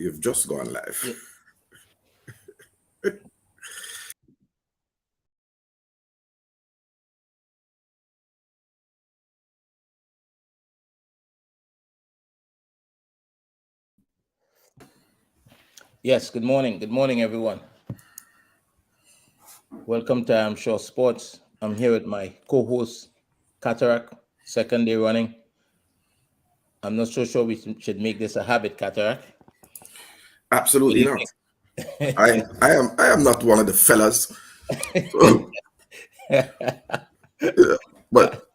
you've just gone live. Yes, good morning. Good morning, everyone. Welcome to I'm Sure Sports. I'm here with my co-host, Katarock, second day running. I'm not so sure we should make this a habit, Katarock. What do Absolutely you not. I am not one of the fellas. think? But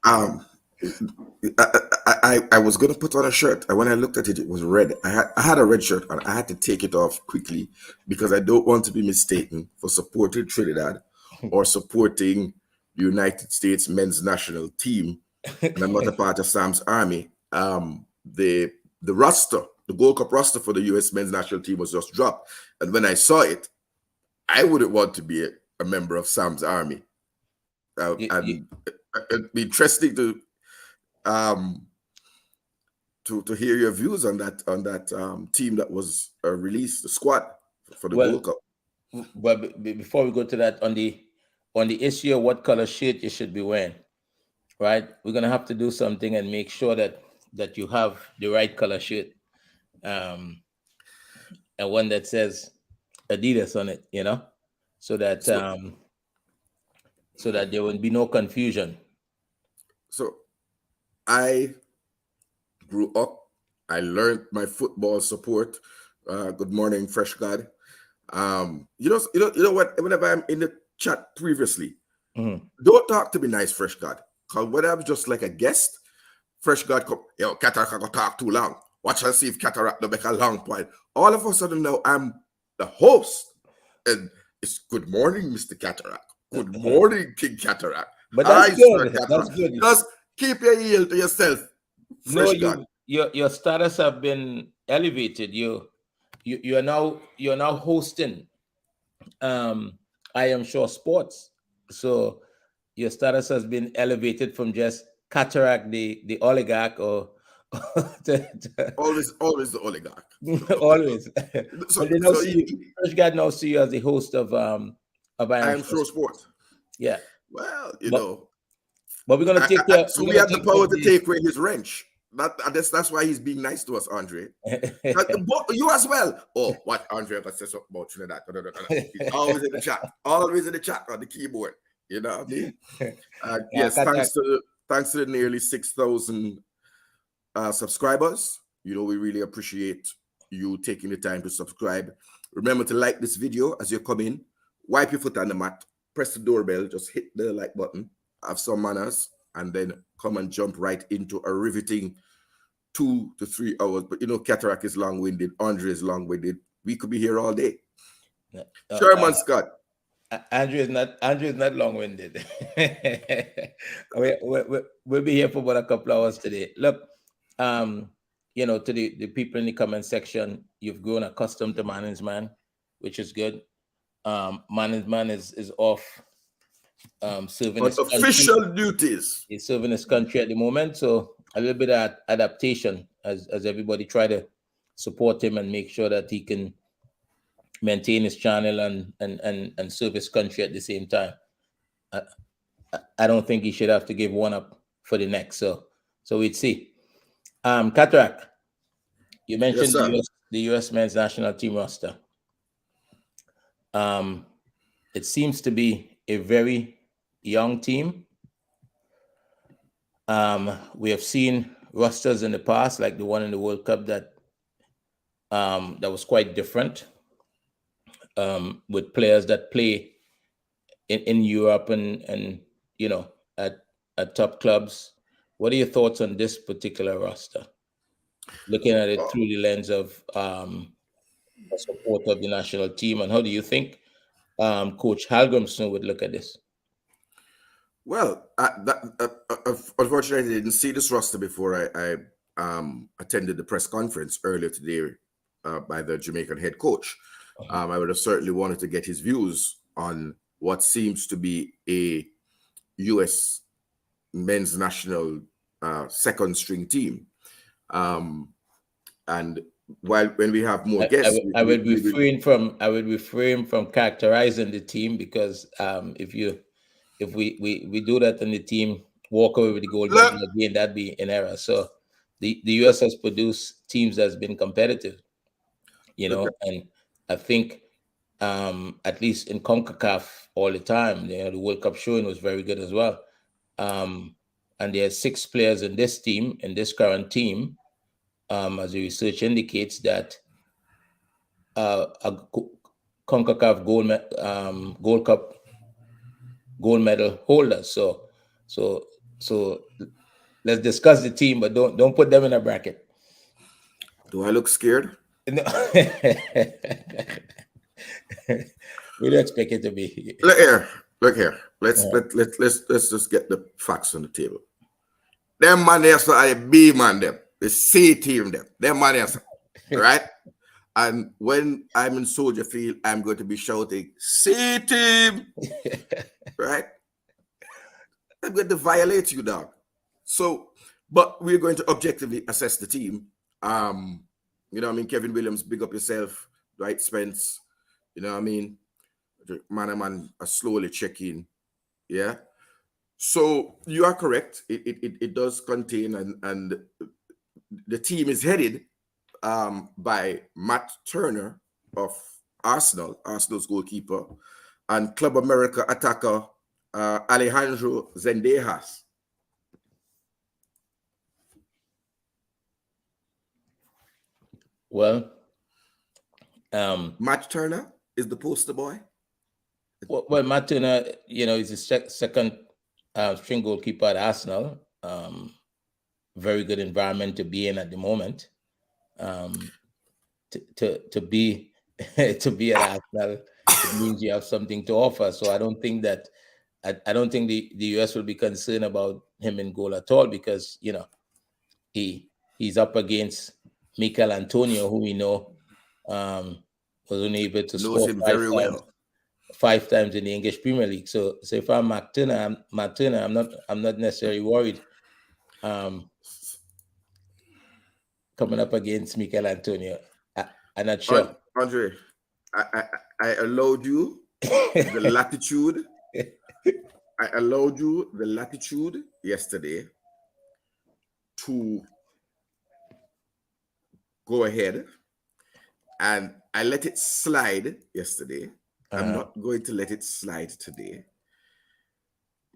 I was gonna put on a shirt, and when I looked at it, it was red. I had a red shirt, and I had to take it off quickly because I don't want to be mistaken for supporting Trinidad or supporting the United States men's national team, and I'm not a part of Sam's army. The roster, the Gold Cup roster for the U.S. men's national team was just dropped, and when I saw it, I wouldn't want to be a member of Sam's army. You- you- And it'd be interesting um, to hear your views on that team that was released, the squad for the well, Gold Cup. before we go to that, on the issue of what color shirt you should be wearing, right? We're gonna have to do something and make sure that you have the right color shirt, um, and one that says Adidas on it, so that So, there will be no confusion. so I grew up. I learned my football support. Good morning, Fresh God. You know what? Whenever I'm in the chat previously, Mhm. don't talk to me nice, Fresh God. Cause when I'm just like a guest, Fresh God come, yo, Cataract go talk too long. Watch and see if Cataract don't make a long point. All of a sudden now I'm the host. And it's good morning, Mr. Cataract. Good morning, King Cataract. But that's Hi, Sir good. That's Cataract. good. Just keep your ear to yourself, No, Fresh God. your status have been elevated. You're now hosting. Um, I am sure sports. So your status has been elevated from just Cataract, the oligarch, or Always the oligarch. always. So But they now so see you. First God now see you as the host of I I am am sure sure sports. sports. Yeah, Well, but we're gonna take care. so We're we gonna have the take care power of to take away his wrench. That's why he's being nice to us, Andre. You as well. Oh, what Andre got said something about Trinidad. He's always in the chat, always in the chat on the keyboard. You know what I mean? Yeah, Yes, thanks to the nearly 6,000 subscribers. We really appreciate you taking the time to subscribe. Remember to like this video as you come in. Wipe your foot on the mat. Press the doorbell. Just hit the like button. Have some manners, and then come and jump right into a riveting 2 to 3 hours. But Cataract is long-winded. Andre is long-winded. We could be here all day. uh, Sherman Scott. Andrew is not long-winded. We'll be here for about a couple hours today. Look, to the people in the comment section, you've grown accustomed to management, which is good. Management is off serving On his country. official duties. He's serving his country at the moment, so a little bit of adaptation as everybody try to support him and make sure that he can maintain his channel and serve his country at the same time. I don't think he should have to give one up for the next. So we'd see. Cataract, you Yes, mentioned sir. the US men's national team roster. Um, it seems to be a very young team. We have seen rosters in the past, like the one in the World Cup, that was quite different, with players that play in Europe and you know at at top clubs. What are your thoughts on this particular roster? Looking at it Oh, through the lens of a supporter of the national team, and how do you think Coach Halgrimson would look at this? well, unfortunately, I didn't see this roster before I attended the press conference earlier today by the Jamaican head coach. I would have certainly wanted to get his views on what seems to be a U.S. men's national second string team. And while when we have more guests, I would we will. refrain from characterizing the team because if we do that and the team walk away with the gold medal Look, again, that'd be an error. So the US has produced teams that's been competitive, look, and I think at least in CONCACAF all the time, the World Cup showing was very good as well. And there are 6 players in this team, in this current team, as the research indicates that a CONCACAF Gold Cup gold medal holder. So let's discuss the team, but don't put them in a bracket. do I look scared? No. We don't expect it to be. Look here. Let's just get the facts on the table. Them man there, so I B man them, the C team them. Them man there, so, right? And when I'm in Soldier Field, I'm going to be shouting C team, right? I'm going to violate you, dog. So, but we're going to objectively assess the team. You know what I mean? Kevin Williams, big up yourself, right? Spence, you know what I mean? Man are slowly checking. Yeah. So you are correct. It does contain and the team is headed by Matt Turner of Arsenal's goalkeeper, and Club America attacker Alejandro Zendejas. Well, Matt Turner is the poster boy. well, Matt Turner, is the second string goalkeeper at Arsenal. Very good environment to be in at the moment. To be to be at Arsenal, it means you have something to offer. So I don't think that I don't think the US will be concerned about him in goal at all, because he's up against Mikel Antonio, who we know was only able to Knows score him very well. 5 times in the English Premier League. So if I'm Matt Turner, I'm not necessarily worried. Coming up against Mikel Antonio, I'm not sure. Andre, I allowed you the latitude. I allowed you the latitude yesterday to go ahead, and I let it slide yesterday. I'm not going to let it slide today.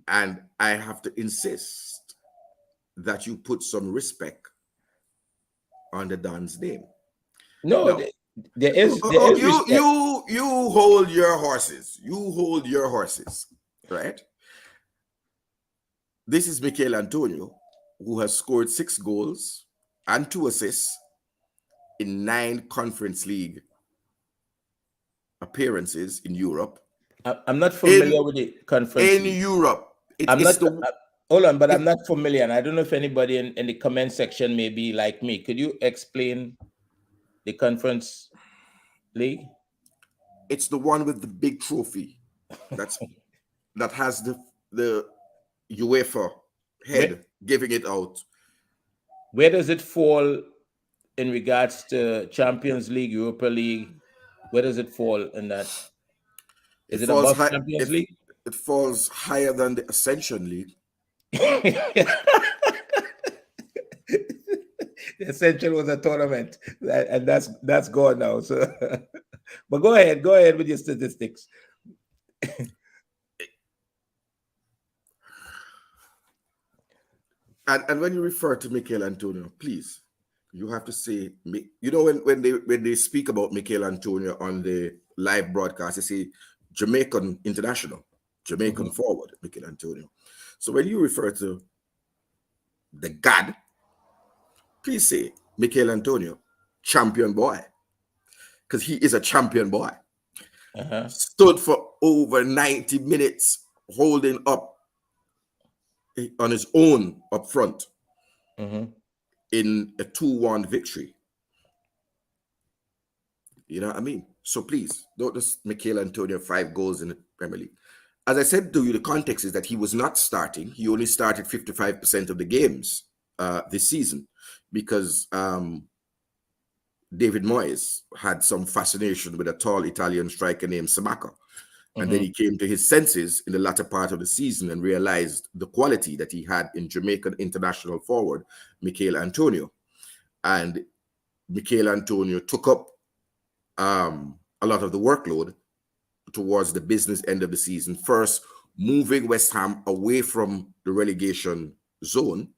And I have to insist that you put some respect on the Don's name. No, there is respect. You hold your horses. You hold your horses, right? This is Mikel Antonio, who has scored 6 goals and 2 assists in 9 Conference League appearances in Europe. I'm not familiar with the Conference in League. Europe. Hold on, but I'm not familiar, and I don't know if anybody in the comment section may be like me. Could you explain the Conference League? It's the one with the big trophy that has the UEFA head giving it out. Where does it fall in regards to Champions League, Europa League? Where does it fall in that? Is it above Champions League? It falls higher than the Ascension League. The Ascension was a tournament, and that's gone now. So, but go ahead with your statistics. And when you refer to Mikel Antonio, please, you have to say, when they speak about Mikel Antonio on the live broadcast, they say Jamaican international, Jamaican forward, Mikel Antonio. So when you refer to the God, please say Mikel Antonio, champion boy, because he is a champion boy. Stood for over 90 minutes holding up on his own up front in a 2-1 victory. You know what I mean? So please, don't just Mikel Antonio 5 goals in the Premier League. As I said to you, the context is that he was not starting. He only started 55% of the games this season because David Moyes had some fascination with a tall Italian striker named Samaka. And then he came to his senses in the latter part of the season and realized the quality that he had in Jamaican international forward, Michail Antonio. And Michail Antonio took up a lot of the workload towards the business end of the season. First, moving West Ham away from the relegation zone,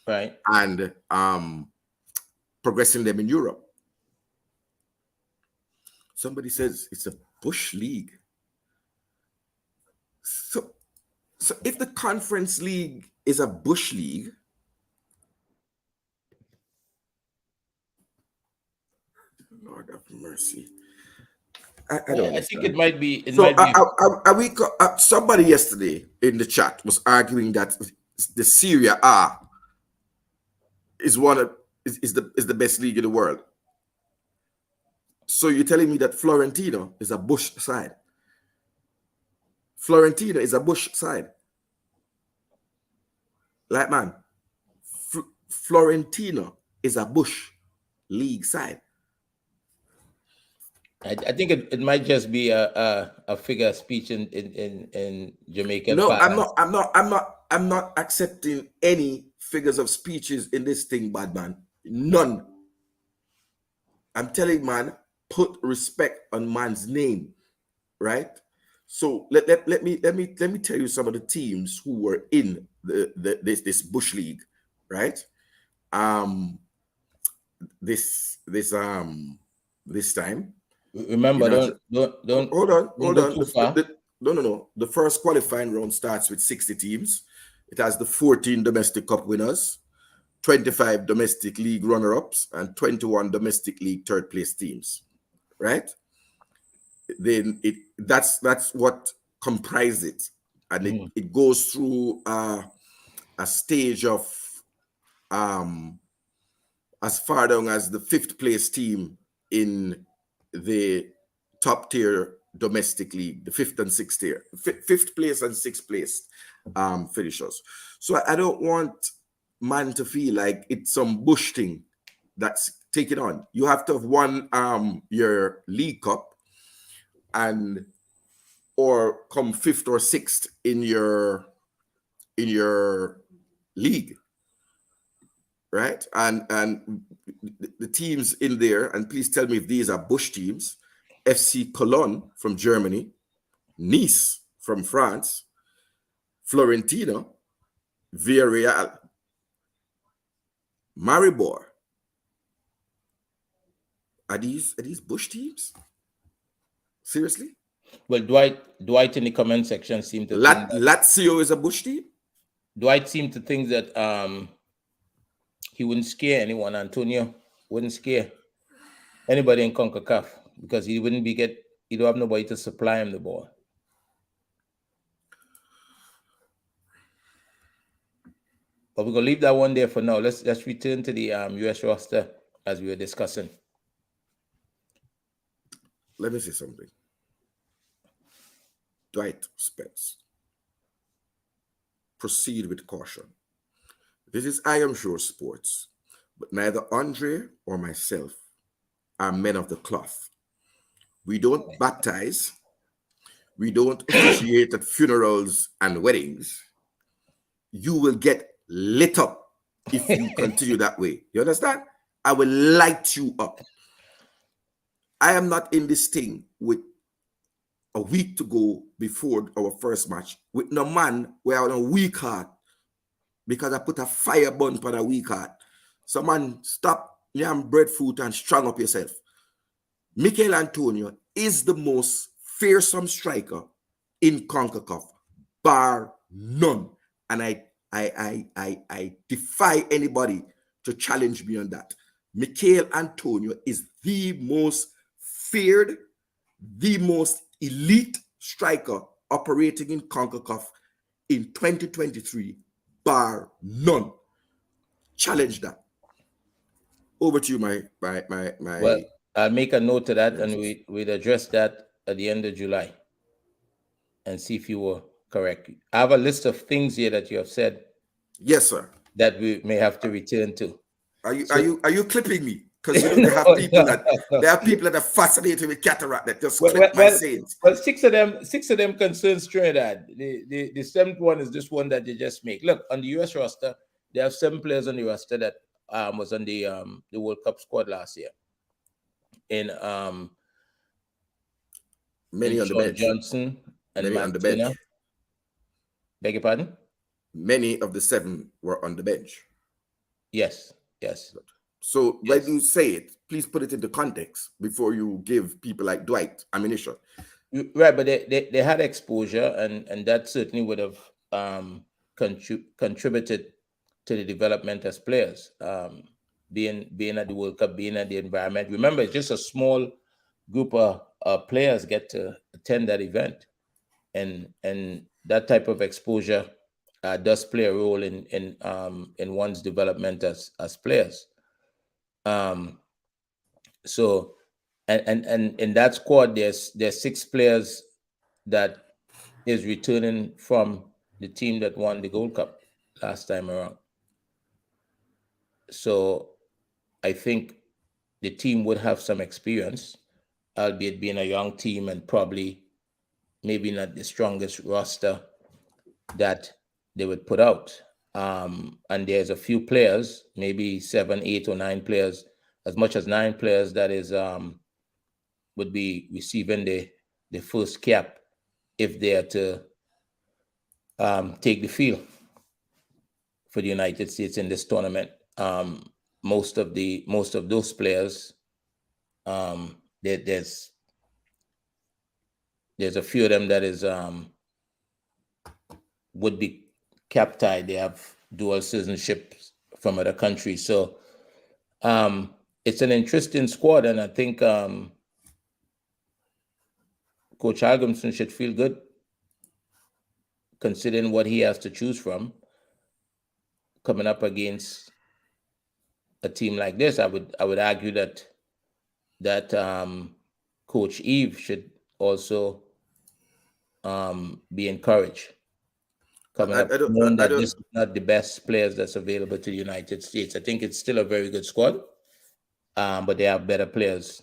right, and progressing them in Europe. Somebody says it's a bush league. So if the Conference League is a bush league, Lord have mercy. I don't I think understand. it might be. It So might be. somebody yesterday in the chat was arguing that the Serie A is the best league in the world. So you're telling me that Florentino is a bush side? Florentina is a bush side. Like, man, Florentino is a bush league side. I think it might just be a figure of speech in Jamaican No, parlance. I'm not accepting any figures of speeches in this thing, bad man. None. I'm telling man, put respect on man's name, right? So let me tell you some of the teams who were in this bush league, right? This time. Remember, don't Hold on. go too far. No. The first qualifying round starts with 60 teams. It has the 14 domestic cup winners, 25 domestic league runner-ups, and 21 domestic league third place teams. Right? Then that's what comprises it. And it goes through a stage of as far down as the fifth place team in the top tier domestic league, the fifth and sixth tier, fifth place and sixth place finishers. So I don't want man to feel like it's some bush thing that's taken on. You have to have won your league cup and or come fifth or sixth in your league, right? And the teams in there, and please tell me if these are bush teams: FC Cologne from Germany, Nice from France, Florentina, Villarreal, Maribor. Are these bush teams? Seriously? Well, Dwight in the comment section seemed to think that Lazio is a bush team? Dwight seemed to think that he wouldn't scare anyone. Antonio wouldn't scare anybody in CONCACAF because he wouldn't he don't have nobody to supply him the ball. But we're gonna leave that one there for now. Let's return to the US roster as we were discussing. Let me say something. Dwight Spence. Proceed with caution. This is I Am Sure Sports, but neither Andre or myself are men of the cloth. We don't baptize. We don't officiate at funerals and weddings. You will get lit up if you continue that way. You understand? I will light you up. I am not in this thing with a week to go before our first match with no man where on a weak heart because I put a fire bump on a weak heart. So man, stop yam breadfruit and strong up yourself. Michail Antonio is the most fearsome striker in CONCACAF, bar none. And I defy anybody to challenge me on that. Michail Antonio is the most feared, the most elite striker operating in CONCACAF in 2023, bar none. Challenge that. Over to you, my. Well, I'll make a note of that, and we'd address that at the end of July and see if you were correct. I have a list of things here that you have said. Yes, sir. That we may have to return to. Are you clipping me? Because you know they have people that are fascinated with Katarock that just well, clip well, my well, sayings. well, six of them concerns Trinidad. The seventh one is this one that they just make. Look, on the US roster, they have 7 players on the roster that was on the World Cup squad last year. Many In on the Sean bench. Johnson and Many on Matt the bench. Turner. Beg your pardon? Many of the 7 were on the bench. Yes. So when Yes. you say it, please put it into context before you give people like Dwight ammunition. Right, but they had exposure, and that certainly would have contributed to the development as players. Being at the World Cup, being at the environment. Remember, it's just a small group of players get to attend that event, and that type of exposure does play a role in one's development as players. So, and in that squad, there's 6 players that is returning from the team that won the Gold Cup last time around. So, I think the team would have some experience, albeit being a young team and probably maybe not the strongest roster that they would put out. And there's a few players, maybe 7, 8, or 9 players, as much as 9 players that is would be receiving the first cap if they are to take the field for the United States in this tournament. Most of those players, there's a few of them that is would be cap tied. They have dual citizenship from other countries, so it's an interesting squad, and I think Coach Algomson should feel good considering what he has to choose from coming up against a team like this. I would argue that Coach Eve should also be encouraged coming up, knowing that this is not the best players that's available to the United States. I think it's still a very good squad, but they have better players.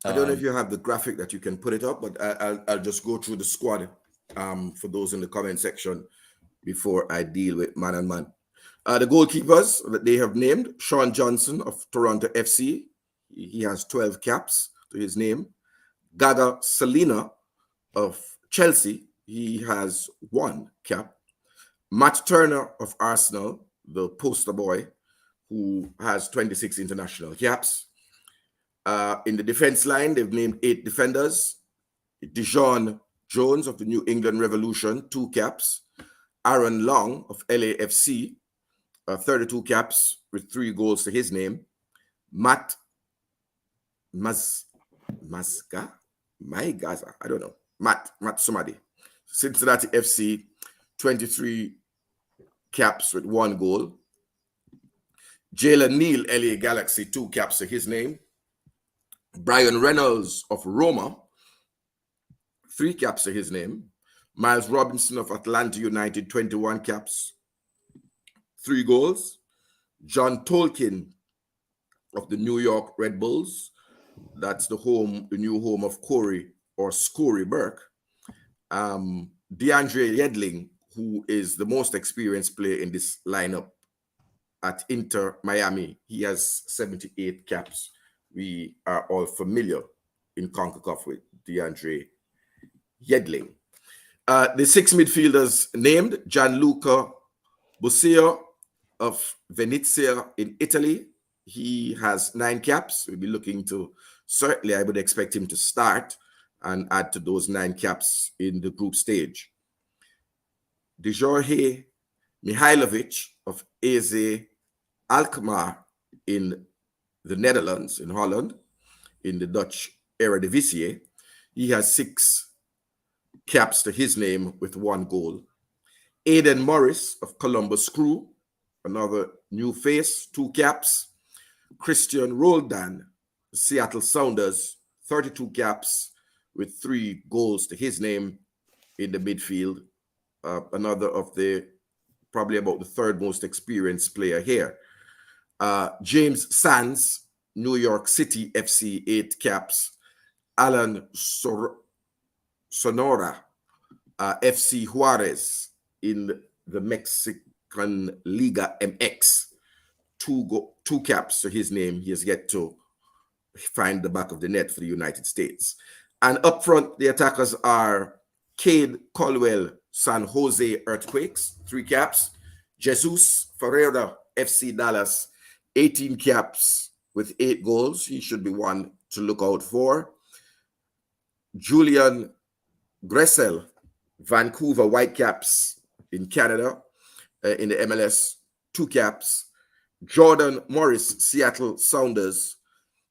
I don't know if you have the graphic that you can put it up, but I'll just go through the squad for those in the comment section before I deal with man and man. The goalkeepers that they have named: Sean Johnson of Toronto FC. He has 12 caps to his name. Gaga Salina of Chelsea. He has 1 cap. Matt Turner of Arsenal, the poster boy, who has 26 international caps. In the defense line, they've named 8 defenders. Dijon Jones of the New England Revolution, 2 caps. Aaron Long of LAFC, 32 caps with 3 goals to his name. Matt Masga, I don't know. Matt Somadi, Cincinnati FC, 23 caps with 1 goal. Jalen Neal, LA Galaxy, 2 caps to his name. Brian Reynolds of Roma, 3 caps to his name. Miles Robinson of Atlanta United, 21 caps, 3 goals. John Tolkien of the New York Red Bulls, that's the new home of Corey or Scory Burke. DeAndre Yedling, who is the most experienced player in this lineup at Inter Miami, he has 78 caps. We are all familiar in CONCACAF with DeAndre Yedling. The 6 midfielders named: Gianluca Busio of Venezia in Italy. He has 9 caps. We'll be looking to, certainly I would expect him to start and add to those 9 caps in the group stage. Jorge Mihailovic of AZ Alkmaar in the Netherlands, in Holland, in the Dutch Eredivisie. He has 6 caps to his name with 1 goal. Aidan Morris of Columbus Crew, another new face, 2 caps. Christian Roldan, Seattle Sounders, 32 caps with 3 goals to his name in the midfield. Another of the, probably about the 3rd most experienced player here. James Sands, New York City FC, 8 caps. Alan Sonora, FC Juarez in the Mexican Liga MX, two caps to his name. He has yet to find the back of the net for the United States. And up front, the attackers are Cade Colwell, San Jose Earthquakes, 3 caps. Jesus Ferreira, FC Dallas, 18 caps with 8 goals. He should be one to look out for. Julian Gressel, Vancouver Whitecaps in Canada, in the MLS, 2 caps. Jordan Morris, Seattle Sounders,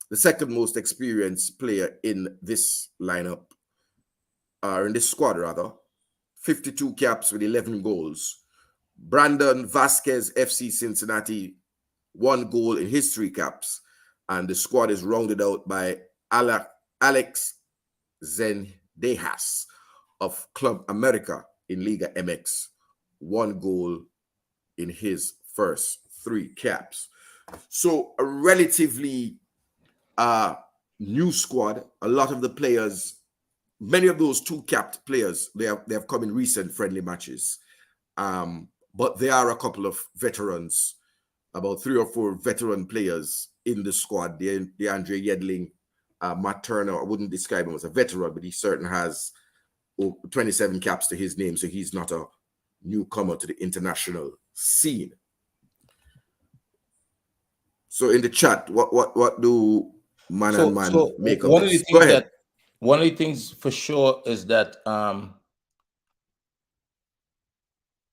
the second most experienced player in this lineup, in this squad rather, 52 caps with 11 goals. Brandon Vasquez, FC Cincinnati, 1 goal in his 3 caps. And the squad is rounded out by Alex Zendejas of Club America in Liga MX, 1 goal in his first 3 caps. So a relatively new squad. A lot of the players, many of those 2-capped players, they have come in recent friendly matches. But there are a couple of veterans, about 3 or 4 veteran players in the squad. DeAndre Yedling, Matt Turner, I wouldn't describe him as a veteran, but he certainly has 27 caps to his name, so he's not a newcomer to the international scene. So in the chat, what do man and man make of this? Go ahead. One of the things for sure is that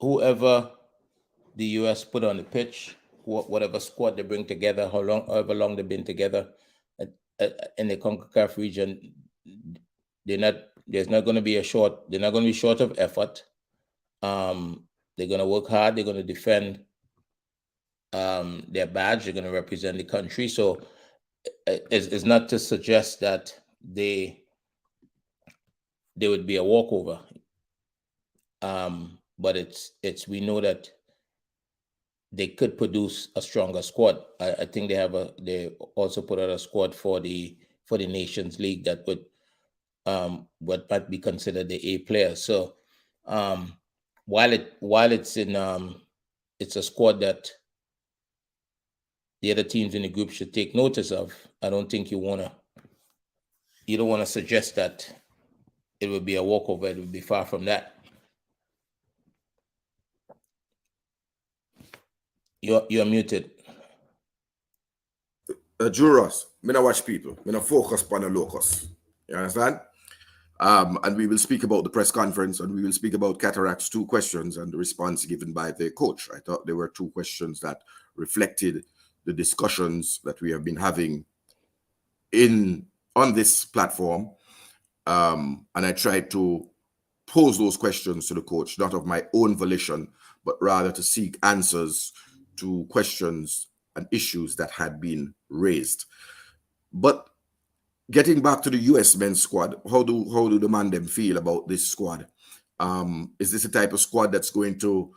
whoever the US put on the pitch, whatever squad they bring together, however long they've been together in the CONCACAF region, they're not going to be short of effort. They're going to work hard. They're going to defend their badge. They're going to represent the country. So it's not to suggest that they would be a walkover. But it's we know that they could produce a stronger squad. I think they also put out a squad for the Nations League that would what might be considered the A players. So while it's a squad that the other teams in the group should take notice of, I don't think you don't want to suggest that it would be a walkover. It would be far from that. You're muted. Juros, me not watch people. Me not focus on the locus. You understand? And we will speak about the press conference, and we will speak about Katarock's 2 questions and the response given by the coach. I thought there were 2 questions that reflected the discussions that we have been having on this platform. And I tried to pose those questions to the coach, not of my own volition, but rather to seek answers to questions and issues that had been raised. But getting back to the US men's squad, how do the man them feel about this squad? Is this a type of squad that's going to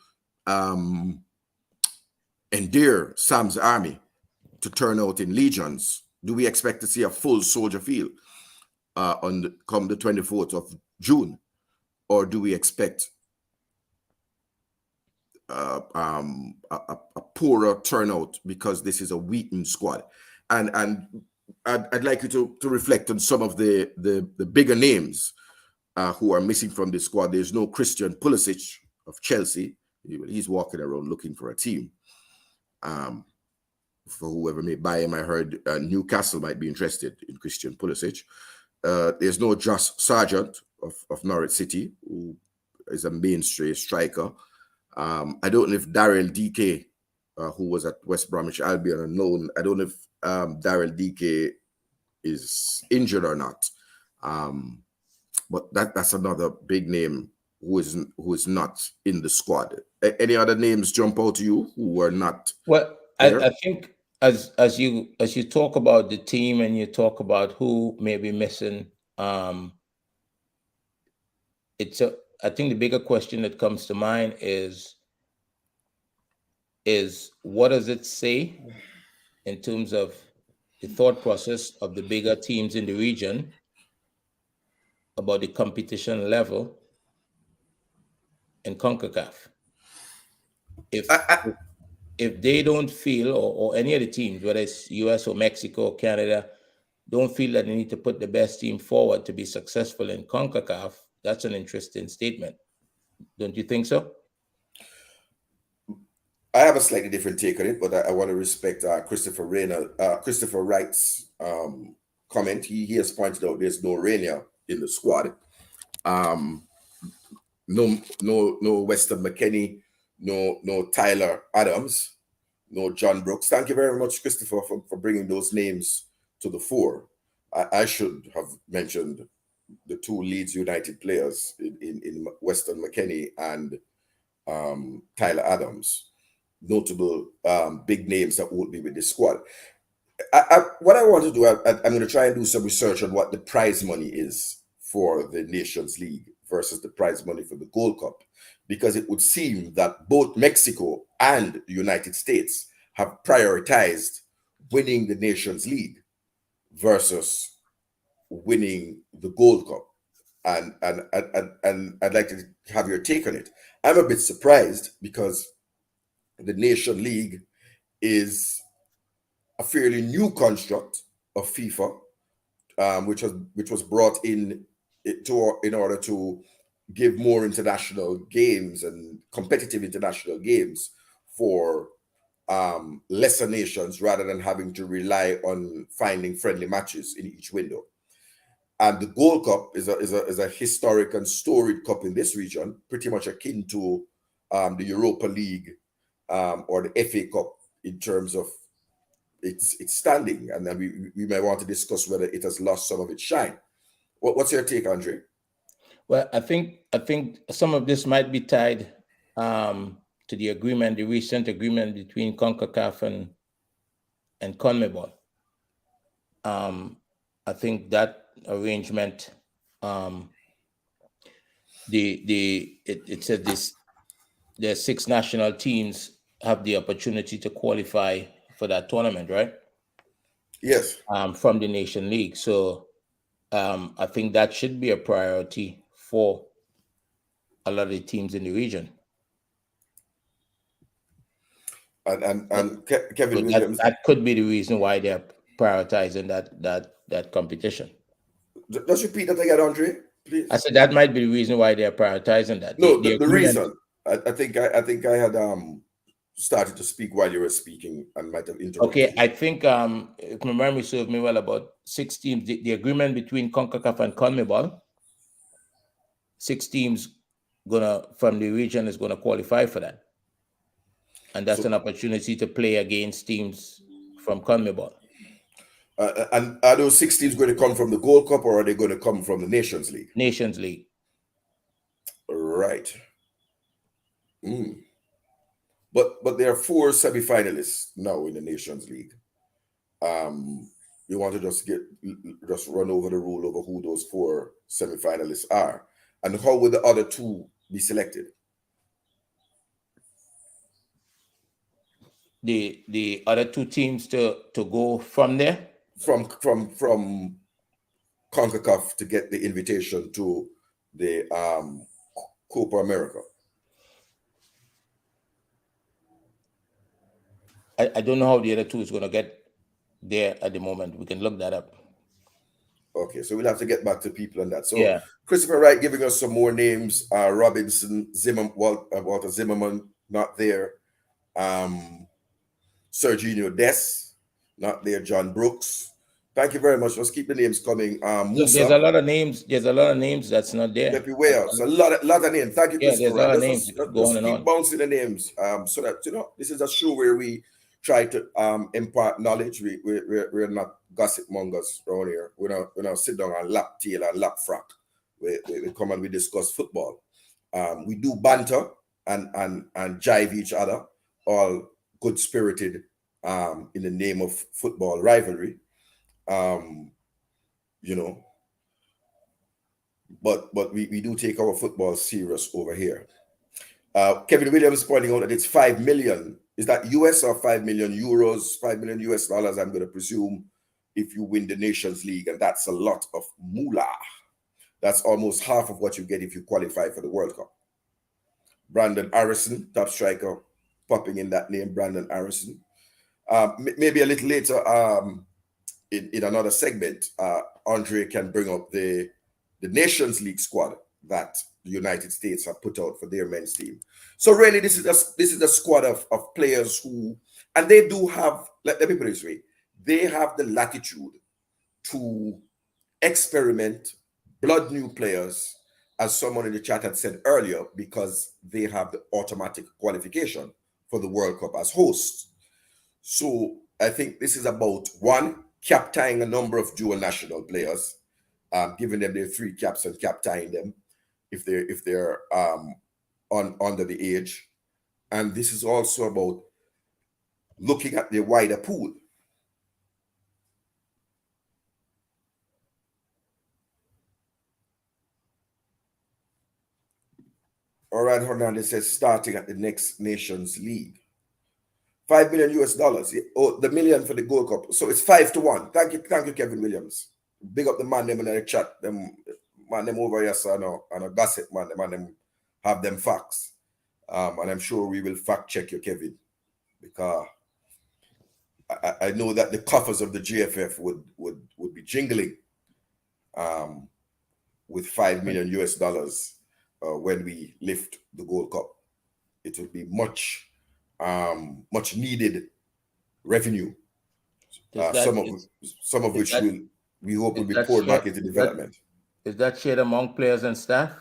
endear Sam's army to turn out in legions? Do we expect to see a full soldier field come the 24th of June? Or do we expect a poorer turnout because this is a weakened squad? And I'd like you to reflect on some of the bigger names who are missing from this squad. There's no Christian Pulisic of Chelsea. He's walking around looking for a team. For whoever may buy him, I heard Newcastle might be interested in Christian Pulisic. There's no Josh Sargent of Norwich City, who is a mainstay striker. I don't know if Daryl DK, who was at West Bromwich Albion, unknown. I don't know if Daryl DK is injured or not. But that's another big name who is not in the squad. Any other names jump out to you who were not? Well, I think as you talk about the team and you talk about who may be missing, I think the bigger question that comes to mind is what does it say in terms of the thought process of the bigger teams in the region about the competition level in CONCACAF. If they don't feel, or any of the teams, whether it's US or Mexico or Canada, don't feel that they need to put the best team forward to be successful in CONCACAF, that's an interesting statement. Don't you think so? I have a slightly different take on it, but I want to respect Christopher Wright's comment. He has pointed out there's no Rainier in the squad. No Weston McKennie, no Tyler Adams, no John Brooks. Thank you very much, Christopher, for bringing those names to the fore. I should have mentioned the two Leeds United players in Weston McKennie and Tyler Adams, notable big names that won't be with this squad. What I want to do, I'm going to try and do some research on what the prize money is for the Nations League versus the prize money for the Gold Cup, because it would seem that both Mexico and the United States have prioritized winning the Nations League versus winning the Gold Cup. And I'd like to have your take on it. I'm a bit surprised because the Nation League is a fairly new construct of FIFA, which was brought in order to give more international games and competitive international games for lesser nations, rather than having to rely on finding friendly matches in each window. And the Gold Cup is a historic and storied cup in this region, pretty much akin to the Europa League or the FA Cup in terms of its standing. And then we may want to discuss whether it has lost some of its shine. What's your take, Andre? Well, I think some of this might be tied to the agreement, the recent agreement between CONCACAF and CONMEBOL. I think that arrangement, it said the 6 national teams have the opportunity to qualify for that tournament, right? Yes. From the Nation League. So I think that should be a priority for a lot of the teams in the region. And Kevin Williams. That could be the reason why they're prioritizing that competition. Just repeat that again, Andre, please. I said that might be the reason why they're prioritizing that. No, the reason. I think I had started to speak while you were speaking and might have interrupted. Okay, I think if my memory serves me well, about 6 teams. The agreement between CONCACAF and CONMEBOL, 6 teams from the region is gonna qualify for that, and that's an opportunity to play against teams from CONMEBOL. And are those 6 teams going to come from the Gold Cup, or are they going to come from the Nations League? Nations League. Right. But there are 4 semi-finalists now in the Nations League. You want to just run over the rule over who those 4 semi-finalists are, and how will the other 2 be selected? The other 2 teams to go from there? From CONCACAF to get the invitation to the Copa America. I don't know how the other 2 is going to get there at the moment. We can look that up. Okay, so we'll have to get back to people on that. So yeah. Christopher Wright giving us some more names. Robinson, Walter Zimmerman, not there. Serginho Dest, not there. John Brooks. Thank you very much. Let's keep the names coming. Musa. There's a lot of names that's not there. Pepe Wales. A lot of names. Thank you, yeah, Christopher. There's a lot of names. Let's keep bouncing the names. So that this is a show where we try to impart knowledge. We're not gossip mongers around here. We don't sit down and lap tail and lap frack. We come and we discuss football. We do banter and jive each other, all good spirited in the name of football rivalry. But we do take our football serious over here. Kevin Williams pointing out that it's 5 million Is that US or 5 million euros, 5 million US dollars, I'm going to presume, if you win the Nations League, and that's a lot of moolah. That's almost half of what you get if you qualify for the World Cup. Brandon Harrison, top striker, popping in that name, Brandon Harrison. Maybe a little later, in another segment, Andre can bring up the Nations League squad that the United States have put out for their men's team. So really, this is a squad of players who, and they do have, let me put it this way, they have the latitude to experiment blood new players, as someone in the chat had said earlier, because they have the automatic qualification for the World Cup as hosts. So I think this is about, one, cap tying a number of dual national players, giving them their 3 caps and cap tying them if they're under the age. And this is also about looking at the wider pool. All right, Hernandez says starting at the next Nations League. 5 million US dollars. Oh, the million for the Gold Cup. So it's 5-1. Thank you, Kevin Williams. Big up the man them in the chat. Them man them over here, so and a gossip man. The man them have them facts. And I'm sure we will fact check you, Kevin, because I know that the coffers of the GFF would be jingling with 5 million US dollars when we lift the Gold Cup. It will be much needed revenue. Some of which we hope will be poured back into development. Is that shared among players and staff?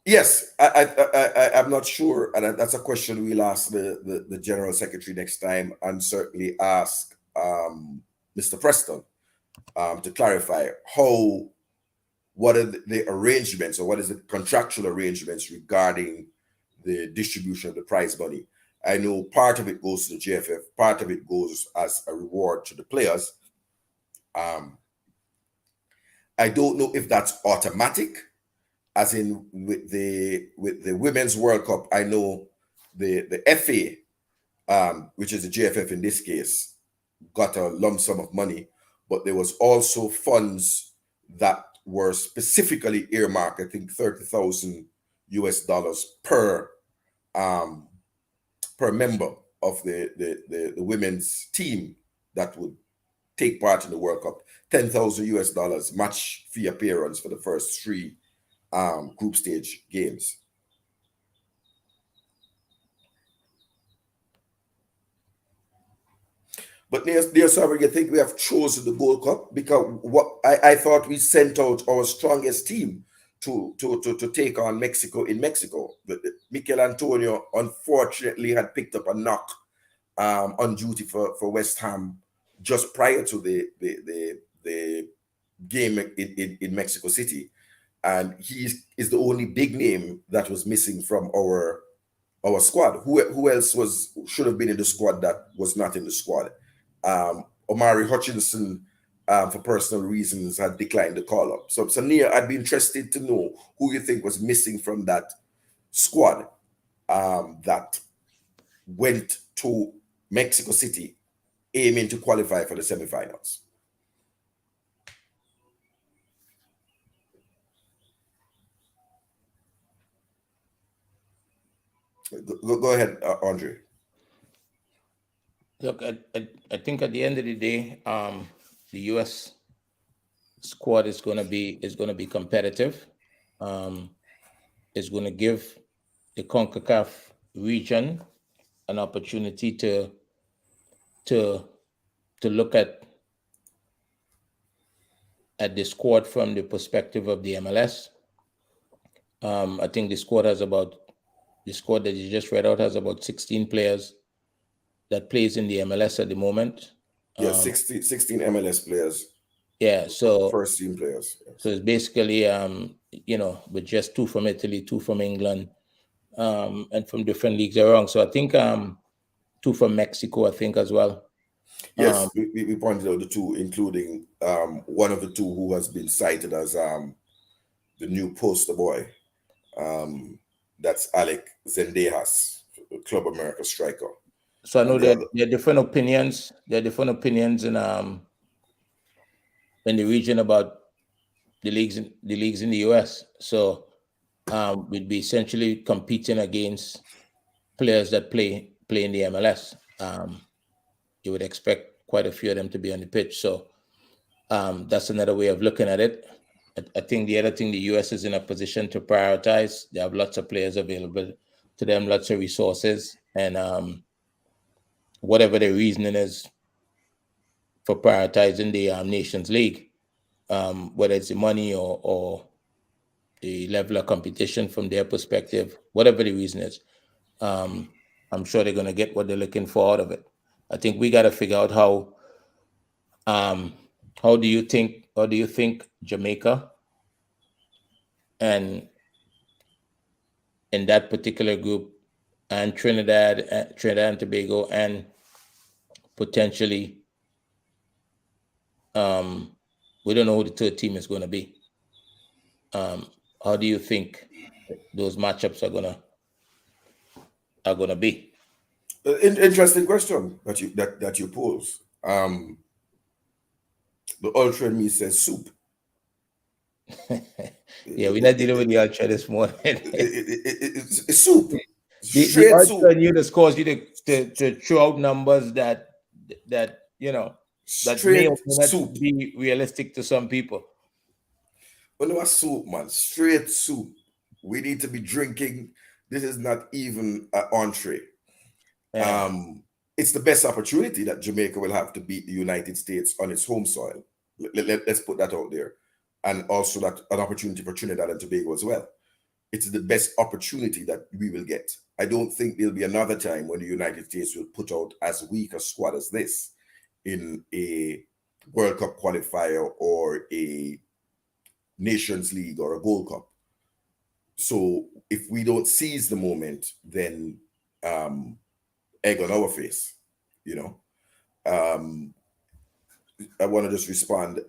Yes, I'm not sure, and that's a question we'll ask the General Secretary next time, and certainly ask Mr. Preston to clarify what are the arrangements, or what is the contractual arrangements regarding the distribution of the prize money. I know part of it goes to the GFF, part of it goes as a reward to the players. I don't know if that's automatic, as in with the Women's World Cup. I know the FA, which is the GFF in this case, got a lump sum of money, but there was also funds that were specifically earmarked, I think $30,000 US per member of the women's team that would take part in the World Cup. $10,000 US match fee appearance for the first 3 group stage games. But dear Sovereign, you think we have chosen the Gold Cup? Because what I thought we sent out our strongest team to take on Mexico in Mexico. But Mikel Antonio unfortunately had picked up a knock on duty for West Ham just prior to the game in Mexico City, and he is the only big name that was missing from our squad. Who else should have been in the squad that was not in the squad? Omari Hutchinson, for personal reasons, had declined the call up. So Nia, I'd be interested to know who you think was missing from that squad that went to Mexico City aiming to qualify for the semifinals. Go ahead, Andre. Look, I think at the end of the day, the U.S. squad is going to be competitive. It's going to give the CONCACAF region an opportunity to look at the squad from the perspective of the MLS. I think the squad that you just read out has about 16 players that plays in the MLS at the moment. Yeah, 16 MLS players. Yeah, so first team players. Yes. So it's basically with just 2 from Italy, 2 from England, and from different leagues around. So I think 2 from Mexico, I think, as well. Yes, we pointed out the 2, including one of the 2 who has been cited as the new poster boy. That's Alec Zendejas, Club America striker. So I know Yeah. there are different opinions. There are different opinions in the region about the leagues in the US. So we'd be essentially competing against players that play in the MLS. You would expect quite a few of them to be on the pitch. So that's another way of looking at it. I think the other thing, the US is in a position to prioritize. They have lots of players available to them, lots of resources, and whatever the reasoning is for prioritizing the Nations League, whether it's the money or the level of competition from their perspective, whatever the reason is, I'm sure they're going to get what they're looking for out of it. I think we got to figure out how do you think Jamaica and in that particular group and Trinidad and Tobago and potentially we don't know who the third team is going to be. How do you think those matchups are gonna be? Interesting question that you pose. The ultra in me says soup. Yeah, we're not dealing with the ultra this morning. It's soup, The straight soup, ultra in you just cause you to throw out numbers that that may or straight may not soup. be realistic to some people. Well, no, soup, man, straight soup. We need to be drinking. This is not even an entree. Yeah. It's the best opportunity that Jamaica will have to beat the United States on its home soil. Let's put that out there. And also that an opportunity for Trinidad and Tobago as well. It's the best opportunity that we will get. I don't think there'll be another time when the United States will put out as weak a squad as this in a World Cup qualifier or a Nations League or a Gold Cup. So if we don't seize the moment, then egg on our face, you know. I want to just respond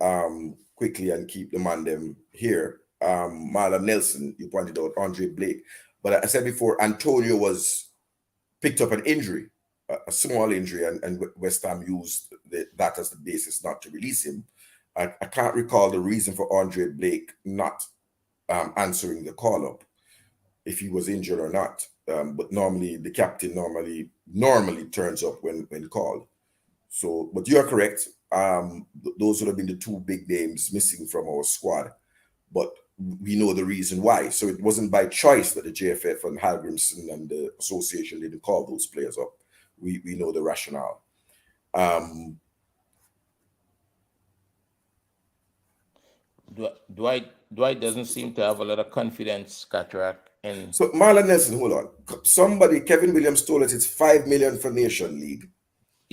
quickly and keep the man them here. Marlon Nelson, you pointed out Andre Blake, but I said before, Antonio was picked up an injury, a small injury, and West Ham used that as the basis not to release him. I can't recall the reason for Andre Blake not answering the call up, if he was injured or not. But normally the captain normally turns up when called. So, but you're correct. Those would have been the two big names missing from our squad. But we know the reason why. So it wasn't by choice that the JFF and Halgrimson and the association didn't call those players up. We know the rationale. Dwight doesn't seem to have a lot of confidence, Katarock, in So Marlon Nelson, hold on. Kevin Williams told us it's 5 million for Nation League.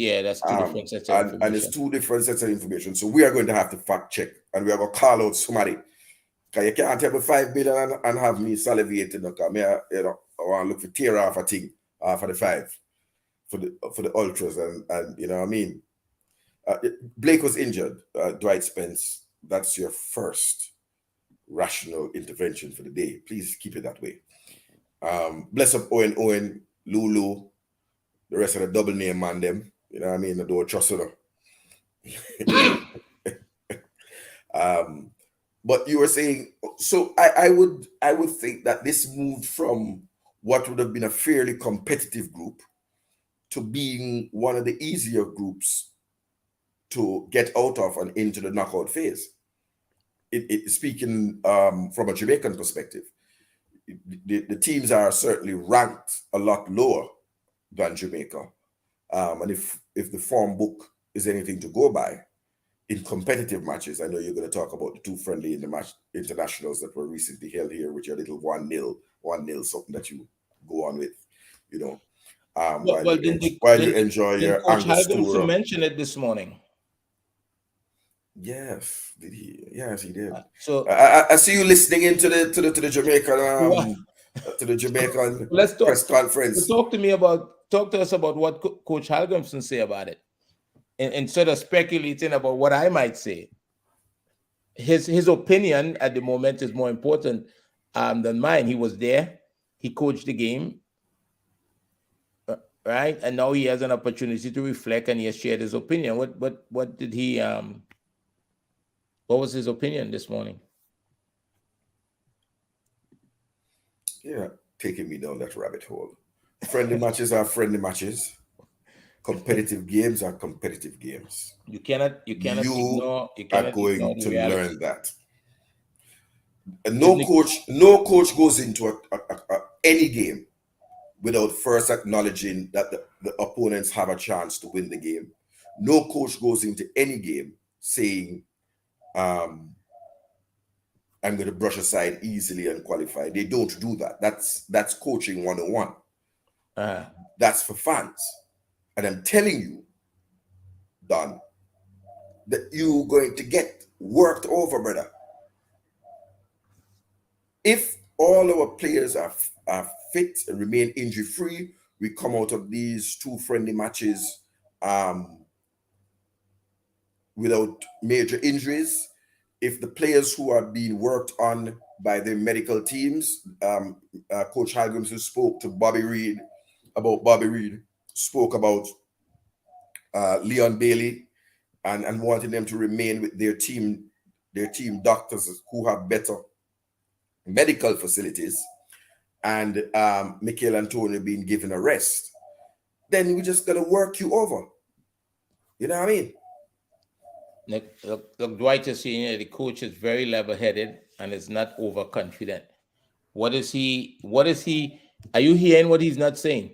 yeah, that's two different sets of And it's information. two different sets of information. So we are going to have to fact check and we are going to call out somebody. Because you can't have 5 million and have me salivating. Because me, I want to look for tear off a thing for the 5 for the ultras and you know what I mean. Blake was injured. Dwight Spence, that's your first rational intervention for the day. Please keep it that way. Bless up Owen, Lulu, the rest of the double name man them. You know what I mean? I don't trust them. But you were saying, so I would think that this moved from what would have been a fairly competitive group to being one of the easier groups to get out of and into the knockout phase. Speaking from a Jamaican perspective, the teams are certainly ranked a lot lower than Jamaica. And if the form book is anything to go by, in competitive matches, I know you're going to talk about the two friendly internationals that were recently held here with your little 1-0 something that you go on with, you know, while you enjoy your Coach Angostura. Halgrimson mentioned it this morning. Yes, did he? Yes, he did. So I see you listening into the Jamaican to the Jamaican let's talk. press conference. Talk to us about what Coach Halgrimson say about it, and instead of speculating about what I might say. His opinion at the moment is more important than mine. He was there. He coached the game. right? And now he has an opportunity to reflect, and he has shared his opinion. What did he what was his opinion this morning? Yeah, taking me down that rabbit hole. Friendly matches are friendly matches. Competitive games are competitive games. You You are cannot ignore going the to reality. learn that. And Didn't he, no coach goes into any game without first acknowledging that the opponents have a chance to win the game. No coach goes into any game saying, um, I'm going to brush aside easily and qualify. They don't do that. That's coaching 101. uh, That's for fans. And I'm telling you, Don, that you're going to get worked over, brother. If all our players are fit and remain injury free, we come out of these two friendly matches um, without major injuries. If the players who are being worked on by the medical teams, Coach Halgrams, who spoke to Bobby Reed about Bobby Reed, spoke about Leon Bailey and wanting them to remain with their team doctors who have better medical facilities, and Michael Antonio being given a rest, then we're just gonna work you over. You know what I mean? look, Dwight is saying that the coach is very level-headed and is not overconfident. What is he? What is he? Are you hearing what he's not saying?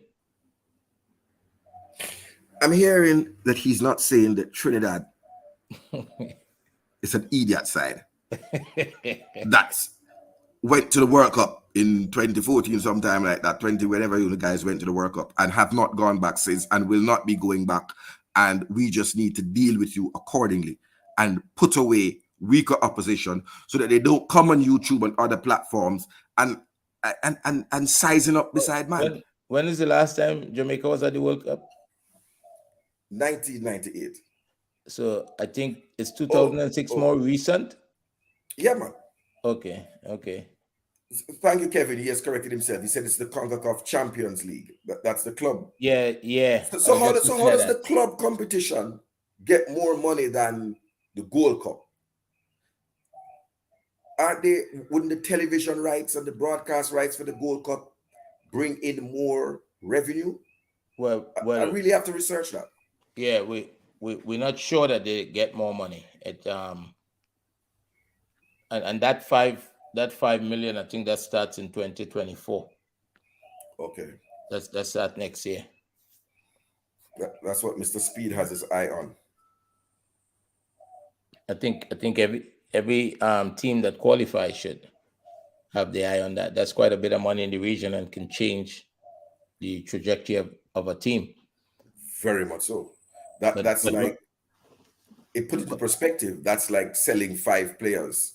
I'm hearing that he's not saying that Trinidad is an idiot side. That's went to the World Cup in 2014, sometime like that, 20, whenever you guys went to the World Cup, and have not gone back since and will not be going back. And we just need to deal with you accordingly and put away weaker opposition so that they don't come on YouTube and other platforms and sizing up beside man. When is the last time Jamaica was at the World Cup? 1998. So I think it's Oh, 2006 oh, more recent. yeah, man. Okay, okay. Thank you, Kevin. He has corrected himself. He said it's the CONCACAF Champions League. That's the club. Yeah, yeah. So, I was just so looking how at does the that. club competition get more money than the Gold Cup? Aren't they? Wouldn't the television rights and the broadcast rights for the Gold Cup bring in more revenue? I Well, really have to research that. yeah. We're not sure that they get more money. And that 5 million, I think that starts in 2024. Okay, That's that next year. that's what Mr. Speed has his eye on. I think every team that qualifies should have the eye on that. That's quite a bit of money in the region and can change the trajectory of a team. Very much so. But That's but like, it put it into perspective. That's like selling five players.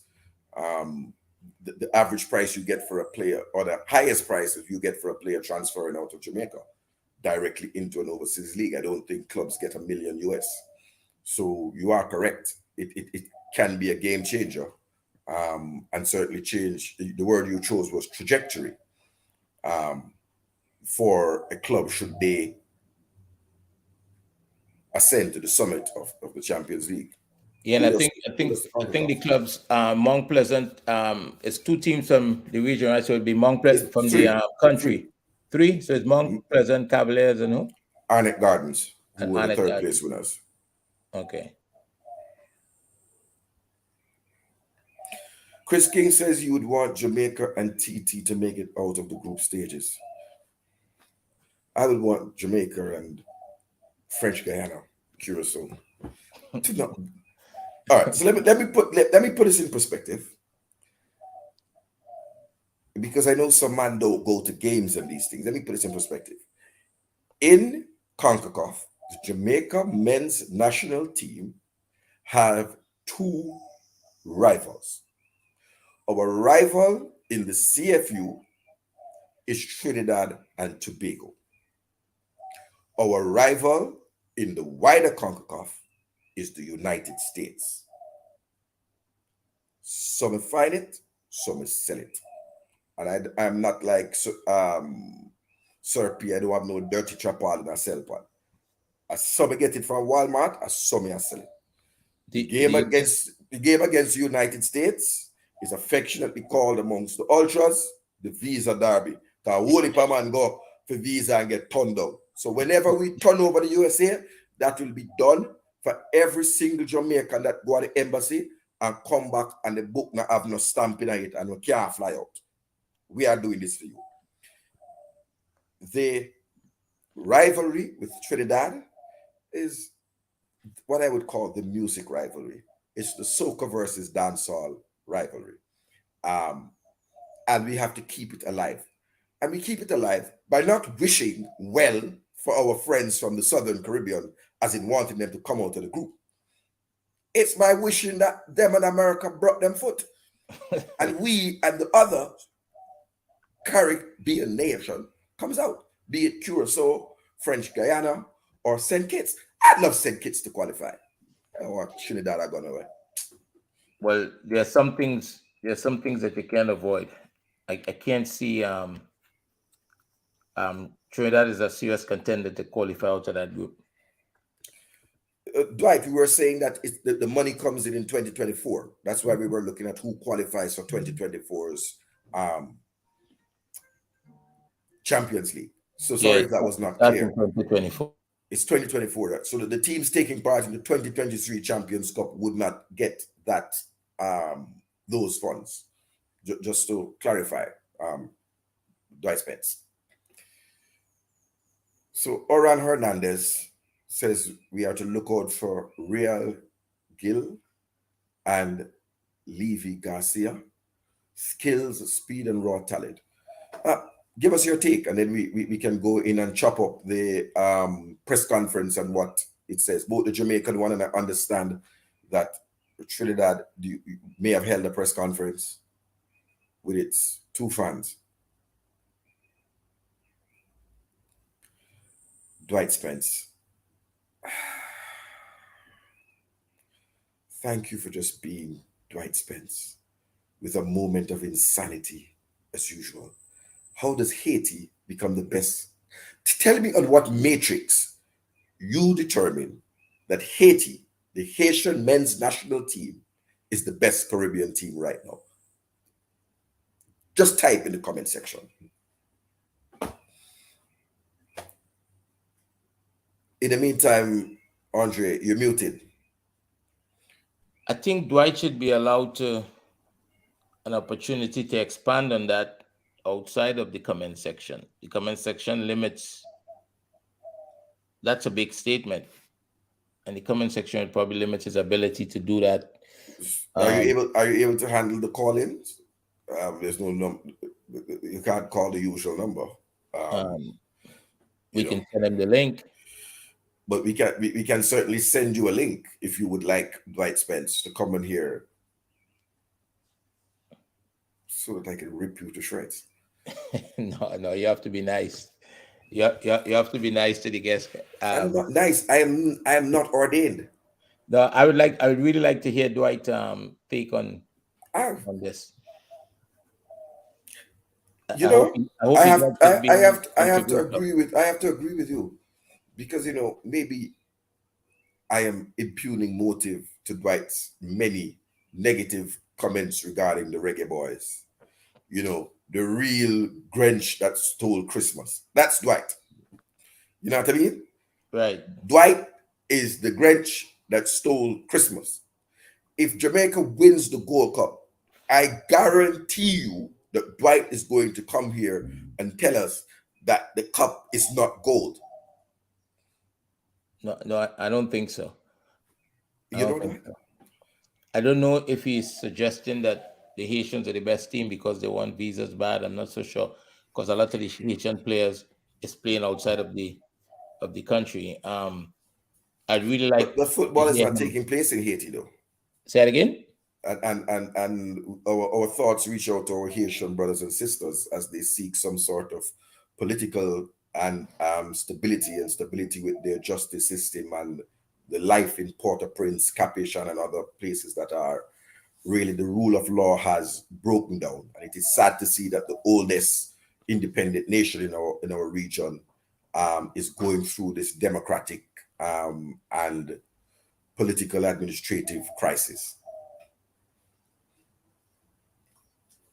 Um, the average price you get for a player, or the highest price that you get for a player transferring out of Jamaica directly into an overseas league. I don't think clubs get $1 million US. So you are correct. It can be a game changer, and certainly change. The word you chose was trajectory, um, for a club should they ascend to the summit of the Champions League. yeah, and Kudos, kudos to I think the CONCACAF. clubs Mount Pleasant it's two teams from the region, right? So it'd be Mount Pleasant from It's the three, three. country. Three. So it's Mount Pleasant Cavaliers and who? Arnett Gardens, who And were the Arnett third place Gardens. winners. Okay. Chris King says he would want Jamaica and TT to make it out of the group stages. I would want Jamaica and French Guyana, Curacao, to not. All right, so let me put this in perspective, because I know some man don't go to games and these things. Let me put this in perspective. In CONCACAF, the Jamaica men's national team have two rivals. Our rival in the CFU is Trinidad and Tobago. Our rival in the wider CONCACAF is the United States. Some find it, some sell it. And I'm not like Syrupy, I don't have no dirty trapal in a sell pot. I saw me get it from Walmart, I saw me I sell it. Do, do you, The game against the United States is affectionately called amongst the ultras the Visa Derby. Because Holy man go for Visa and get turned down. So whenever we turn over the USA, that will be done for every single Jamaican that go to the embassy and come back and the book not have no stamp in it and we can't fly out. We are doing this for you. The rivalry with Trinidad is what I would call the music rivalry. It's the soca versus dancehall rivalry. Um, and we have to keep it alive. And we keep it alive by not wishing well for our friends from the Southern Caribbean, as in wanting them to come out of the group. It's by wishing that them and America brought them foot. And we and the other Caribbean nation comes out, be it Curacao, French Guyana, or St. Kitts. I'd love St. Kitts to qualify. I don't want Trinidad are gone away. well, there are some things. There are some things that you can't avoid. I can't see Trinidad is a serious contender to qualify out of that group. Dwight, we were saying that the money comes in 2024. That's why we were looking at who qualifies for 2024's Champions League. So sorry Yeah, if that was not that's clear. in 2024. It's 2024. So the teams taking part in the 2023 Champions Cup would not get that those funds. Just to clarify, Dwight Spence. So Oran Hernandez says we are to look out for Real Gil and Levy Garcia. Skills, speed, and raw talent. Give us your take, and then we can go in and chop up the press conference and what it says. Both the Jamaican one, and I understand that Trinidad may have held a press conference with its two fans. Dwight Spence. Thank you for just being Dwight Spence with a moment of insanity as usual. How does Haiti become the best? Tell me on what matrix you determine that Haiti, the Haitian men's national team, is the best Caribbean team right now. Just type in the comment section. In the meantime, Andre, you're muted. I think Dwight should be allowed to an opportunity to expand on that outside of the comment section. The comment section limits. That's a big statement, and the comment section probably limits his ability to do that. Are you able to handle the call-ins? There's no number. You can't call the usual number. We can send him the link. But we can certainly send you a link if you would like Dwight Spence to come in here so that I can rip you to shreds. No, you have to be nice. You have to be nice to the guest. I'm not nice. I am not ordained. No, I would really like to hear Dwight take on this. You know, I have to agree with you, because maybe I am impugning motive to Dwight's many negative comments regarding the Reggae Boys. The real Grinch that stole Christmas. That's Dwight. You know what I mean? Right. Dwight is the Grinch that stole Christmas. If Jamaica wins the Gold Cup, I guarantee you that Dwight is going to come here and tell us that the cup is not gold. No, I don't think so. I don't know if he's suggesting that the Haitians are the best team because they want visas bad. I'm not so sure, because a lot of the Haitian players is playing outside of the country. I'd really like. But the football is not taking place in Haiti, though. Say it again. And our thoughts reach out to our Haitian brothers and sisters as they seek some sort of political and stability with their justice system and the life in Port-au-Prince, Capitan, and other places that are really the rule of law has broken down. And it is sad to see that the oldest independent nation in our region is going through this democratic and political administrative crisis.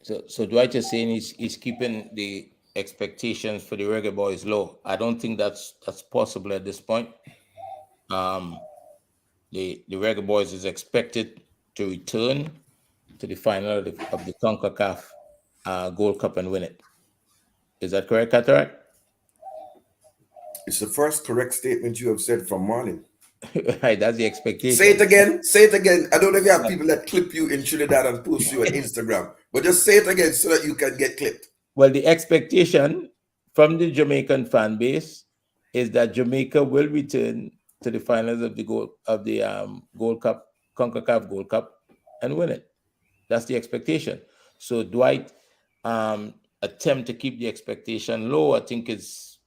So Dwight is saying he's keeping the expectations for the Reggae Boys low. I don't think that's possible at this point. The Reggae Boys is expected to return to the final of the CONCACAF Gold Cup and win it. Is that correct, Katarock? It's the first correct statement you have said from morning. Right, that's the expectation. Say it again. Say it again. I don't know if you have people that clip you in Trinidad and post you on Instagram, but just say it again so that you can get clipped. Well, the expectation from the Jamaican fan base is that Jamaica will return to the finals of the Gold Cup, CONCACAF Gold Cup, and win it. That's the expectation. So Dwight attempt to keep the expectation low, I think is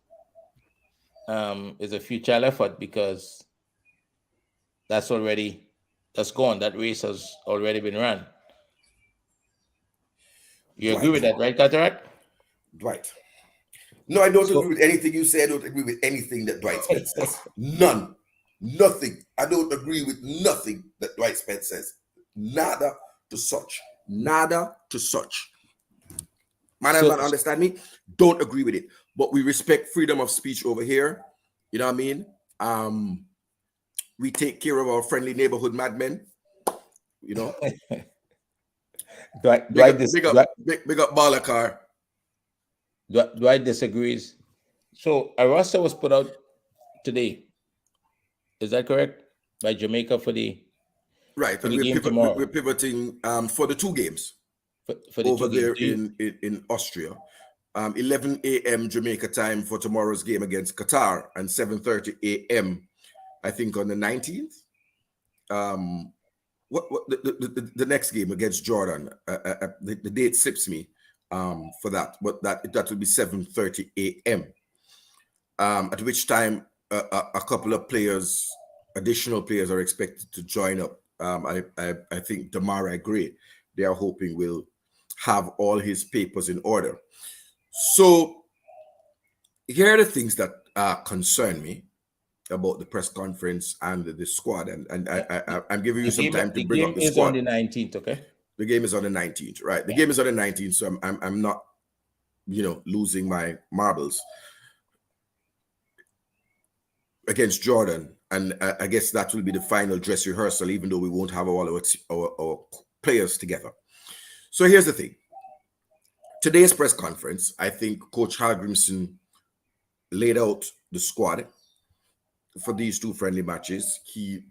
a futile effort, because that's gone. That race has already been run. You agree with that, right, Katarock? Dwight. No, I don't agree with anything you say. I don't agree with anything that Dwight Spence says. None. Nothing. I don't agree with nothing that Dwight Spence says. Nada to such. Nada to such. Man, understand me? Don't agree with it. But we respect freedom of speech over here. You know what I mean? We take care of our friendly neighborhood madmen. You know? Big up Balakar. Dwight disagrees. So a roster was put out today. Is that correct? By Jamaica for the game tomorrow. We're pivoting for the two games for the over two there in Austria. 11 a.m. Jamaica time for tomorrow's game against Qatar, and 7:30 a.m. I think on the 19th. What the next game against Jordan? The date slips me for that, but that will be 7:30 a.m. At which time a couple of additional players are expected to join up. I think Demarai Gray, they are hoping will have all his papers in order. So here are the things that concern me about the press conference and the squad, and I'm giving you some time to bring up the squad. The game is on the 19th, okay? The game is on the 19th, right? The game is on the 19th, so I'm not, losing my marbles against Jordan, and I guess that will be the final dress rehearsal, even though we won't have all our players together. So here's the thing. Today's press conference, I think Coach Hallgrimson laid out the squad for these two friendly matches. He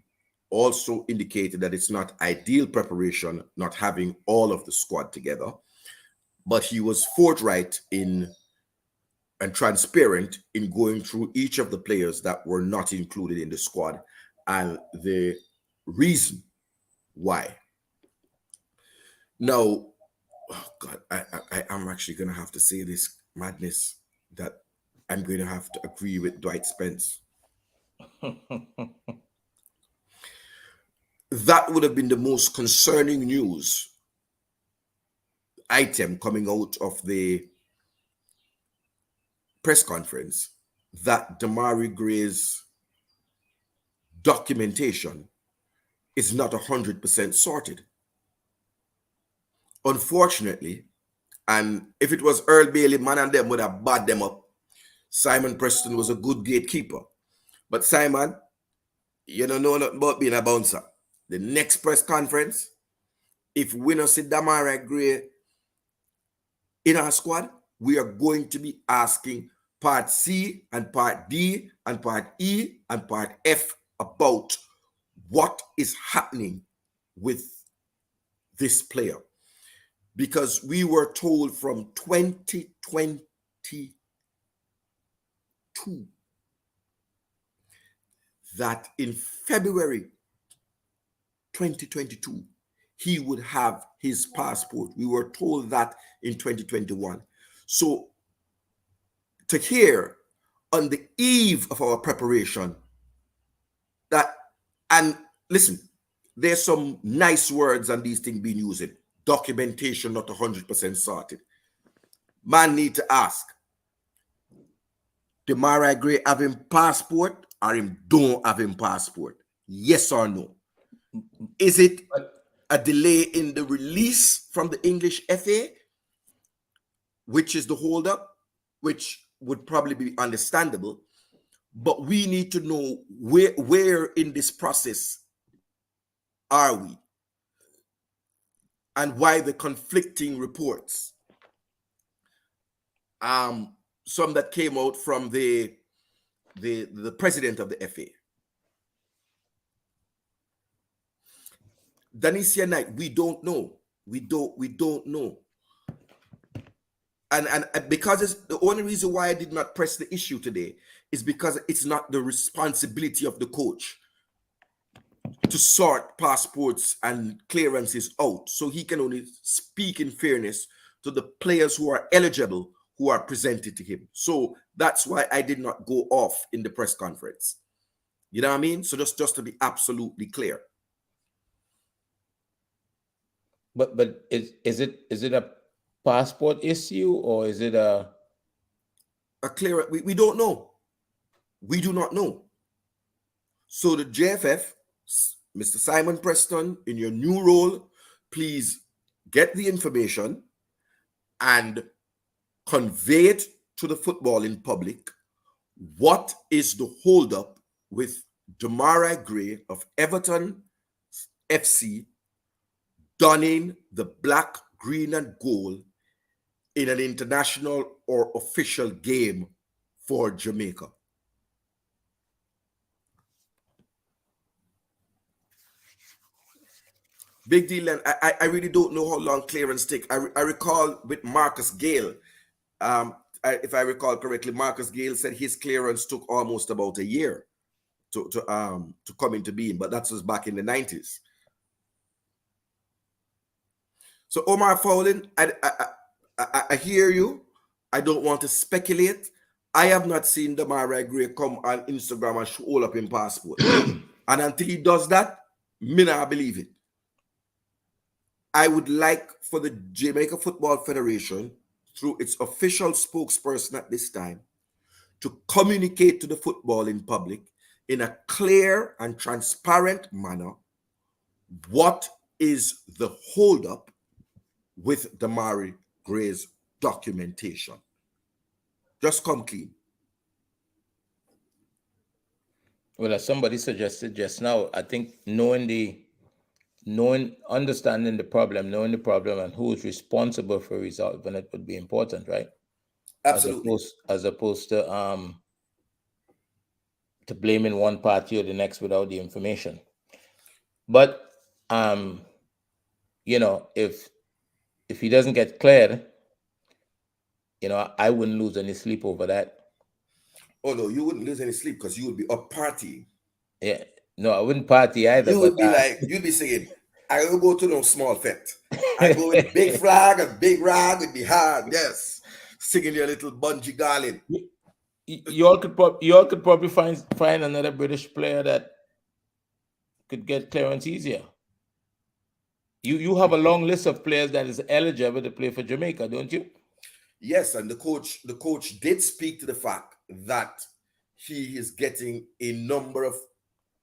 also indicated that it's not ideal preparation not having all of the squad together, but he was forthright and transparent in going through each of the players that were not included in the squad and the reason why. Now, oh God, I'm actually going to have to say this madness that I'm going to have to agree with Dwight Spence. That would have been the most concerning news item coming out of the press conference, that Demarai Gray's documentation is not 100% sorted. Unfortunately, and if it was Earl Bailey, man and them would have bad them up. Simon Preston was a good gatekeeper. But Simon, you don't know nothing about being a bouncer. The next press conference, if we don't see Demarai Gray in our squad, we are going to be asking part C and part D and part E and part F about what is happening with this player. Because we were told from 2022 that in February 2022, he would have his passport. We were told that in 2021. So to hear on the eve of our preparation that, and listen, there's some nice words and these things being used. Documentation not 100% sorted. Man need to ask, Demarai Gray have him passport or him don't have him passport? Yes or no? Is it But a delay in the release from the English FA, which is the holdup, which would probably be understandable, but we need to know where in this process are we and why the conflicting reports. Some that came out from the president of the FA. Danicia Knight, we don't know. We don't know. And because it's the only reason why I did not press the issue today is because it's not the responsibility of the coach to sort passports and clearances out. So he can only speak in fairness to the players who are eligible, who are presented to him. So that's why I did not go off in the press conference. You know what I mean? So just to be absolutely clear. but is it a passport issue, or is it a clear? We don't know. We do not know. So the JFF, Mr. Simon Preston, in your new role, please get the information and convey it to the football in public. What is the holdup with Demarai Gray of Everton FC donning the black, green, and gold in an international or official game for Jamaica? Big deal, and I really don't know how long clearance take. I recall with Marcus Gale, if I recall correctly, Marcus Gale said his clearance took almost about a year to come into being, but that was back in the 90s. So Omar Fowlin, I hear you. I don't want to speculate. I have not seen Demarai Gray come on Instagram and show all up in passport. And until he does that, me not believe it. I would like for the Jamaica Football Federation, through its official spokesperson at this time, to communicate to the football in public in a clear and transparent manner what is the holdup with Demarai Gray's documentation. Just come clean. Well, as somebody suggested just now, I think understanding the problem, knowing the problem, and who is responsible for resolving it would be important, right? Absolutely. As opposed to blaming one party or the next without the information. But if he doesn't get cleared, I wouldn't lose any sleep over that. Oh no, you wouldn't lose any sleep because you would be up partying. Yeah, no, I wouldn't party either. You would be you'd be saying, I don't go to no small fete. I go with big flag and big rag with the hand, yes, singing your little bungee garland. You all could probably find another British player that could get clearance easier. You have a long list of players that is eligible to play for Jamaica, don't you? Yes, and the coach did speak to the fact that he is getting a number of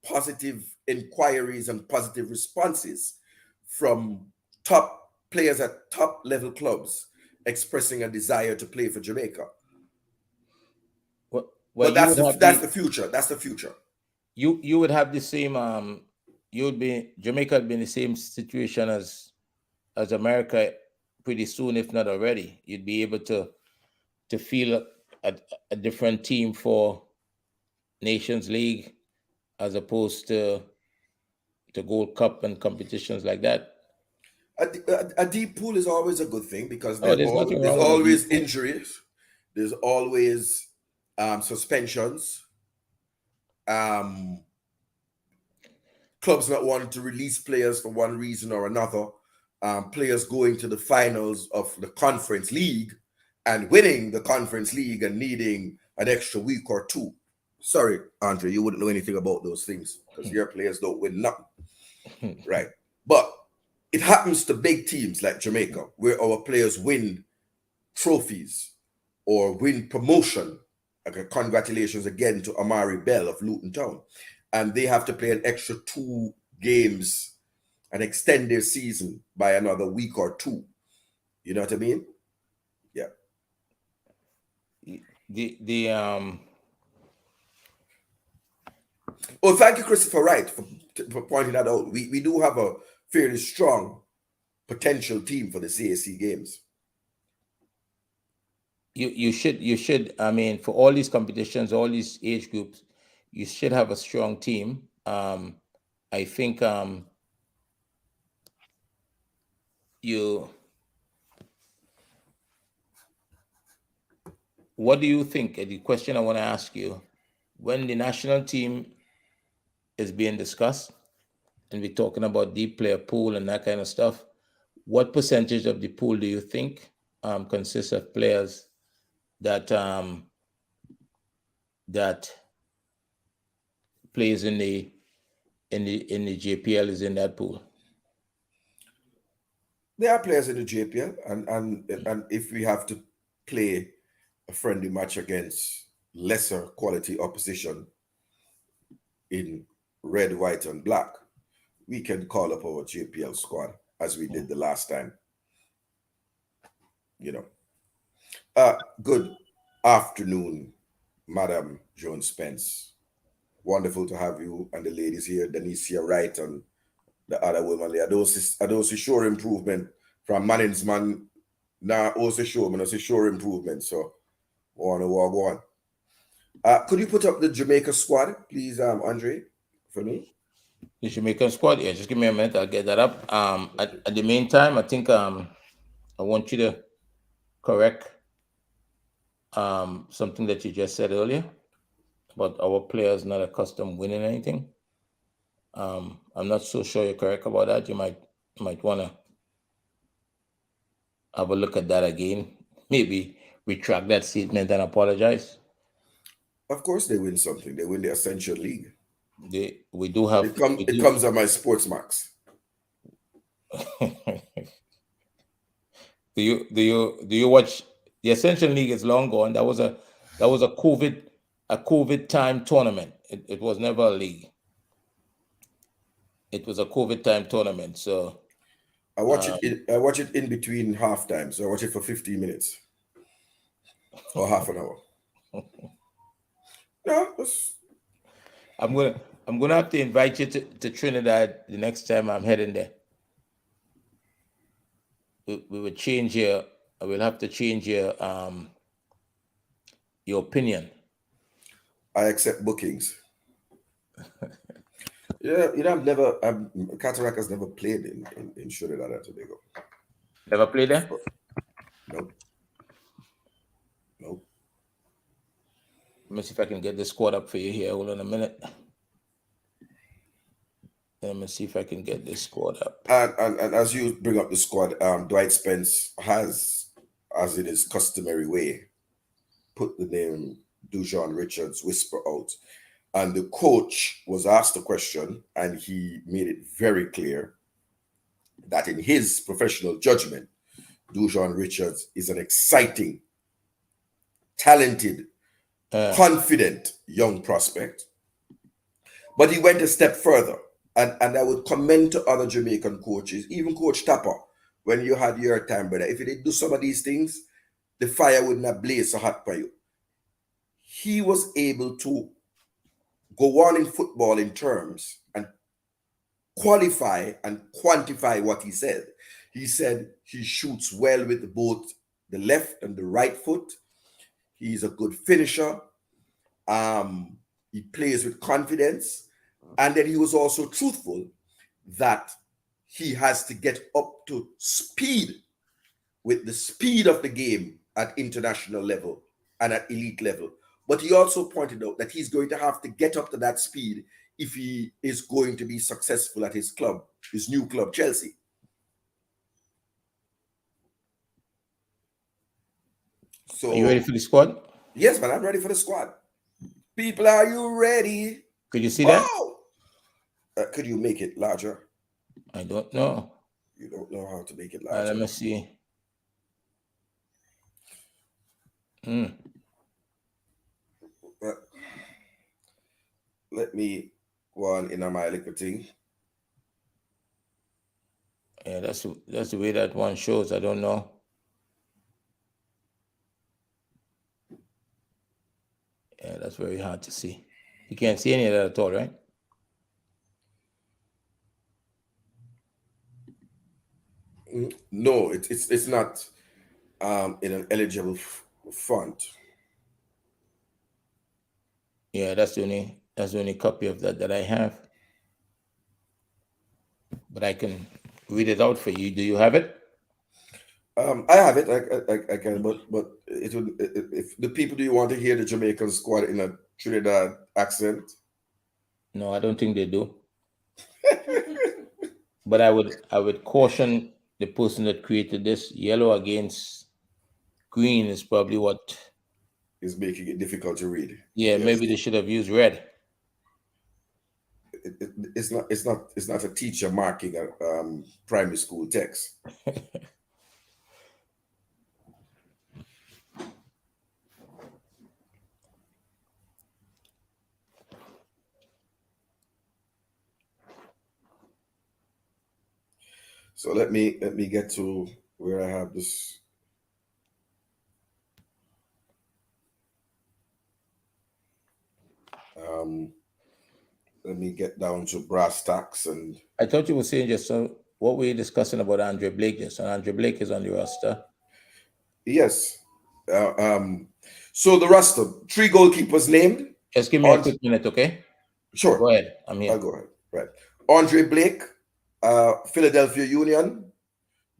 positive inquiries and positive responses from top players at top level clubs expressing a desire to play for Jamaica. Well, but that's the future. That's the future. You would have the same Jamaica would be in the same situation as America pretty soon, if not already. You'd be able to feel a different team for Nations League as opposed to Gold Cup and competitions like that. A deep pool is always a good thing because there's always injuries. There's always suspensions. Clubs not wanting to release players for one reason or another. Players going to the finals of the Conference League and winning the Conference League and needing an extra week or two. Sorry, Andre, you wouldn't know anything about those things because your players don't win nothing. Right. But it happens to big teams like Jamaica where our players win trophies or win promotion. Okay, congratulations again to Amari Bell of Luton Town. And they have to play an extra 2 games and extend their season by another week or 2. You know what I mean? Yeah. The Oh, thank you, Christopher Wright, for pointing that out. We do have a fairly strong potential team for the CAC games. you should, I mean, for all these competitions, all these age groups, you should have a strong team. I think you what do you think? The question I want to ask you, when the national team is being discussed and we're talking about deep player pool and that kind of stuff, what percentage of the pool do you think consists of players that that plays in the JPL is in that pool? There are players in the JPL, and if we have to play a friendly match against lesser quality opposition in red, white, and black, we can call up our JPL squad as we did the last time. You know. Good afternoon, Madam Joan Spence. Wonderful to have you and the ladies here, Denicia Wright and the other women there. I don't see sure improvement from Manning's man. Now also show me, I see sure improvement. So on a walk on. Could you put up the Jamaica squad, please, Andre, for me? The Jamaican squad, yeah, just give me a minute, I'll get that up. At the meantime, I think I want you to correct something that you just said earlier about our players not accustomed winning anything. I'm not so sure you're correct about that. You might want to have a look at that again. Maybe retract that statement and apologize. Of course, they win something. They win the Essential League. We do have It comes on my Sports Max. do you watch the Essential League? Is long gone. That was a COVID time tournament. It was never a league. It was a COVID time tournament. So I watch it in between halftime. So I watch it for 15 minutes or half an hour. No, I'm gonna have to invite you to Trinidad the next time I'm heading there. We will change your. I will have to change your opinion. I accept bookings. Yeah, Katarock has never played in Trinidad and Tobago. Never played there? Nope. Let me see if I can get the squad up for you here. Hold on a minute. Let me see if I can get this squad up. And as you bring up the squad, Dwight Spence has, as in his customary way, put the name Dujon Richards whisper out. And the coach was asked a question, and he made it very clear that in his professional judgment, Dujon Richards is an exciting, talented, confident young prospect. But he went a step further. And I would commend to other Jamaican coaches, even Coach Tapper, when you had your time, brother, if you did do some of these things, the fire would not blaze so hot for you. He was able to go on in football in terms and qualify and quantify what he said. He said he shoots well with both the left and the right foot. He's a good finisher. He plays with confidence. And then he was also truthful that he has to get up to speed with the speed of the game at international level and at elite level. But he also pointed out that he's going to have to get up to that speed if he is going to be successful at his club, his new club, Chelsea. So, are you ready for the squad? Yes, man, I'm ready for the squad. People, are you ready? Could you see that? Could you make it larger? I don't know. You don't know how to make it larger. Let me see. Mm. Uh, let me go on in my little thing. Yeah, that's the way that one shows. I don't know. Yeah, that's very hard to see. You can't see any of that at all, right? No, it's not in an eligible font. Yeah, that's the only copy of that I have. But I can read it out for you. Do you have it? I have it. I can, but it would. If the people, do you want to hear the Jamaican squad in a Trinidad accent? No, I don't think they do. But I would caution the person that created this. Yellow against green is probably what. Is making it difficult to read. Yeah, Yes, maybe they should have used red. it's not. It's not a teacher marking a primary school text. So let me get to where I have this. Um, Let me get down to brass tacks and I thought you were saying just so. What were you discussing about Andre Blake? Just and Andre Blake is on the roster. yes. Uh, um, so the roster, three goalkeepers named. Just give me a On quick minute, okay? Sure, Go ahead. I'm here. I'll go ahead. Right, Andre Blake, Philadelphia Union,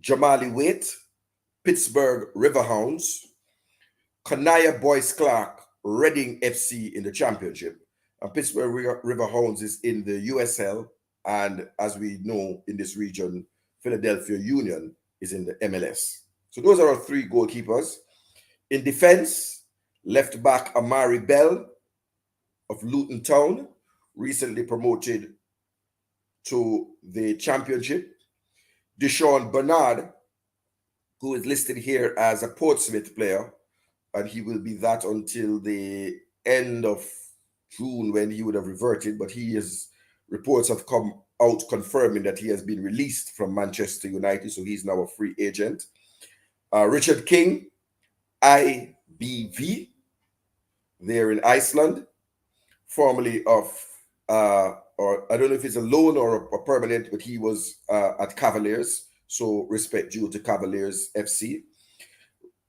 Jamali Waite, Pittsburgh Riverhounds, Kanaya Boyce Clark, Reading FC in the championship. And Pittsburgh Riverhounds is in the USL, and as we know in this region, Philadelphia Union is in the MLS. So those are our three goalkeepers. In defense, left back Amari Bell of Luton Town, recently promoted to the championship. Deshaun Bernard, who is listed here as a Portsmouth player, and he will be that until the end of June when he would have reverted, but reports have come out confirming that he has been released from Manchester United, so he's now a free agent. Richard King, IBV, there in Iceland, formerly of, or I don't know if it's a loan or a permanent, but he was at Cavaliers, so respect due to Cavaliers FC.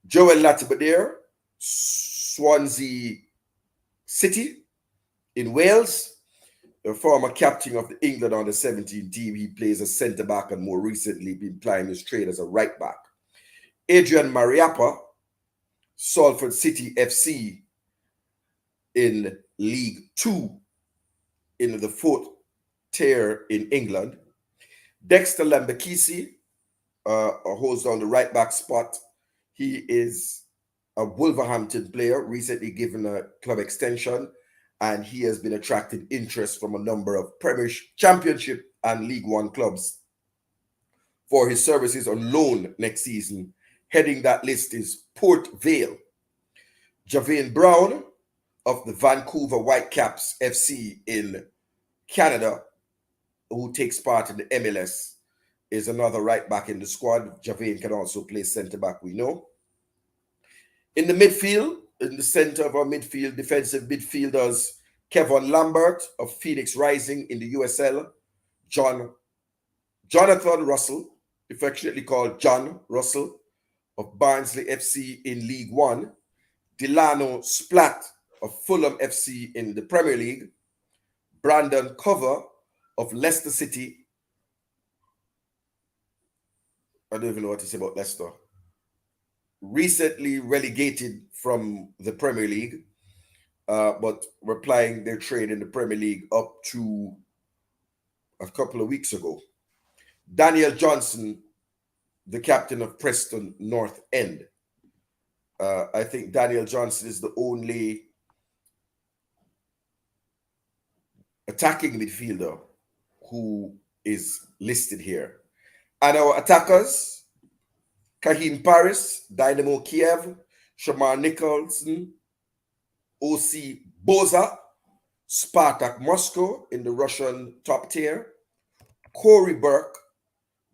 Joel Latibedair, Swansea City in Wales, the former captain of the England under 17 team. He plays as centre back and more recently been plying his trade as a right back. Adrian Mariappa, Salford City FC in League Two in the fourth tier in England. Dexter Lambakisi holds down the right back spot. He is a Wolverhampton player, recently given a club extension, and he has been attracting interest from a number of Premiership, Championship, and League One clubs for his services on loan next season. Heading that list is Port Vale. Javane Brown of the Vancouver Whitecaps FC in Canada, who takes part in the MLS, is another right back in the squad. Javane can also play centre back, we know. In the midfield, in the center of our midfield, defensive midfielders, Kevin Lambert of Phoenix Rising in the USL, Jonathan Russell, affectionately called John Russell, of Barnsley FC in League One, Delano Splat of Fulham FC in the Premier League, Brandon Cover of Leicester City. I don't even know what to say about Leicester. Recently relegated from the Premier League, but were plying their trade in the Premier League up to a couple of weeks ago. Daniel Johnson, the captain of Preston North End. I think Daniel Johnson is the only attacking midfielder who is listed here. And our attackers, Kahim Paris, Dynamo Kiev, Shamar Nicholson, OC Boza, Spartak Moscow in the Russian top tier, Corey Burke,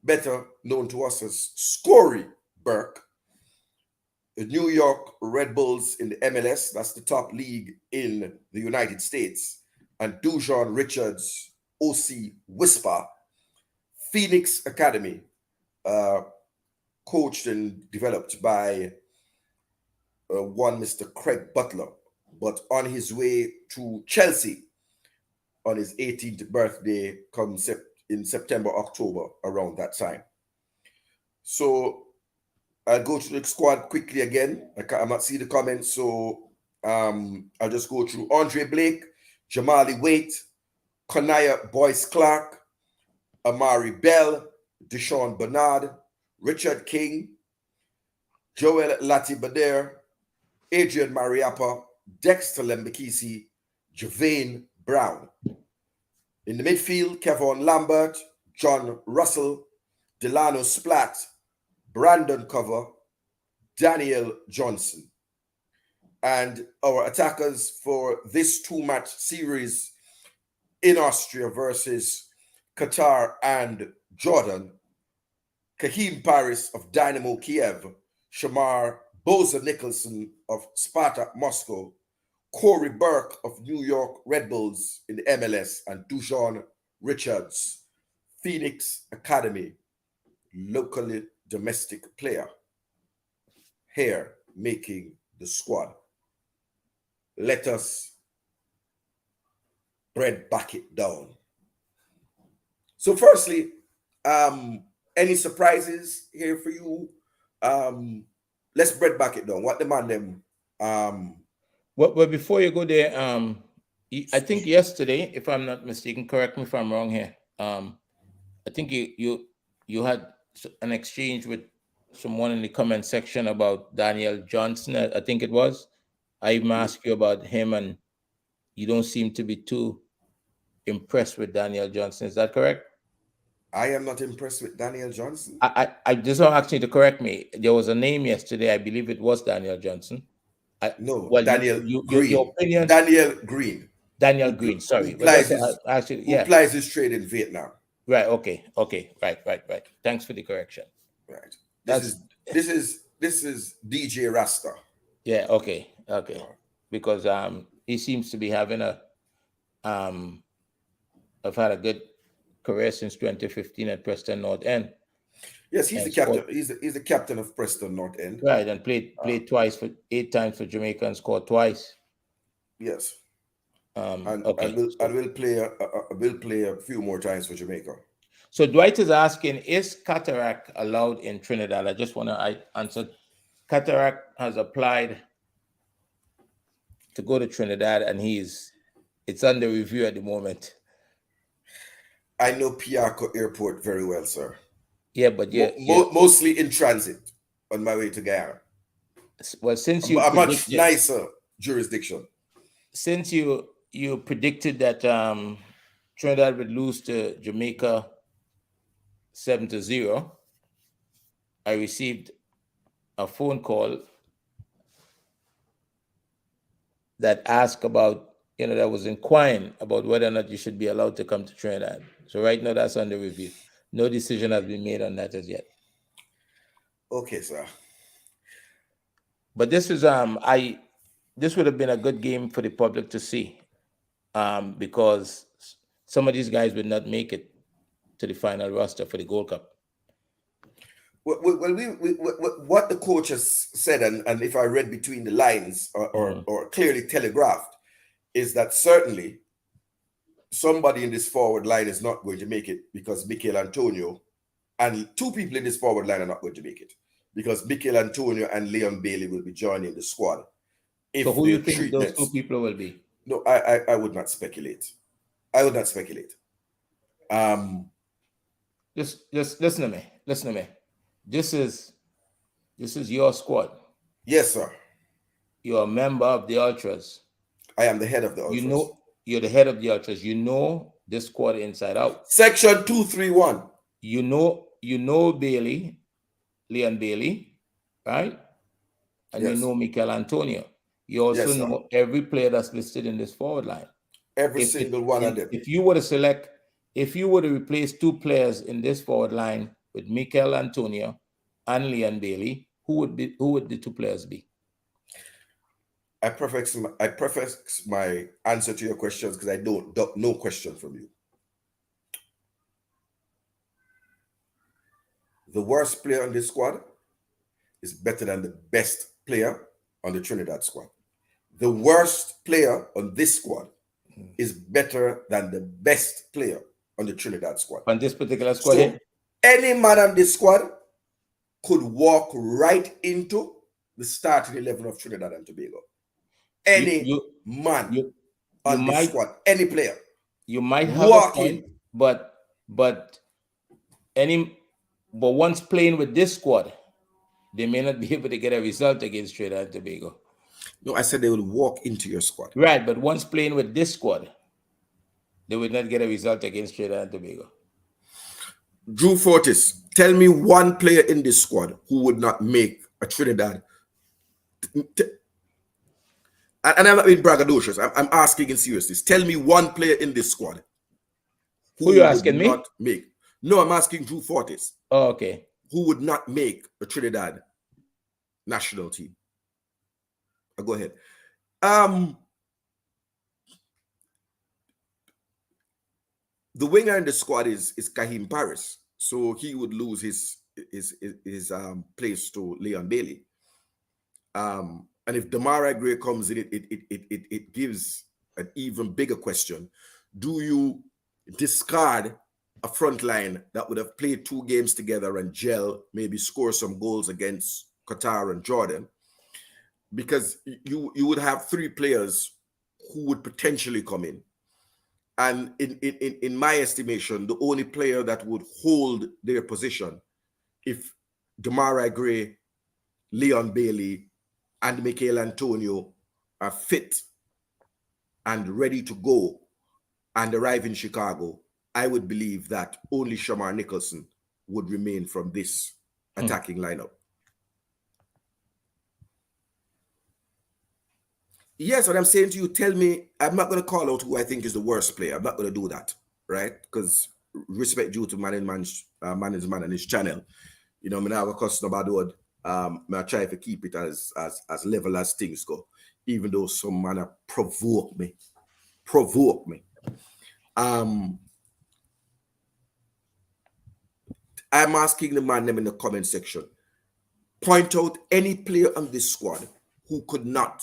better known to us as Scory Burke, the New York Red Bulls in the MLS, that's the top league in the United States, and Dujon Richards, OC Whisper, Phoenix Academy, coached and developed by one Mr. Craig Butler, but on his way to Chelsea on his 18th birthday in September, October, around that time. So I'll go through the squad quickly again. I'm not seeing the comments, so I'll just go through Andre Blake, Jamali Waite, Kanaya Boyce Clark, Amari Bell, Deshaun Bernard, Richard King, Joel Latibader, Adrian Mariappa, Dexter Lembekisi, Javane Brown. In the midfield, Kevon Lambert, John Russell, Delano Splatt, Brandon Cover, Daniel Johnson. And our attackers for this two-match series in Austria versus Qatar and Jordan, Kahim Paris of Dynamo Kiev, Shamar Boza Nicholson of Spartak Moscow, Corey Burke of New York Red Bulls in the MLS, and Dujon Richards, Phoenix Academy, locally domestic player, here making the squad. Let us back it down. So firstly, any surprises here for you? Let's back it down. What the man them? Well, before you go there, I think yesterday, if I'm not mistaken, correct me if I'm wrong here. I think you had an exchange with someone in the comment section about Daniel Johnson. I think it was. I even asked you about him, and you don't seem to be too impressed with Daniel Johnson. Is that correct? I am not impressed with Daniel Johnson. I just want to ask you to correct me. There was a name yesterday. I believe it was Daniel Johnson. Daniel Green. Your opinion. Daniel Green. Daniel Green. Sorry, who plies his trade in Vietnam. Right. Okay. Right. Thanks for the correction. Right. This is DJ Rasta. Yeah. Okay. Because he seems to be having I've had a good career since 2015 at Preston North End. Yes, he's the captain. He's the captain of Preston North End. Right, and played twice 8 times for Jamaica and scored twice. Yes. Okay. I will play a few more times for Jamaica. So Dwight is asking, is Katarock allowed in Trinidad? I just want to answer. Katarock has applied to go to Trinidad, and it's under review at the moment. I know Piarco Airport very well, sir. Yeah, but mostly in transit on my way to Guyana. Well, since a much nicer jurisdiction. Since you predicted that Trinidad would lose to Jamaica 7-0, I received a phone call that asked about, that was inquiring about whether or not you should be allowed to come to Trinidad. So right now that's under review. No decision has been made on that as yet. Okay, sir. But this is this would have been a good game for the public to see, because some of these guys would not make it to the final roster for the Gold Cup. Well, what the coach has said, and if I read between the lines or clearly telegraphed, is that certainly somebody in this forward line is not going to make it because Mikel Antonio, and 2 people in this forward line are not going to make it because Mikel Antonio and Leon Bailey will be joining the squad. So who do you think those 2 people will be? No, I would not speculate. Just listen to me. This is your squad. Yes, sir. You're a member of the Ultras. I am the head of the Ultras. You're the head of the Ultras. You know this squad inside out. Section 231. You know Bailey, Leon Bailey, right? and you know Mikel Antonio. You also Yes, sir. know every player that's listed in this forward line. Every single one of them. If you were to select, if you were to replace two players in this forward line with Mikel Antonio and Leon Bailey, who would the two players be? I preface my answer to your questions because I don't no question from you. The worst player on this squad is better than the best player on the Trinidad squad. The worst player on this squad is better than the best player on the Trinidad squad. On this particular squad So here? any man on this squad could walk right into the starting 11 of Trinidad and Tobago. Any man on this squad, any player. You might have walk a point, in. but once playing with this squad, they may not be able to get a result against Trinidad and Tobago. No, I said they would walk into your squad. Right, but once playing with this squad, they would not get a result against Trinidad and Tobago. Drew Fortis, tell me one player in this squad who would not make a Trinidad. And I'm not being braggadocious. I'm asking in seriousness. Tell me one player in this squad who you asking me? Not make. No, I'm asking Drew Fortis. Oh, okay. Who would not make a Trinidad national team? Go ahead. The winger in the squad is Kahim Paris, so he would lose his place to Leon Bailey. And if Demarai Gray comes in, it gives an even bigger question. Do you discard a front line that would have played 2 games together and gel, maybe score some goals against Qatar and Jordan? Because you would have 3 players who would potentially come in. And in my estimation, the only player that would hold their position if Demarai Gray, Leon Bailey, and Mikel Antonio are fit and ready to go and arrive in Chicago, I would believe that only Shamar Nicholson would remain from this attacking lineup. Yes, what I'm saying to you, tell me, I'm not going to call out who I think is the worst player. I'm not going to do that, right? Because respect due to man is man on his channel. You know, I have a custom about the I try to keep it as level as things go, even though some man provoke me. I'm asking the man name in the comment section. Point out any player on this squad who could not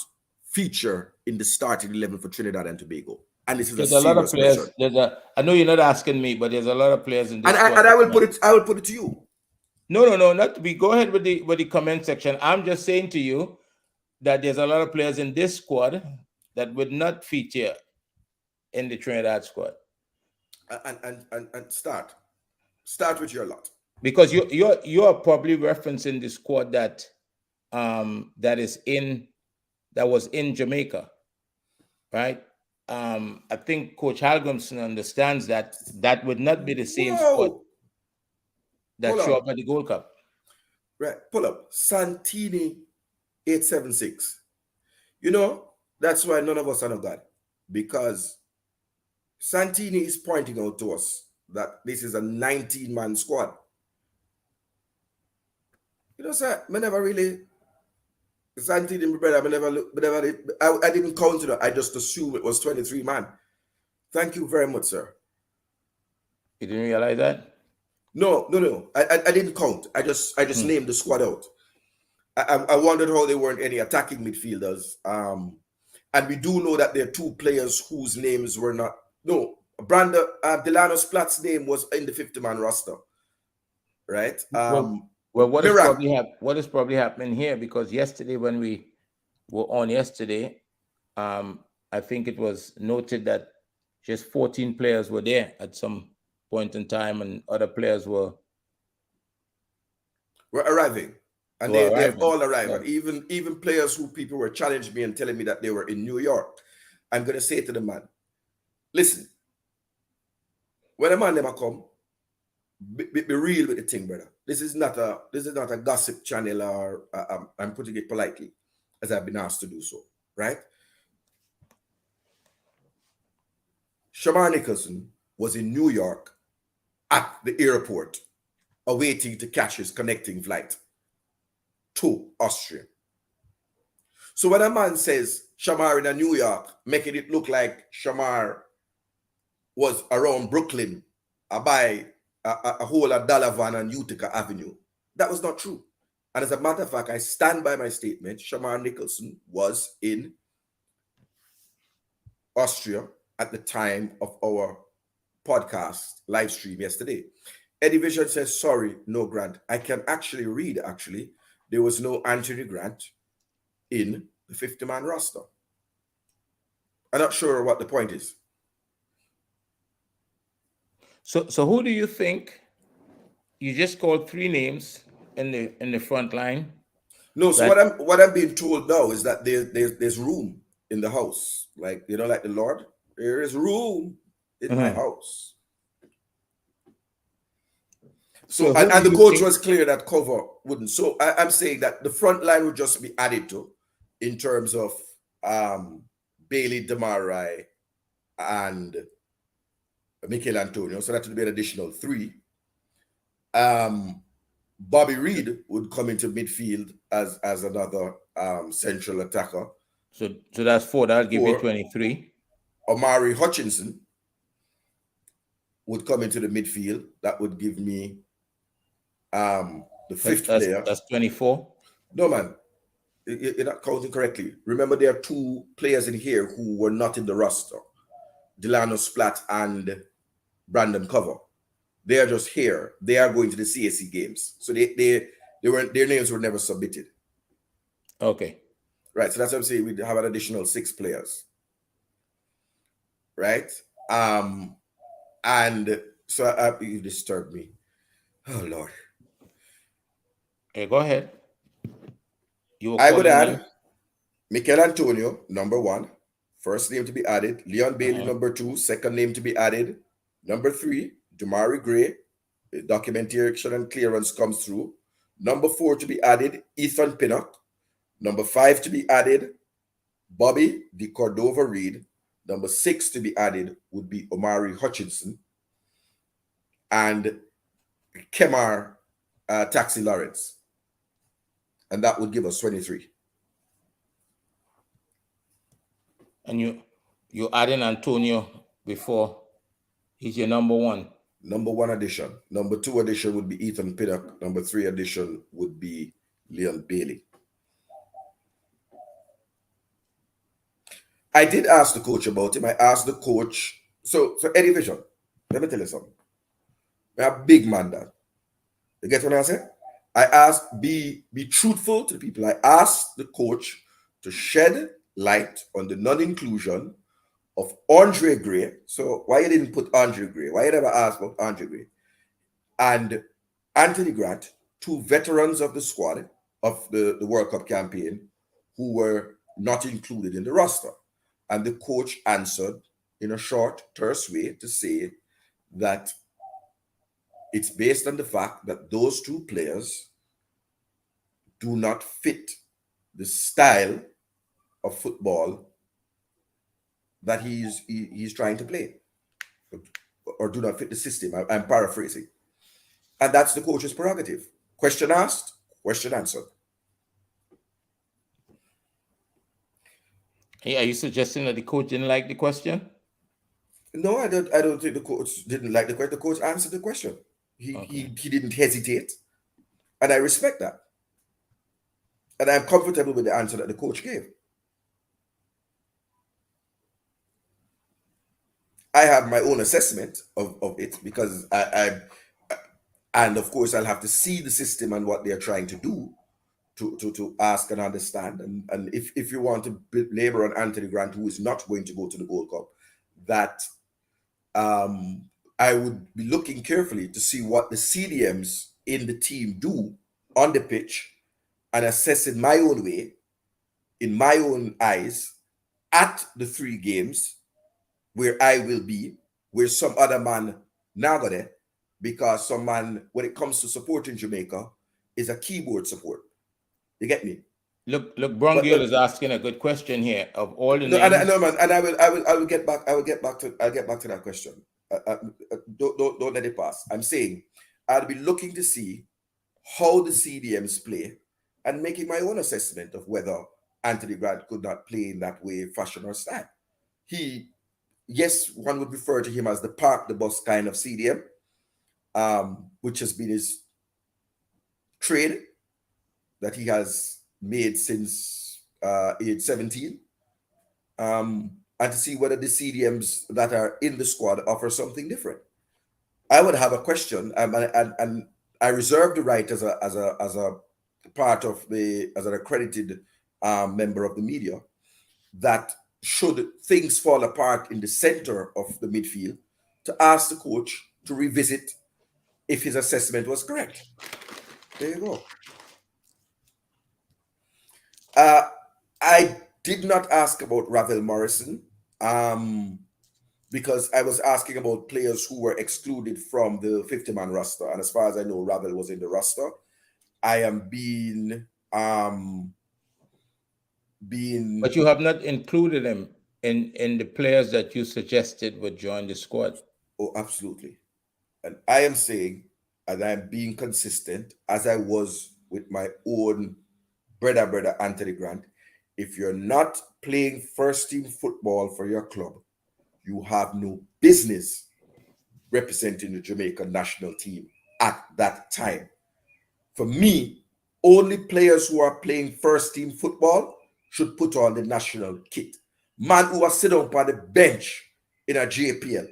feature in the starting 11 for Trinidad and Tobago. And this is there's a lot of serious players. question. I know you're not asking me, but there's a lot of players in this squad. And I will put it to you. No, not to be. Go ahead with the comment section. I'm just saying to you that there's a lot of players in this squad that would not feature in the Trinidad squad. And start with your lot. Because you're probably referencing the squad that was in Jamaica, right? I think Coach Halgrimson understands that would not be the same squad that showed up at the Gold Cup. Right, pull up Santini 876. You know, that's why none of us are no God, because Santini is pointing out to us that this is a 19-man squad. You know, sir, I never really Santini, my brother, I didn't count it. I just assumed it was 23 man. Thank you very much, sir. You didn't realize that? No. I didn't count. I just named the squad out. I wondered how there weren't any attacking midfielders. And we do know that there are 2 players whose names were not. No, Delano Splatt's name was in the 50-man roster, right? Well, what is probably happening here, because yesterday when we were on yesterday, I think it was noted that just 14 players were there at some point in time, and other players were arriving. And they've all arrived. Yeah. Even players who people were challenging me and telling me that they were in New York. I'm going to say to the man, listen, when a man never come, be real with the thing, brother. This is not a gossip channel, or I'm putting it politely. as I've been asked to do so, right? Shamar Nicholson was in New York at the airport awaiting to catch his connecting flight to Austria. So when a man says Shamar in New York, making it look like Shamar was around Brooklyn, by a whole a dollar van on Utica Avenue, that was not true. And as a matter of fact, I stand by my statement. Shamar Nicholson was in Austria at the time of our podcast live stream yesterday. Eddie Vision says, sorry, no Grant. I can actually read, there was no Anthony Grant in the 50-man roster. I'm not sure what the point is. So who do you think? You just called three names in the front line. No, so that, what I'm being told now is that there's room in the house. Like, like the Lord, there is room in my house. So and the coach was clear that cover wouldn't. So I'm saying that the front line would just be added to in terms of Bailey Demarai and Mikel Antonio. So that would be an additional 3. Bobby Reed would come into midfield as another central attacker. So that's 4. That'll give you 23. Omari Hutchinson would come into the midfield. That would give me the 5th player. That's 24. No, man. You're not counting correctly. Remember, there are 2 players in here who were not in the roster. Delano Splatt and Brandon Cover. They are just here. They are going to the CSC games. So they weren't, their names were never submitted. Okay. Right. So that's what I'm saying. We have an additional 6 players. Right. And so you disturbed me. Oh Lord. Okay, go ahead. I would add Mikel Antonio, number 1. First name to be added. Leon Bailey, number 2. Second name to be added. Number 3, Damari Gray. The documentation and clearance comes through. Number 4 to be added, Ethan Pinnock. Number 5 to be added, Bobby de Cordova Reed. Number 6 to be added would be Omari Hutchinson. And Kemar Taxi Lawrence. And that would give us 23. And you add in Antonio before he's your number 1. Number 1 addition. Number 2 addition would be Ethan Pinnock. Number 3 addition would be Leon Bailey. I did ask the coach about him. I asked the coach. So Eddie Vision, let me tell you something. I'm a big man, Dad. You get what I say? I asked, be truthful to the people. I asked the coach to shed light on the non-inclusion of Andre Gray. So why you didn't put Andre Gray? Why you never asked about Andre Gray? And Anthony Grant, 2 veterans of the squad of the World Cup campaign who were not included in the roster. And the coach answered in a short, terse way to say that it's based on the fact that those 2 players do not fit the style of football that he's trying to play, or do not fit the system. I'm paraphrasing. And that's the coach's prerogative. Question asked, question answered. Hey, are you suggesting that the coach didn't like the question? No, I don't think the coach didn't like the question. The coach answered the question. He didn't hesitate. And I respect that. And I'm comfortable with the answer that the coach gave. I have my own assessment of it because and of course I'll have to see the system and what they're trying to do to ask and understand. And if you want to labor on Anthony Grant, who is not going to go to the Gold Cup, that I would be looking carefully to see what the CDMs in the team do on the pitch and assess in my own way, in my own eyes, at the 3 games where I will be, where some other man now got it, because some man, when it comes to supporting Jamaica, is a keyboard support. You get me? Look, But Brongil is asking a good question here. Of all the no, no, names, man, and I will get back. I'll get back to that question. Don't let it pass. I'm saying I'll be looking to see how the CDMs play and making my own assessment of whether Anthony Grant could not play in that way, fashion, or style. He, yes, one would refer to him as the park the bus kind of CDM, which has been his trade that he has made since age 17. And to see whether the CDMs that are in the squad offer something different. I would have a question, and I reserve the right as a part of as an accredited member of the media, that should things fall apart in the center of the midfield, to ask the coach to revisit if his assessment was correct. There you go. I did not ask about Ravel Morrison, because I was asking about players who were excluded from the 50-man roster. And as far as I know, Ravel was in the roster. I am being but you have not included him in the players that you suggested would join the squad. Oh, absolutely. And I am saying, and I'm being consistent, as I was with my own brother Anthony Grant, if you're not playing first team football for your club, you have no business representing the Jamaica national team at that time. For me, only players who are playing first team football should put on the national kit. Man who are sitting on the bench in a JPL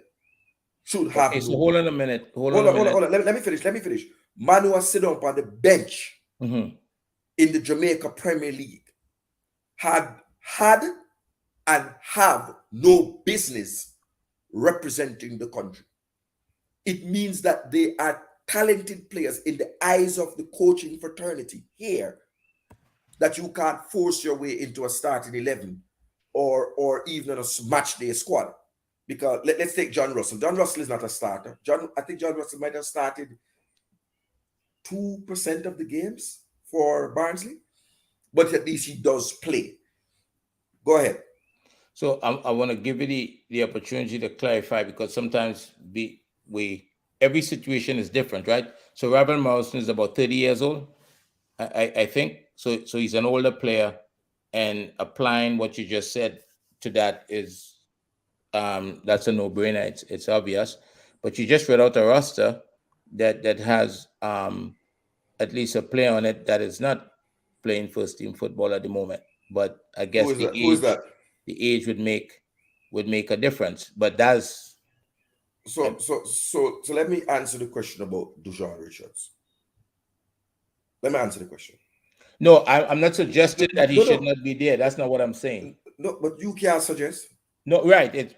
should have Okay, so no. hold on a minute. Hold Hold on a on, hold on, minute. hold on. Let me finish. Man who are sitting on the bench Mhm. in the Jamaica Premier League had and have no business representing the country. It means that they are talented players in the eyes of the coaching fraternity here, that you can't force your way into a starting 11 or even a match day squad. Because let's take John Russell. John Russell is not a starter. I think John Russell might have started 2% of the games for Barnsley, but at least he does play. Go ahead. So I want to give you the opportunity to clarify, because sometimes we every situation is different, right? So Ravel Morrison is about 30 years old, I think. So he's an older player, and applying what you just said to that is that's a no-brainer. It's obvious. But you just read out a roster that has at least a player on it that is not playing first team football at the moment. But I Who guess is that? Who is that? the age would make a difference. But that's So let me answer the question about Dujon Richards. Let me answer the question. no, I'm not suggesting that he No, should no, not be there. That's not what I'm saying. no, but you can't suggest. No, right.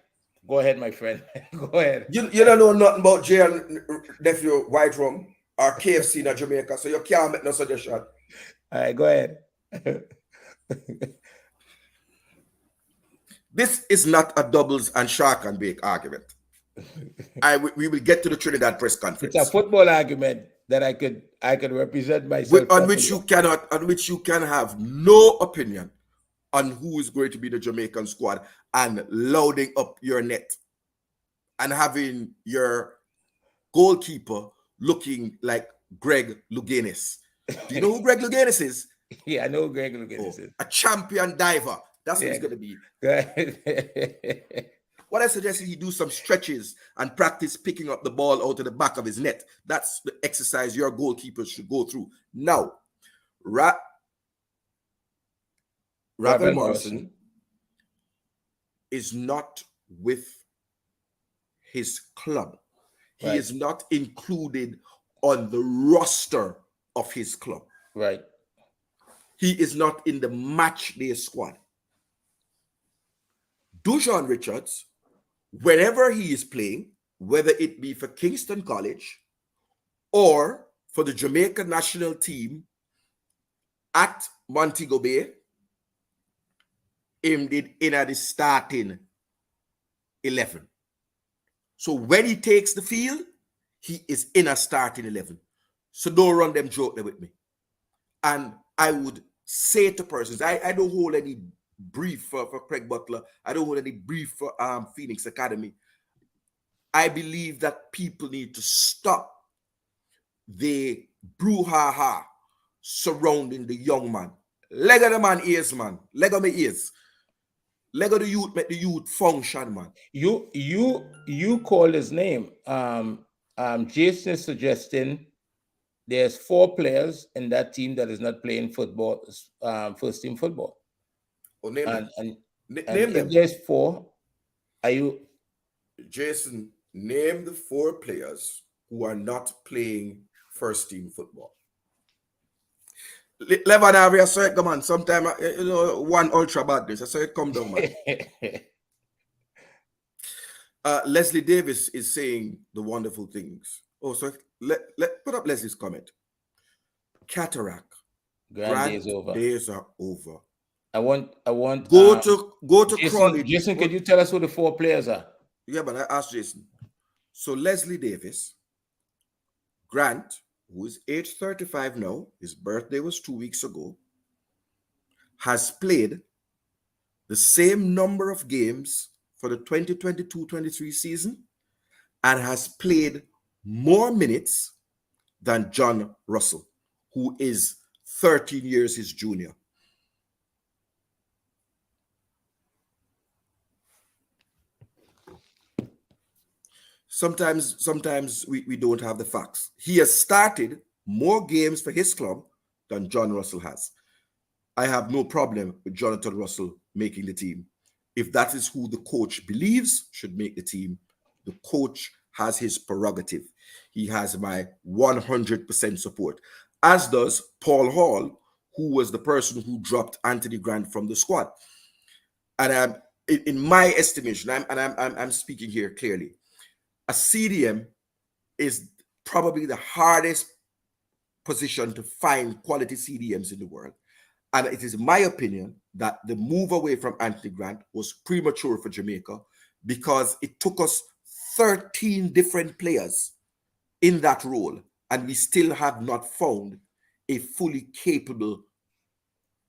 Go ahead, my friend. Go ahead. You don't know nothing about Jay and nephew White Rum or KFC in Jamaica, so you can't make no suggestion. All right, go ahead. This is not a doubles and shark and bake argument. We will get to the Trinidad press It's a conference, football argument that I could represent myself on which properly. you cannot, on which you can have no opinion on who is going to be the Jamaican squad, and loading up your net and having your goalkeeper looking like Greg Louganis. Do you know who Greg Louganis is? Yeah, I know Greg look at Oh, this. a champion diver. That's what Yeah. he's going to be. Go ahead. What I suggest is he do some stretches and practice picking up the ball out of the back of his net. That's the exercise your goalkeepers should go through. Now, Ravel Ravel Morrison Morrison. is not with his club. He Right. is not included on the roster of his club. Right. He is not in the match day squad. Dujon Richards, whenever he is playing, whether it be for Kingston College or for the Jamaica national team at Montego Bay, him did in at the starting 11. So when he takes the field, he is in a starting 11. So don't run them joke there with me. And I would say to persons, I don't hold any brief for Craig Butler. I don't hold any brief for Phoenix Academy. I believe that people need to stop the brouhaha surrounding the young man. Leg of the man ears, man. Leg of my ears. Leg of the youth make the youth function, man. You call his name. Jason is suggesting there's 4 players in that team that is not playing football, first team football. Oh, name And them. and, Name and if them. there's 4, are you Jason, name the 4 players who are not playing first team football. Levan have a certain come on. Sometime one ultra badness. I saw it come down, man. Leslie Davis is saying the wonderful things. Oh, so let put up Leslie's comment. Katarock. grand days over? Days are over. I want Go to Crawley. Jason, could you tell us who the 4 players are? Yeah, but I asked Jason. So Leslie Davis, Grant, who is age 35 now, his birthday was 2 weeks ago, has played the same number of games for the 2022-23 season and has played more minutes than John Russell, who is 13 years his junior. Sometimes we don't have the facts. He has started more games for his club than John Russell has. I have no problem with Jonathan Russell making the team. If that is who the coach believes should make the team, the coach has his prerogative. He has my 100% support, as does Paul Hall, who was the person who dropped Anthony Grant from the squad. And in my estimation, I'm speaking here clearly, a CDM is probably the hardest position to find quality CDMs in the world. And it is my opinion that the move away from Anthony Grant was premature for Jamaica because it took us 13 different players in that role, and we still have not found a fully capable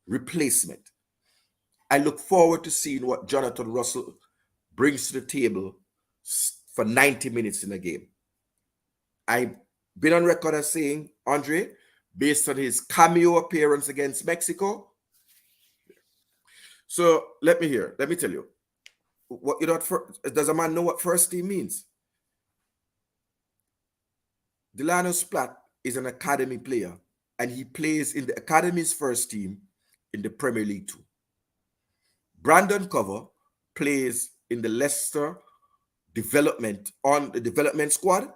replacement. I look forward to seeing what Jonathan Russell brings to the table for 90 minutes in a game. I've been on record as saying, Andre, based on his cameo appearance against Mexico. So let me tell you. What does a man know what first team means? Delano Splat is an academy player, and he plays in the academy's first team in the Premier League 2. Brandon Cover plays in the Leicester development on the development squad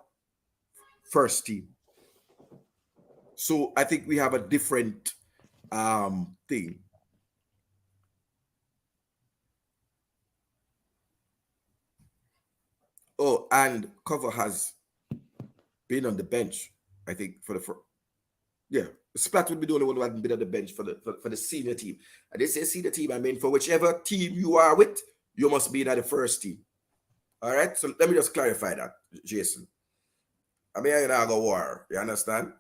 first team. So I think we have a different thing. Oh, and Cover has been on the bench, I think, for the first. Yeah, Splat would be the only one who hadn't been on the bench for the senior team. And they say senior team, I mean, for whichever team you are with, you must be in the first team. All right, so let me just clarify that, Jason. I mean, I go war. You understand?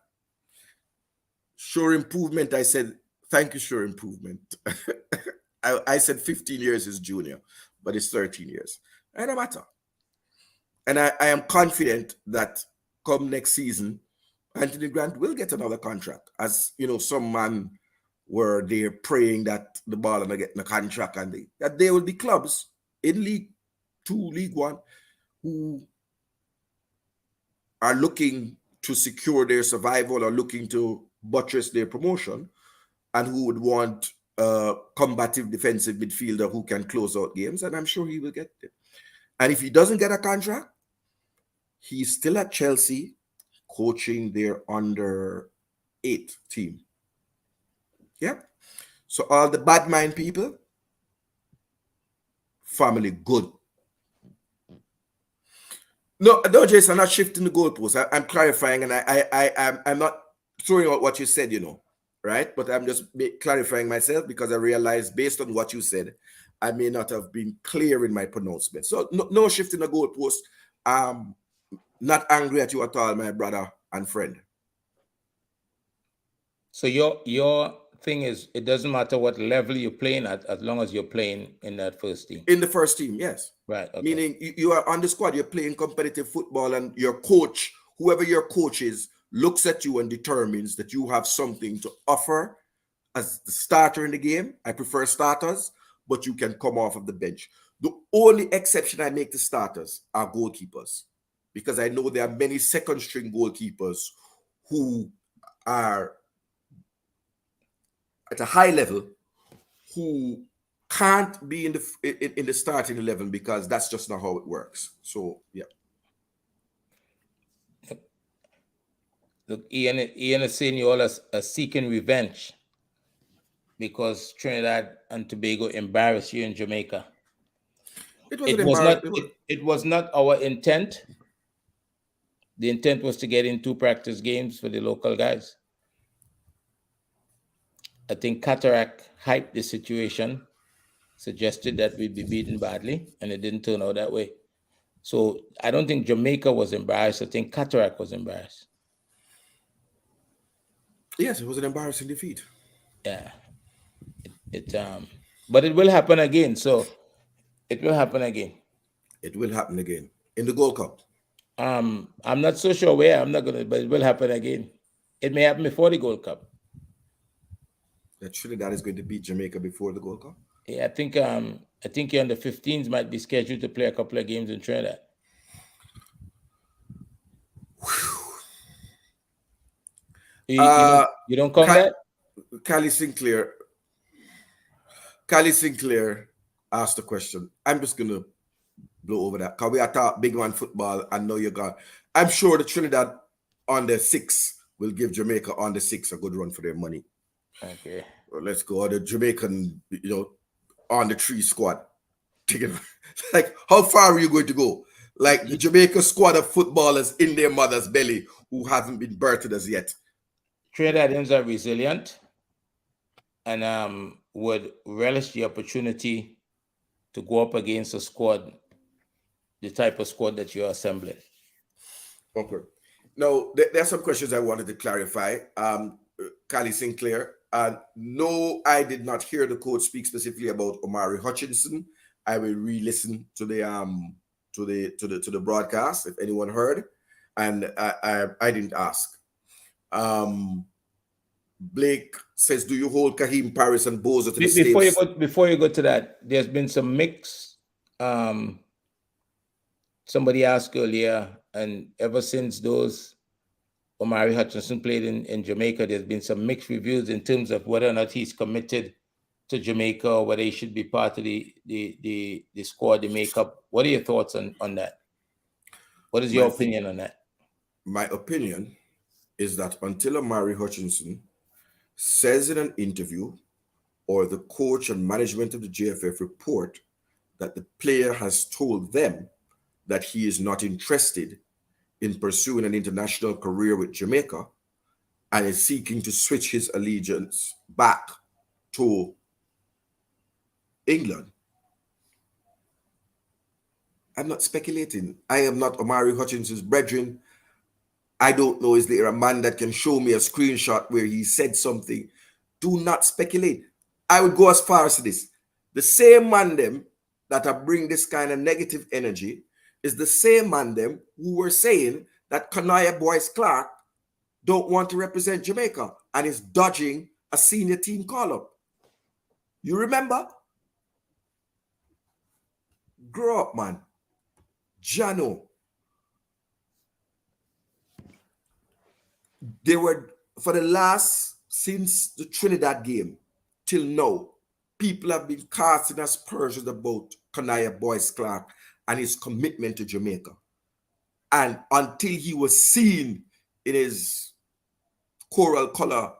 Sure improvement. I said, thank you, sure improvement. I said 15 years is junior, but it's 13 years. It don't matter. And I am confident that come next season, Anthony Grant will get another contract. As you know, some man were there praying that the ball and getting a contract, and that there will be clubs in League 2, League 1, who are looking to secure their survival or looking to buttress their promotion, and who would want a combative defensive midfielder who can close out games, and I'm sure he will get it. And if he doesn't get a contract, he's still at Chelsea coaching their under-8 team. Yep. So all the bad mind people, family good. No, Jason, I'm not shifting the goalpost. I'm clarifying, and I'm not throwing out what you said, right? But I'm just clarifying myself because I realized based on what you said, I may not have been clear in my pronouncement. So no shifting the goalpost. Not angry at you at all, my brother and friend. So your thing is, it doesn't matter what level you're playing at, as long as you're playing in that first team. In the first team, yes. Right. Okay. Meaning you are on the squad, you're playing competitive football, and your coach, whoever your coach is, looks at you and determines that you have something to offer as the starter in the game. I prefer starters, but you can come off of the bench. The only exception I make to starters are goalkeepers, because I know there are many second string goalkeepers who are at a high level who can't be in the starting 11 because that's just not how it works. So yeah. Look, Ian is saying you all are seeking revenge because Trinidad and Tobago embarrassed you in Jamaica. It was an embarrassment. It was not our intent. The intent was to get in 2 practice games for the local guys. I think Katarock hyped the situation, suggested that we'd be beaten badly, and it didn't turn out that way. So I don't think Jamaica was embarrassed. I think Katarock was embarrassed. Yes, it was an embarrassing defeat. Yeah. But it will happen again. So it will happen again. It will happen again in the Gold Cup. I'm not so sure where. I'm not gonna, but it will happen again. It may happen before the Gold Cup. That Trinidad is going to beat Jamaica before the Gold Cup. Yeah, I think your under 15s might be scheduled to play a couple of games in Trinidad. You don't count that? Callie Sinclair asked a question. I'm just gonna blow over that because we are talking big man football. I know you're gone. I'm sure the Trinidad on the 6 will give Jamaica on the 6 a good run for their money. Okay. Well, let's go. The Jamaican, on the 3 squad. Like, how far are you going to go? Like the Jamaica squad of footballers in their mother's belly who haven't been birthed as yet. Trinidadians are resilient and would relish the opportunity to go up against a squad, the type of squad that you're assembling. Okay. Now, there are some questions I wanted to clarify. Callie Sinclair, no, I did not hear the coach speak specifically about Omari Hutchinson. I will re-listen to the broadcast if anyone heard, and I didn't ask. Blake says, "Do you hold Kahim Paris and Bozo to the same?" Before you go to that, there's been some mix. Somebody asked earlier, and ever since those Omari Hutchinson played in Jamaica, there's been some mixed reviews in terms of whether or not he's committed to Jamaica or whether he should be part of the squad, the makeup. What are your thoughts on that? What is your opinion on that? My opinion is that until Omari Hutchinson says in an interview or the coach and management of the JFF report that the player has told them that he is not interested in pursuing an international career with Jamaica and is seeking to switch his allegiance back to England. I'm not speculating. I am not Omari Hutchinson's brethren. I don't know, is there a man that can show me a screenshot where he said something? Do not speculate. I would go as far as this. The same man them that are bring this kind of negative energy is the same man them who were saying that Kanaya Boyce Clark don't want to represent Jamaica and is dodging a senior team call-up. You remember? Grow up, man. Jano. They were, for the last, since the Trinidad game till now, people have been casting aspersions about Kanaya Boyce Clark and his commitment to Jamaica. And until he was seen in his coral color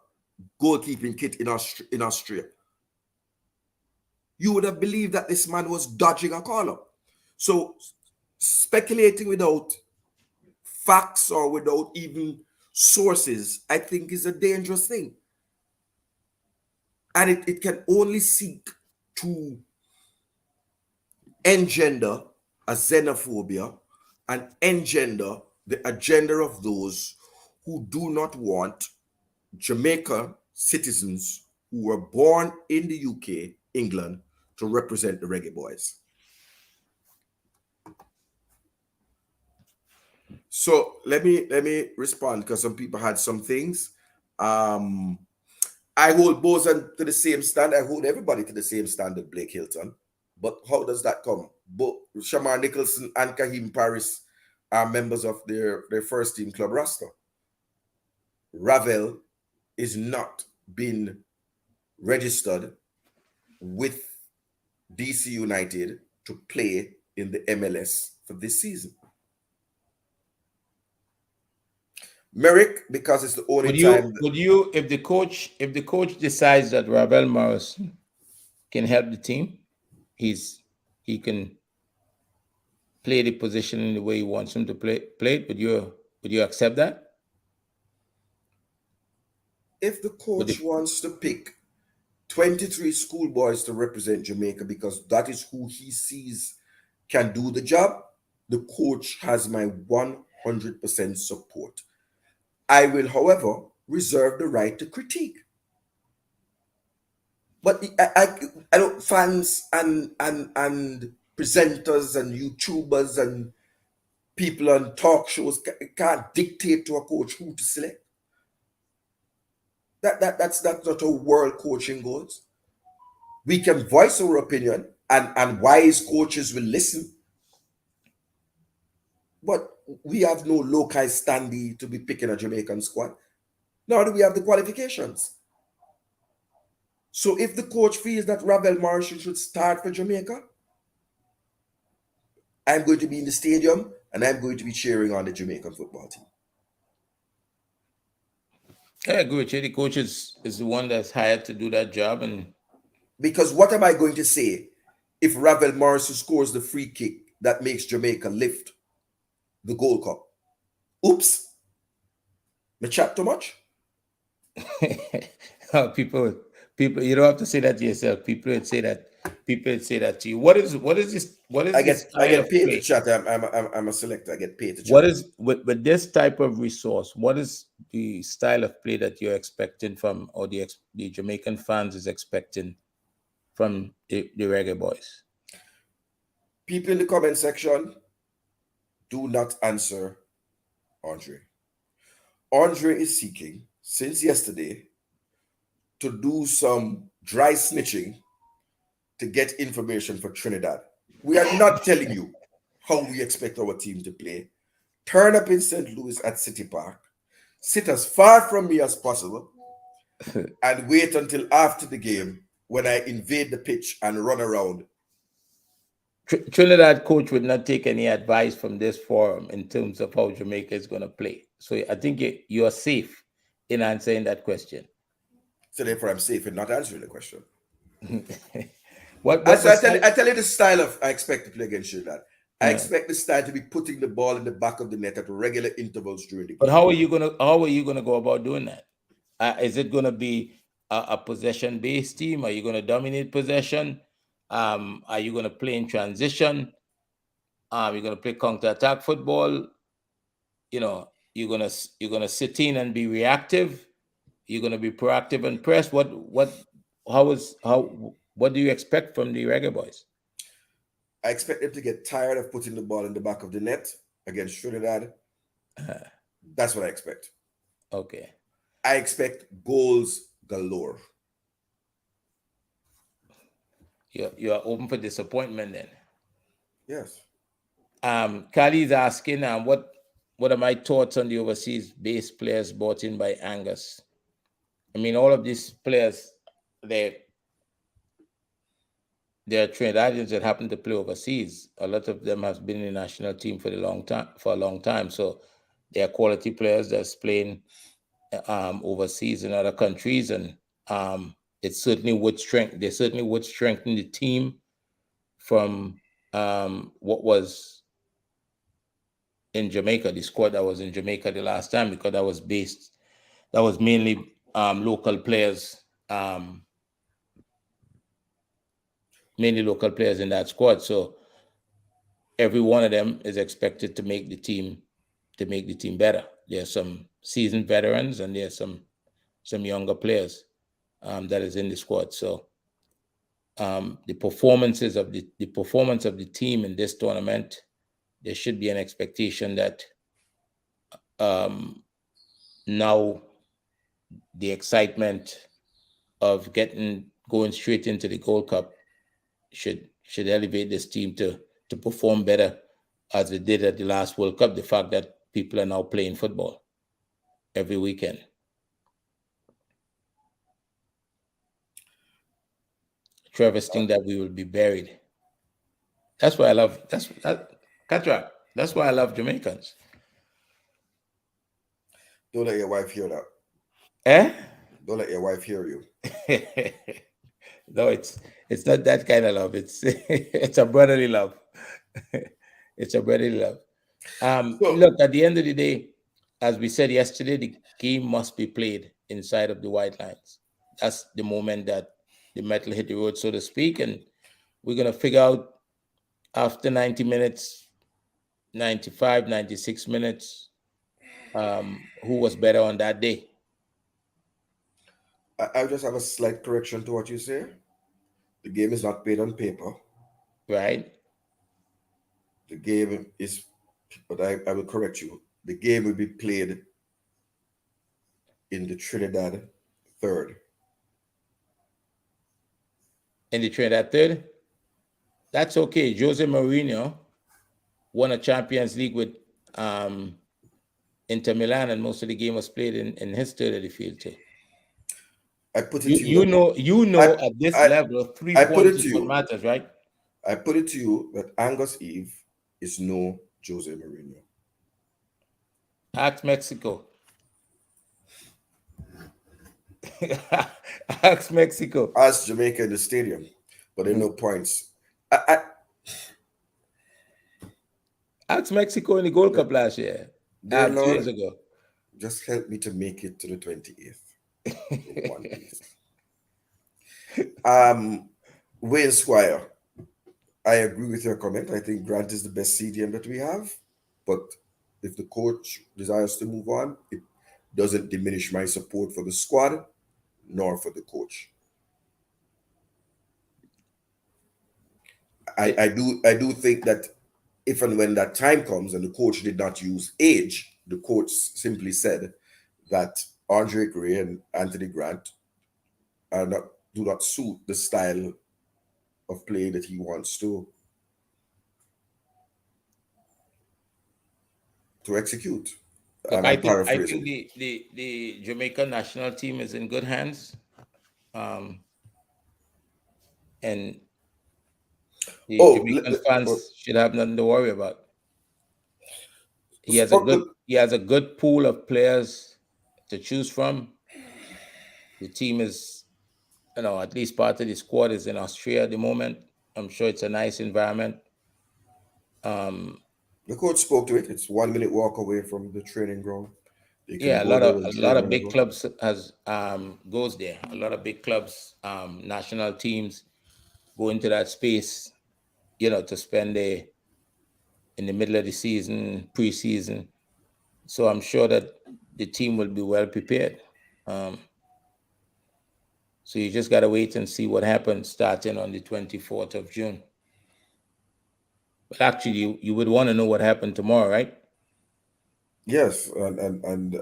goalkeeping kit in Austria, you would have believed that this man was dodging a call-up. So speculating without facts or without even sources, I think is a dangerous thing. And it can only seek to engender a xenophobia and engender the agenda of those who do not want Jamaica citizens who were born in the UK, England, to represent the Reggae Boys. So let me respond because some people had some things. Um, I hold Bosan to the same standard. I hold everybody to the same standard, Blake Hilton. But how does that come? Both Shamar Nicholson and Kahim Paris are members of their first team club roster. Ravel is not been registered with DC United to play in the MLS for this season. Merrick, because it's the only time. Would you if the coach decides that Ravel Morris can help the team, he can play the position in the way he wants him to play it, would you accept that? If the Would coach it, wants to pick 23 schoolboys to represent Jamaica because that is who he sees can do the job, the coach has my 100% support. I will, however, reserve the right to critique. But I don't fans and presenters and YouTubers and people on talk shows can't dictate to a coach who to select. That's not how world coaching goes. We can voice our opinion, and wise coaches will listen, but we have no localized standee to be picking a Jamaican squad, nor do we have the qualifications. So if the coach feels that Ravel Marshall should start for Jamaica, I'm going to be in the stadium and I'm going to be cheering on the Jamaican football team. I agree with you. The coach is the one that's hired to do that job, and Because what am I going to say if Ravel Morrison scores the free kick that makes Jamaica lift the Gold Cup? Oops, me chat too much. people you don't have to say that to yourself. People would say that to you. What is this I style get of paid to play? chat. I'm a selector. I get paid to chat. What is with this type of resource? What is the style of play that you're expecting from, or the Jamaican fans is expecting from the Reggae Boys? People in the comment section, do not answer Andre. Andre is seeking since yesterday to do some dry snitching to get information for Trinidad. We are not telling you how we expect our team to play. Turn up in St. Louis at City Park, sit as far from me as possible, and wait until after the game when I invade the pitch and run around. Trinidad coach would not take any advice from this forum in terms of how Jamaica is going to play. So I think you're safe in answering that question. So therefore, I'm safe in not answering the question. what As I style? I tell you the style of I expect to play against Trinidad. I Yeah. expect the style to be putting the ball in the back of the net at regular intervals during the But game. how are you gonna go about doing that? Is it gonna be a possession based team? Are you gonna dominate possession? Are you gonna play in transition? You're gonna play counter attack football. You know, you're gonna sit in and be reactive. You're gonna be proactive and press. What do you expect from the Reggae Boys? I expect them to get tired of putting the ball in the back of the net against Trinidad. That's what I expect. Okay. I expect goals galore. You're open for disappointment then. Yes. Kali is asking, what are my thoughts on the overseas base players brought in by Angus? I mean, all of these players, they they're Trinidadians that happen to play overseas. A lot of them have been in the national team for a long time. So they are quality players that's playing overseas in other countries, and it certainly would strengthen. They certainly would strengthen the team from what was in Jamaica, the squad that was in Jamaica the last time, because that was mainly local players, mainly local players in that squad. So every one of them is expected to make the team better. There's some seasoned veterans and there's some younger players. that is in the squad. So the performance of the team in this tournament, there should be an expectation that now the excitement of going straight into the Gold Cup should elevate this team to perform better as they did at the last World Cup. The fact that people are now playing football every weekend. Travis think that we will be buried. That's why I love Katarock. That's why I love Jamaicans. Don't let your wife hear that. Eh? Don't let your wife hear you. No, it's not that kind of love. It's it's a brotherly love. It's a brotherly love. So, Look, at the end of the day, as we said yesterday, the game must be played inside of the white lines. That's the moment that the metal hit the road, so to speak, and we're gonna figure out after 90 minutes, 95, 96 minutes, who was better on that day, I just have a slight correction to what you say. The game is not played on paper. right? The game is, but I will correct you. The game will be played in the Trinidad third. In the Trinidad third, that's okay. Jose Mourinho won a Champions League with Inter Milan, and most of the game was played in his third of the field too. I put it You to you you that know you know I, at this I, level, three I put points it is to what you. matters, right? I put it to you that Angus Eve is no Jose Mourinho. Ask Mexico. Ask Mexico. As Jamaica in the stadium, but there are no points. I Ask Mexico in the Gold Cup last year. dear 2 years Lord, ago. just help me to make it to the 28th. In one piece. Wayne Squire, I agree with your comment. I think Grant is the best CDM that we have. But if the coach desires to move on, it doesn't diminish my support for the squad nor for the coach. I do think that if and when that time comes and the coach did not use age, the coach simply said that Andre Gray and Anthony Grant do not suit the style of play that he wants to execute. Look, I'm I paraphrasing think it. the Jamaican national team is in good hands. And the Oh, Jamaican fans should have nothing to worry about. spoke to He has a good pool of players to choose from. The team is, at least part of the squad is in Australia at the moment. I'm sure it's a nice environment. the coach spoke to it. It's 1 minute walk away from the training ground. They can Yeah, go there a and lot train of big whenever. clubs has goes there. A lot of big clubs, national teams go into that space, to spend in the middle of the season, preseason. So I'm sure that the team will be well prepared. Um, so you just gotta wait and see what happens starting on the 24th of June. But actually, you would want to know what happened tomorrow, right? Yes, and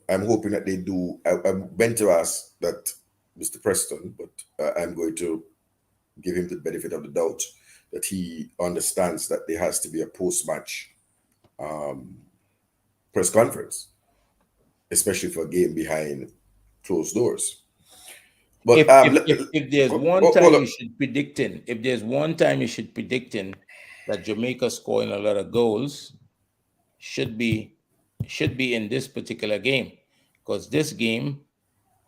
I'm hoping that they do. I meant to ask that Mr. Preston, but I'm going to give him the benefit of the doubt that he understands that there has to be a post-match um, press conference, especially for a game behind closed doors. But If there's one hold time up. you should predicting, if there's one time you should predicting that Jamaica scoring a lot of goals, should be in this particular game, because this game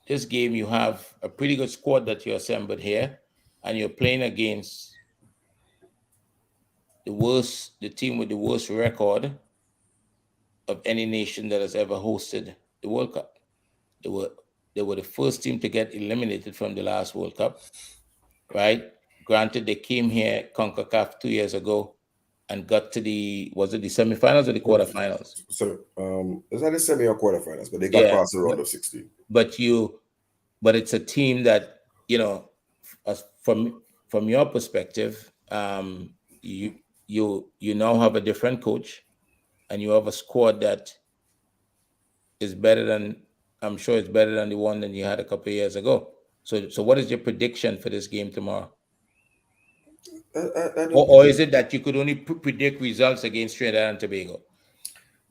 you have a pretty good squad that you assembled here, and you're playing against the team with the worst record of any nation that has ever hosted the World Cup. They were they were the first team to get eliminated from the last World Cup, right? Granted, they came here CONCACAF 2 years ago and got to was it the semifinals or the quarterfinals? So it's not the semi or quarterfinals, but they got Yeah, past the but round of 16. but you but it's a team that, from your perspective, you you now have a different coach, and you have a squad that is better than, I'm sure it's better than the one that you had a couple of years ago. So what is your prediction for this game tomorrow? I don't Or is predict. it that you could only predict results against Trinidad and Tobago?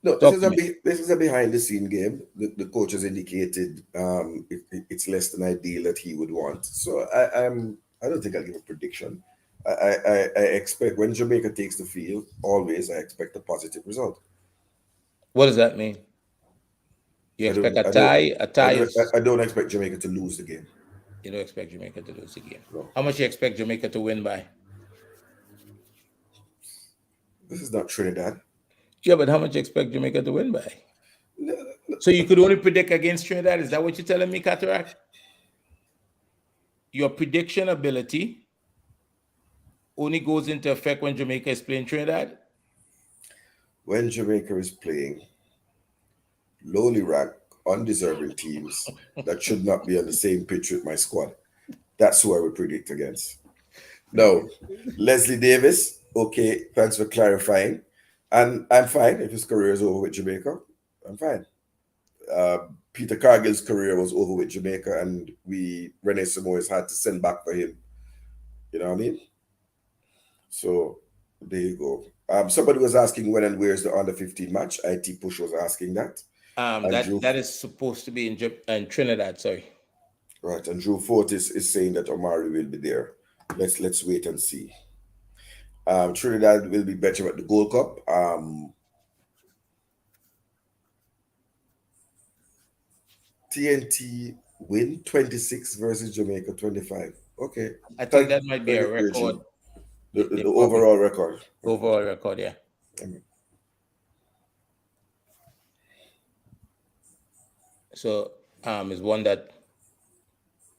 No, Talk to me. this is a behind the scene game. The coach has indicated it's less than ideal that he would want. So I don't think I'll give a prediction. I expect when Jamaica takes the field, always I expect a positive result. What does that mean? You I expect don't a I don't tie? A tie is, I don't expect Jamaica to lose the game. you don't expect Jamaica to lose the game. No, How much you expect Jamaica to win by? this is not Trinidad. Yeah, but how much you expect Jamaica to win by? No, no, So you could only predict against Trinidad. Is that what you're telling me, Katarock? Your prediction ability only goes into effect when Jamaica is playing Trinidad? when Jamaica is playing lowly ranked, undeserving teams that should not be on the same pitch with my squad, that's who I would predict against. No, Leslie Davis. Okay, thanks for clarifying. And I'm fine if his career is over with Jamaica. I'm fine. Uh, Peter Cargill's career was over with Jamaica, and we Rene Samoes had to send back for him. You know what I mean? So there you go. Somebody was asking when and where's the under 15 match. IT Push was asking that. And That Drew, that is supposed to be in Trinidad. Sorry. right, and Drew Fort is saying that Omari will be there. Let's wait and see. Trinidad will be better at the Gold Cup. TNT win 26 versus Jamaica 25. Okay. I think Thank, that might be thank a you for your record. team. They The probably overall record. overall record, yeah. Mhm. So is one that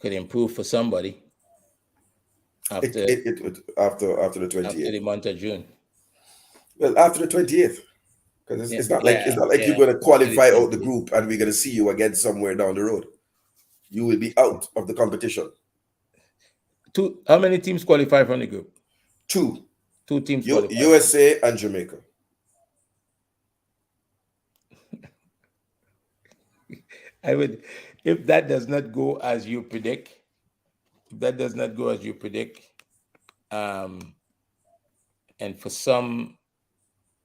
could improve for somebody after After the after 28th. the month of June. Well, after the 28th. Because Yeah, it's yeah, not like you're yeah. gonna After the qualify out the 28th. group and we're gonna see you again somewhere down the road. You will be out of the competition. How many teams qualify from the group? Two. Two teams qualify from. USA and Jamaica. I would, if that does not go as you predict, if that does not go as you predict, um, and for some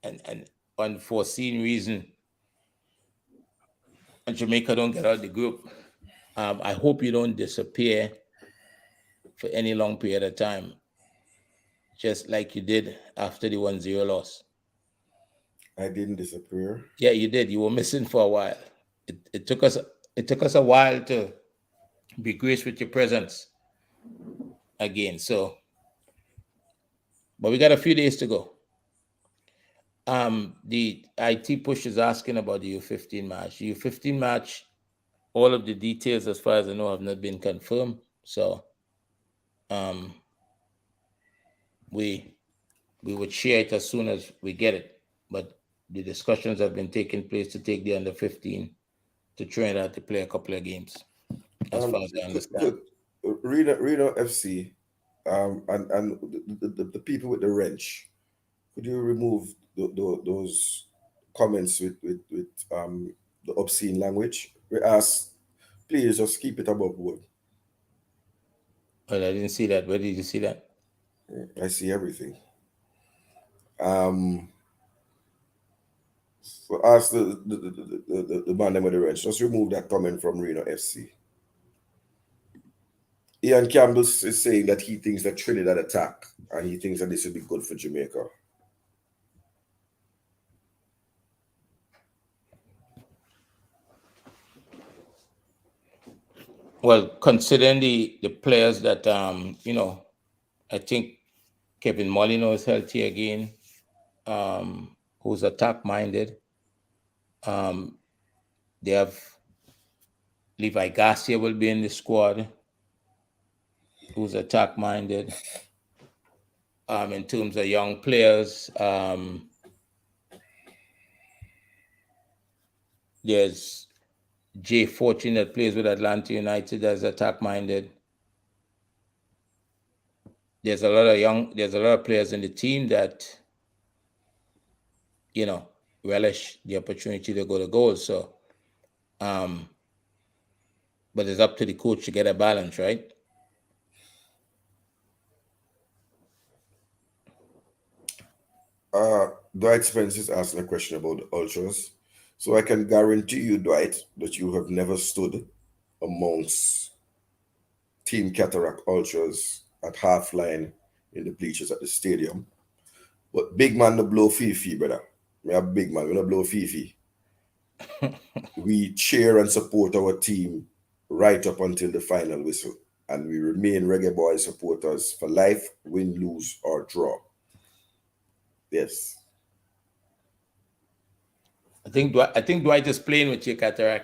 and unforeseen reason, and Jamaica don't get out of the group, I hope you don't disappear for any long period of time, just like you did after the 1-0 loss. I didn't disappear. Yeah, you did. You were missing for a while. It took us a while to be graced with your presence again. So, but we got a few days to go. The IT Push is asking about the U15 match. The U15 match, all of the details, as far as I know, have not been confirmed. So, um, we would share it as soon as we get it. But the discussions have been taking place to take the under 15 to Trinidad to play a couple of games, as far as I understand. Could Reno FC and the people with the wrench. Could you remove those comments with the obscene language? We ask, please just keep it above board. Well, I didn't see that. Where did you see that? I see everything. Um, so ask the man with the wrench. Just remove that comment from Reno FC. Ian Campbell is saying that he thinks that Trinidad attack and he thinks that this will be good for Jamaica. Well, considering the players that I think Kevin Molino is healthy again, who's attack minded. Um, they have Levi Garcia will be in the squad, who's attack minded. In terms of young players, there's Jay Fortune that plays with Atlanta United as attack minded. There's a lot of players in the team that, relish the opportunity to go to goal. So, but it's up to the coach to get a balance, right? Dwight Spence is asking a question about the ultras. So I can guarantee you, Dwight, that you have never stood amongst Team Katarock ultras at half line in the bleachers at the stadium. But big man no blow fifi, brother. We are big man, we no blow fifi. We cheer and support our team right up until the final whistle. And we remain Reggae Boy supporters for life, win, lose, or draw. Yes. I think Dwight is playing with you, Katarock.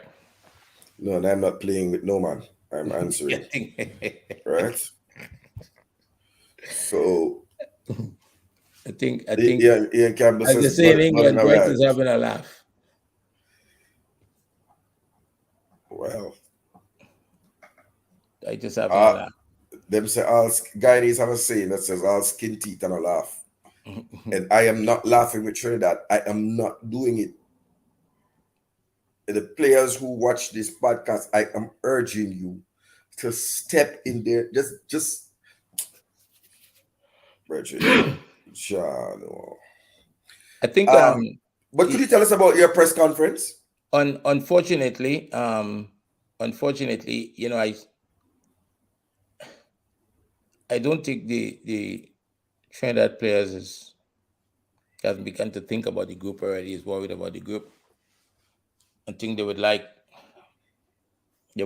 No, and I'm not playing with no man. I'm answering. Right? So I think Ian Campbell as they says say in not England, Dwight is having a laugh. Well, Dwight is having a laugh. Them say all Guyanese have a saying that says all skin teeth and a laugh. And I am not laughing with Trinidad. I am not doing it. The players who watch this podcast, I am urging you to step in there. Just Richard. I think what could you tell us about your press conference? Unfortunately, I don't think the Trinidad players have begun to think about the group already, is worried about the group. I think they would like the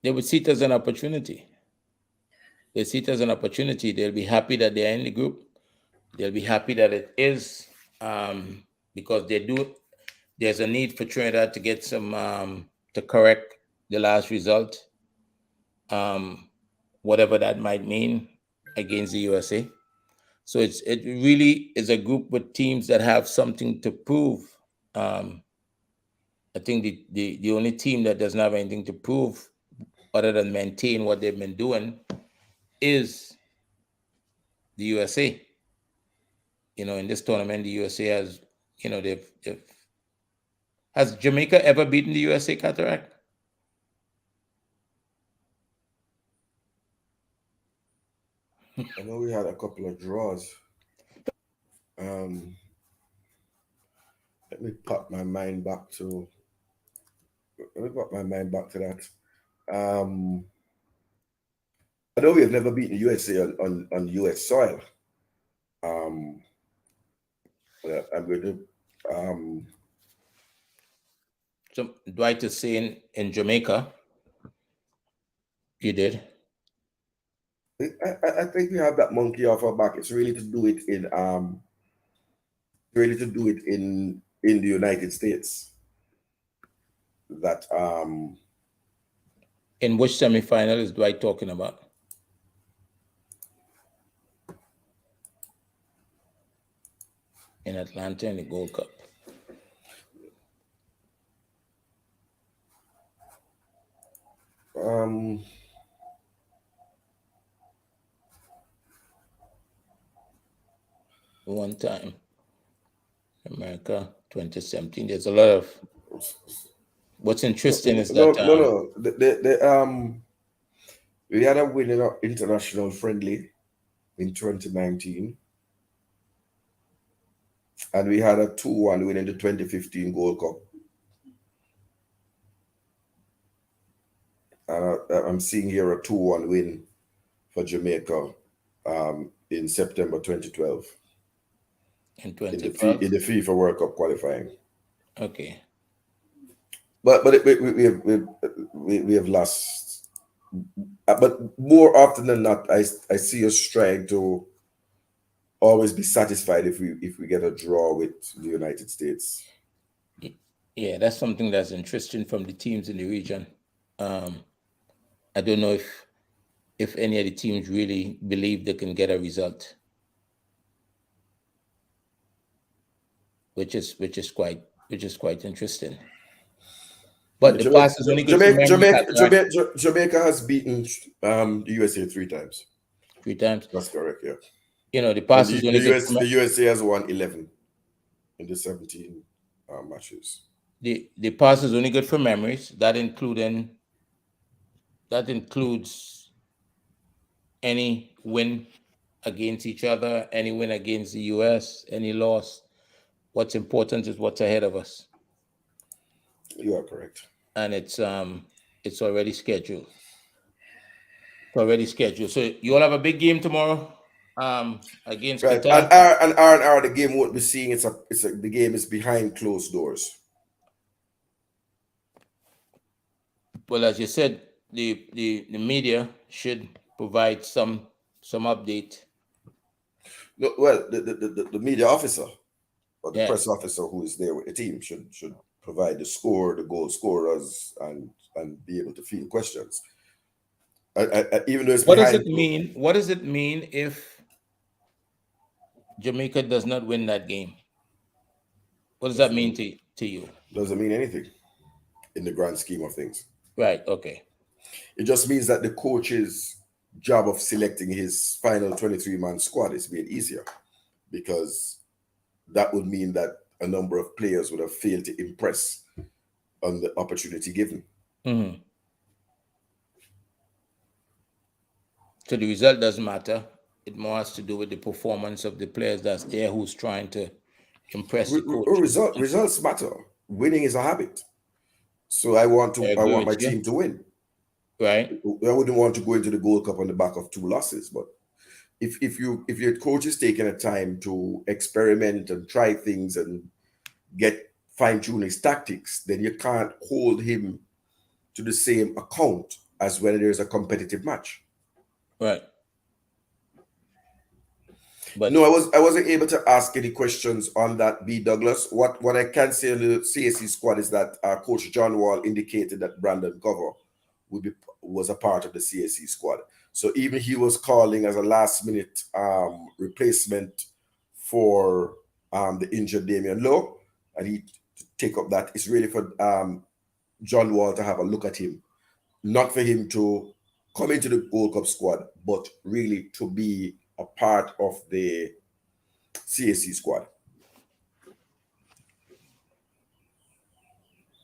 they would see it as an opportunity. They see it as an opportunity. They'll be happy that they're in the group. They'll be happy that it is, because there's a need for Trinidad to get some to correct the last result, whatever that might mean, against the USA. So it really is a group with teams that have something to prove. I think the only team that doesn't have anything to prove other than maintain what they've been doing is the USA. In this tournament, the USA has, has Jamaica ever beaten the USA, Katarock? I know we had a couple of draws. Let me pop my mind back to that. I know we have never beaten the USA on US soil. I'm going to So Dwight is saying in Jamaica, you did. I think we have that monkey off our back. It's really to do it in the United States. That In which semifinal is Dwight talking about? In Atlanta in the Gold Cup. One time, America 2017. There's a lot of. What's interesting is that we had a win in our international friendly in 2019, and we had a 2-1 win in the 2015 Gold Cup. And I'm seeing here a 2-1 win for Jamaica in September 2012. In 2012? In the FIFA World Cup qualifying. Okay. But we have lost. But more often than not, I see us trying to always be satisfied if we get a draw with the United States. Yeah, that's something that's interesting from the teams in the region. I don't know if any of the teams really believe they can get a result. which is quite interesting. But the Jamaica, pass is only good for Jamaica, memory, Jamaica, Katarock, Jamaica has beaten the USA 3 times. 3 times. That's correct, yeah. The And pass is only good the USA has won 11 in the 17 matches. the pass is only good for memories. That includes any win against each other, any win against the US, any loss. What's important is what's ahead of us, You are correct. and it's already scheduled. It's already scheduled. So you all have a big game tomorrow, against Right. Qatar. And the game won't be seeing the game is behind closed doors. Well, as you said, the media should provide some update. No, well, the media officer or the Yeah. press officer who is there with the team should provide the score, the goal scorers, and be able to field questions. Even though it's What does behind, it mean? What does it mean if Jamaica does not win that game? What does that doesn't mean mean to you? doesn't mean anything in the grand scheme of things. Right. Okay. It just means that the coach's job of selecting his final 23-man squad is made easier because that would mean that a number of players would have failed to impress on the opportunity given. Mhm. So the result doesn't matter. It more has to do with the performance of the players that's there who's trying to impress the coach. Results matter. Winning is a habit. So I I agree want my with you. team to win. Right. I wouldn't want to go into the Gold Cup on the back of 2 losses, but if your coach is taking a time to experiment and try things and get fine tune his tactics, then you can't hold him to the same account as when there's a competitive match. Right. No, But I wasn't able to ask any questions on that, B. Douglas. What I can say on the CSC squad is that Coach John Wall indicated that Brandon Cover would be was a part of the CSC squad. So even he was calling as a last minute replacement for the injured Damian Lowe, and he take up that. It's really for John Wall to have a look at him, not for him to come into the Gold Cup squad, but really to be a part of the CSC squad.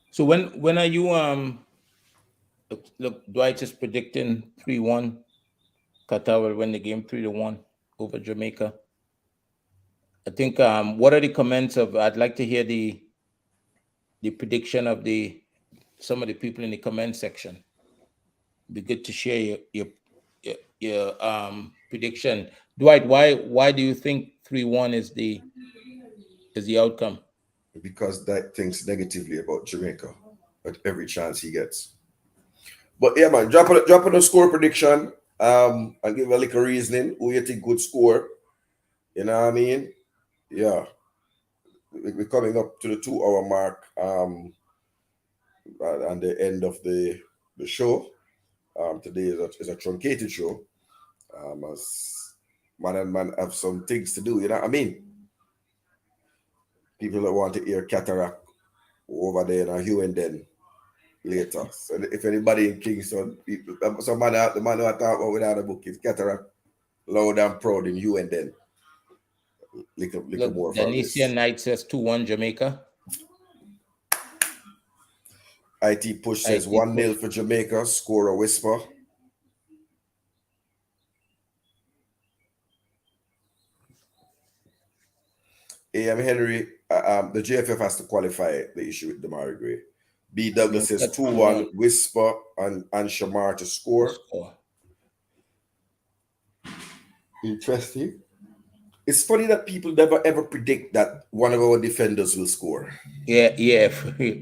so when are you look, Dwight is predicting 3-1. Qatar will win the game 3-1 over Jamaica. I think what are the comments of I'd like to hear the prediction of the some of the people in the comment section. Be good to share your prediction. Dwight, why do you think 3-1 is the outcome? Because that thinks negatively about Jamaica at every chance he gets. But yeah, man, drop on a score prediction. And give a little reasoning who you think could score. You know what I mean? Yeah. We're coming up to the 2 hour mark and the end of the show. Today is a truncated show. As man and man have some things to do, you know what I mean? People that want to hear Katarock over there in a Hugh and then later. So if anybody in Kingston, people, some man out the man who I talk about without a book is Katarock, loud and proud in you and then little Look, more from Danisia this. Knight says 2-1 Jamaica. IT Push says IT 1-0 push. for Jamaica, score a whisper. AM Henry, the JFF has to qualify the issue with Damari Gray. B Douglas says Jamaica 2-1, 2-1 whisper and Shamar to to score. score. Interesting. It's funny that people never ever predict that one of our defenders will score. Yeah,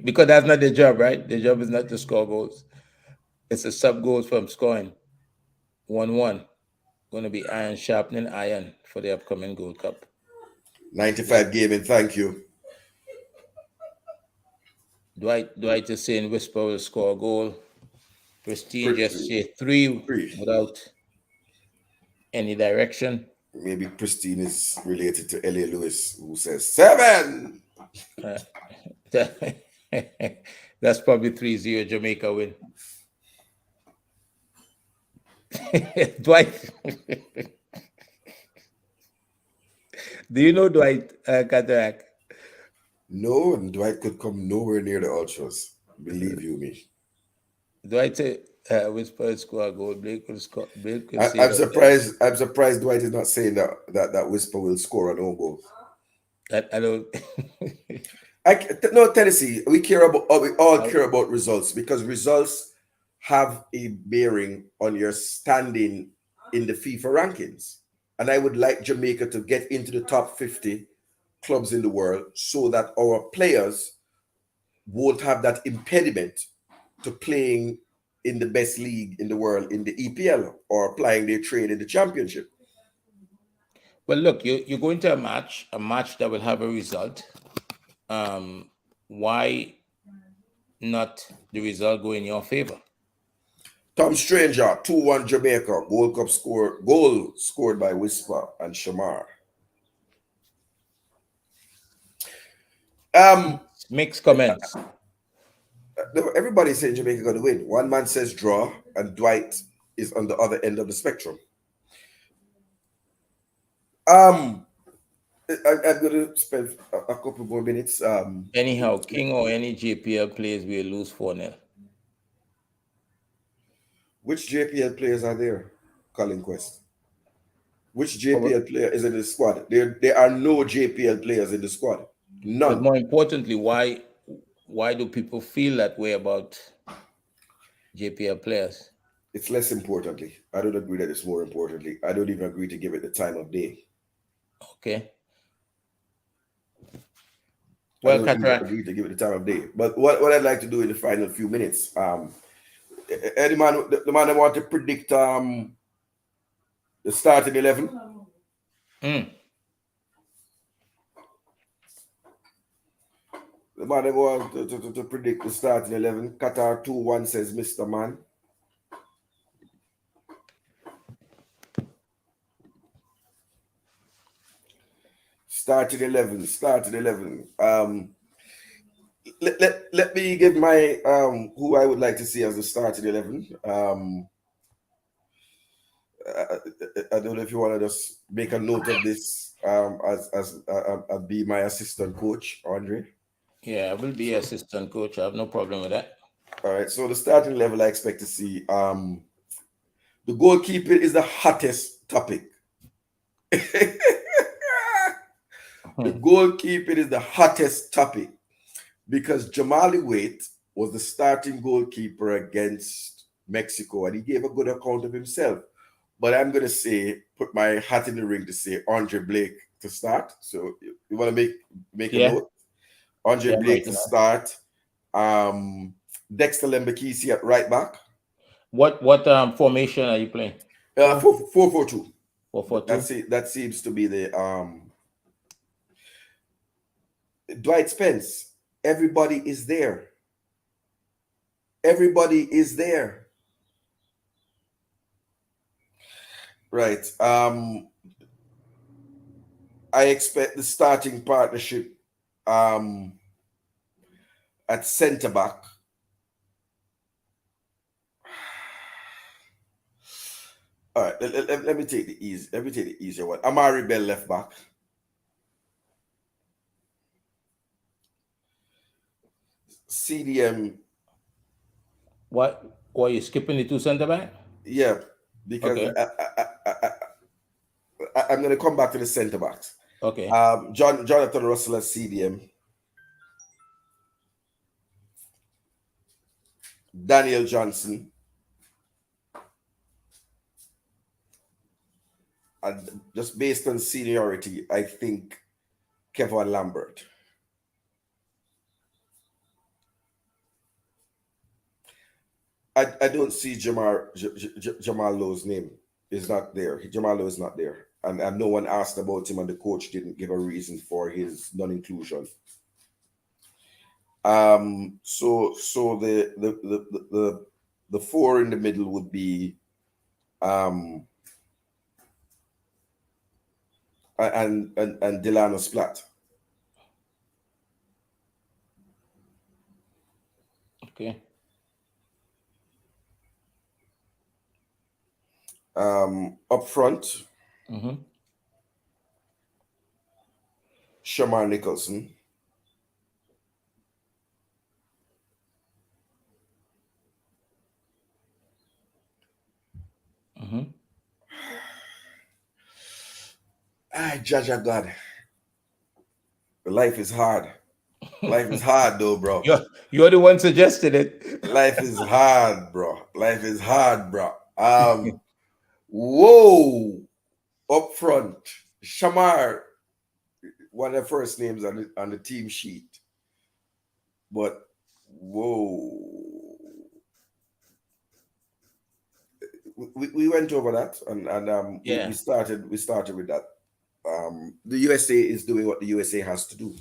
because that's not their job, right? Their job is not to score goals. It's a sub goals from scoring. 1-1. Going to be iron sharpening iron for the upcoming Gold Cup. 95 gaming, thank you. Dwight is saying Whisper will score a goal. Pristine just Three. say 3 Three. without any direction. Maybe Pristine is related to Elliot Lewis, who says 7. Uh, that's probably 3-0 Jamaica win. Dwight, do you know Dwight Katarak? No, and Dwight could come nowhere near the Ultras. Believe you me. Dwight said, Whisper score a goal. Blake will score. Blake will I, say I'm that there. surprised. I'm surprised Dwight is not saying that Whisper will score an own goal. I don't. No, Tennessee. We all I- care about results because results have a bearing on your standing in the FIFA rankings. And I would like Jamaica to get into the top 50 clubs in the world so that our players won't have that impediment to playing in the best league in the world in the EPL or applying their trade in the championship. well, look, you're going to a match that will have a result. Why not the result go in your favor? Tom Stranger, 2-1 Jamaica, goal scored by Whisper and Shamar. Um, Mixed comments. no, everybody saying Jamaica gonna win. One man says draw, and Dwight is on the other end of the spectrum. Um, I'm gonna spend a couple more minutes. Anyhow, King or any JPL players will lose 4-0. Which JPL players are there? Colin Quest. Which But JPL player is in the squad? There are no JPL players in the squad. None. more importantly, why do people feel that way about JPL players? It's less importantly. I don't agree that it's more importantly. I don't even agree to give it the time of day. Okay. I Well, don't even Katarak, agree to give it the time of day. But what I'd like to do in the final few minutes, any man, the man that want to predict the starting 11. mm, The man that want to predict the starting 11. Qatar 2-1 says Mr. Man. Starting 11. Starting 11. Let me give my who I would like to see as the starting 11. I don't know if you want to just make a note of this as be my assistant coach, Andre. yeah, I will be assistant coach. I have no problem with that. All right. So the starting level I expect to see. The goalkeeper is the hottest topic. The Hmm. goalkeeper is the hottest topic because Jamali Waite was the starting goalkeeper against Mexico, and he gave a good account of himself. But I'm gonna say, put my hat in the ring to say Andre Blake to start. So you want to make a Yeah, note? Andre yeah, I'm Blake right to now. start. Dexter Lembekisi at right back. What formation are you playing? 4-4-2. 4-4-2. That seems to be the Dwight Spence. Everybody is there. Everybody is there. Right. I expect the starting partnership um, at centre back. All right, let me take the easy. Let me take the easier one. Amari Bell left back. CDM, What? Why you skipping the two centre back? yeah, because Okay, I'm going to come back to the centre backs. okay. Jonathan Russell as CDM, Daniel Johnson, and just based on seniority, I think Kevin Lambert. I don't see Jamal Lowe's name is not there. Jamal Lowe is not there, and no one asked about him, and the coach didn't give a reason for his non-inclusion. So the four in the middle would be um and Delano Splat. Okay. Up front, Mm-hmm. Shamar Nicholson. Mm-hmm. Jaja God, life is hard. Life is hard though, bro. You're the one suggested it. Life is hard, bro. Life is hard, bro. Whoa, up front, Shamar, one of the first names on the team sheet, but whoa, we went over that and we Yeah. started with that. The USA is doing what the USA has to do,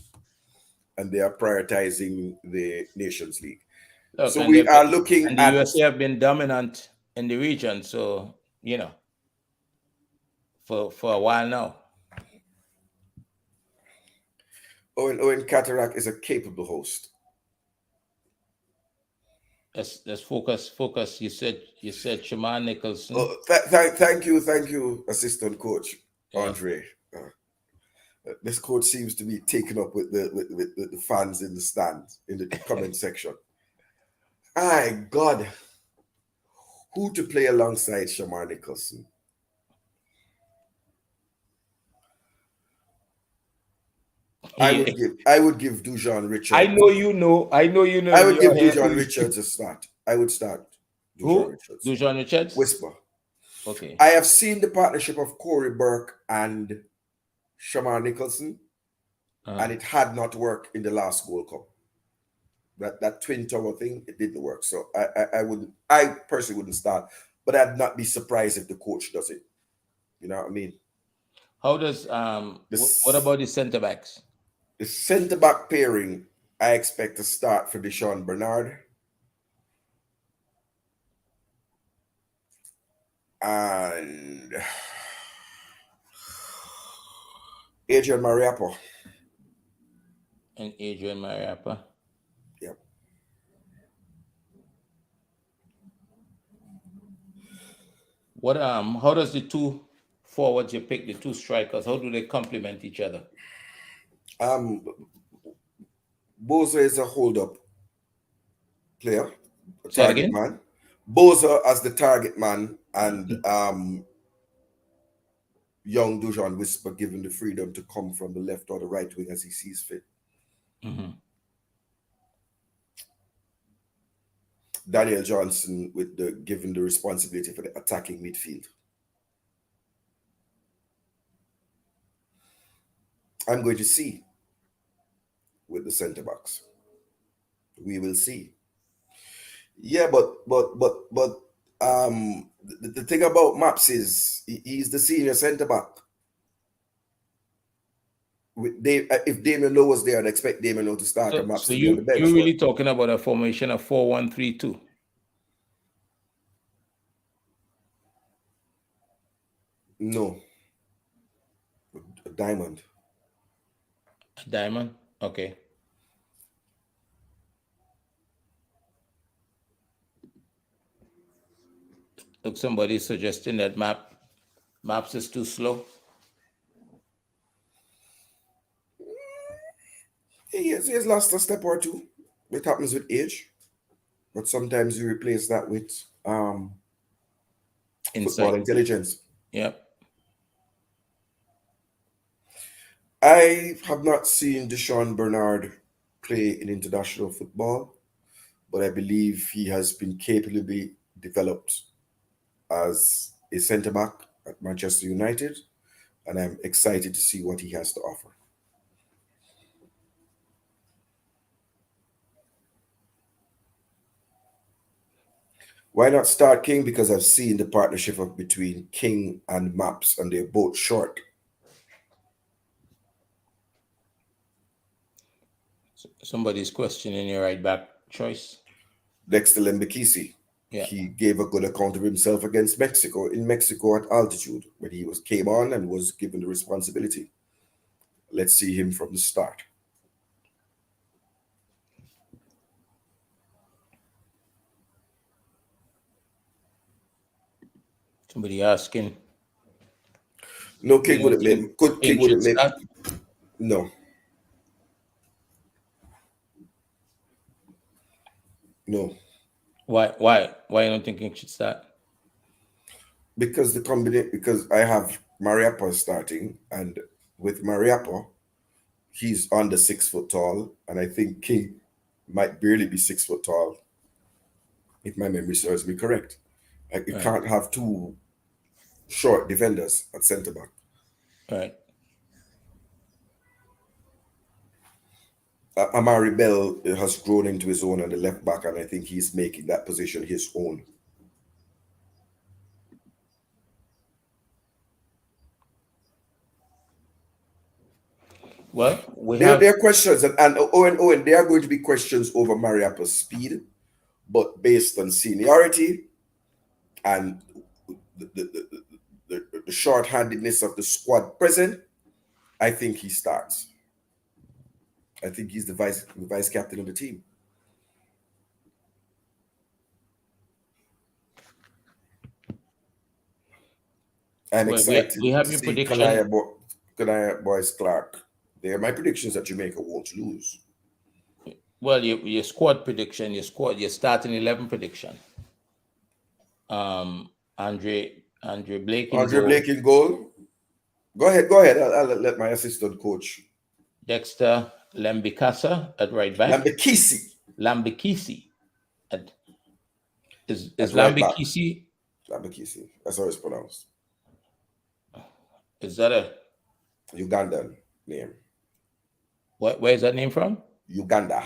and they are prioritizing the Nations League. Look, So we are looking and the at USA have been dominant in the region, so for a while now. Owen Katarock is a capable host. Let's focus. You said Shaman Nicholson. Oh, thank you, assistant coach Yeah. Andre. This coach seems to be taken up with the fans in the stands in the comment section. My God, who to play alongside Shamar Nicholson? I would give Dujon I Richards. know you know. I know you know I in would your give head Dujon Richards a start. I would start Dujon who? Richards. Dujon Richards? Whisper. Okay. I have seen the partnership of Corey Burke and Shamar Nicholson, and it had not worked in the last World Cup. That twin tower thing, it didn't work. So I personally wouldn't start, but I'd not be surprised if the coach does it. You know what I mean? How does what This about the centre backs? the centre back pairing, I expect to start for Deshaun Bernard and Adrian Mariappa. And Adrian Mariappa. Yep. What how does the two forwards you pick, the two strikers, how do they complement each other? Boza is a hold-up player, a Say it target again. man. Boza as the target man, and young Dujon Whisper given the freedom to come from the left or the right wing as he sees fit. Mm-hmm. Daniel Johnson with the given the responsibility for the attacking midfield. I'm going to see with the centre backs. We will see. Yeah, but the thing about Maps is he's the senior centre back. If Damien Lowe was there, I'd expect Damien Lowe to start and So Maps so to be on the you're bench. But really talking about a formation of 4-1-3-2. no, a diamond. Diamond? Okay. Look, somebody suggesting that maps is too slow. He has lost a step or two. It happens with age, but sometimes you replace that with football Insight. intelligence. Yep. I have not seen Deshaun Bernard play in international football, but I believe he has been capably developed as a centre back at Manchester United, and I'm excited to see what he has to offer. Why not start King? Because I've seen the partnership of between King and Maps, and they're both short. Somebody's questioning your right back choice. Dexter Lembekisi. Yeah. He gave a good account of himself against Mexico in Mexico at altitude when he came on and was given the responsibility. Let's see him from the start. Somebody asking. No, King wouldn't make. Could King wouldn't make? Start? No. No. Why you don't think King should start? Because because I have Mariappa starting, and with Mariappa, he's under 6 foot tall, and I think King might barely be 6 foot tall, if my memory serves me correct. You Right. can't have two short defenders at centre back. Right. Amari Bell has grown into his own on the left back, and I think he's making that position his own. Well, There are questions, and Owen, there are going to be questions over Mariappa's speed, but based on seniority and the short-handedness of the squad present, I think he starts. I think he's the vice captain of the team. I'm excited we have to your see prediction. Kanaya Boys Clark. They are my predictions that Jamaica won't lose. Well, your squad prediction, your starting 11 prediction. Andre Blake in Andre goal. Blake in goal. Go ahead. I'll let my assistant coach. Dexter Lambikasa at right back. Lambikisi. Is Lambikisi? Lambikisi. That's how it's pronounced. Is that a Ugandan name? Where is that name from? Uganda.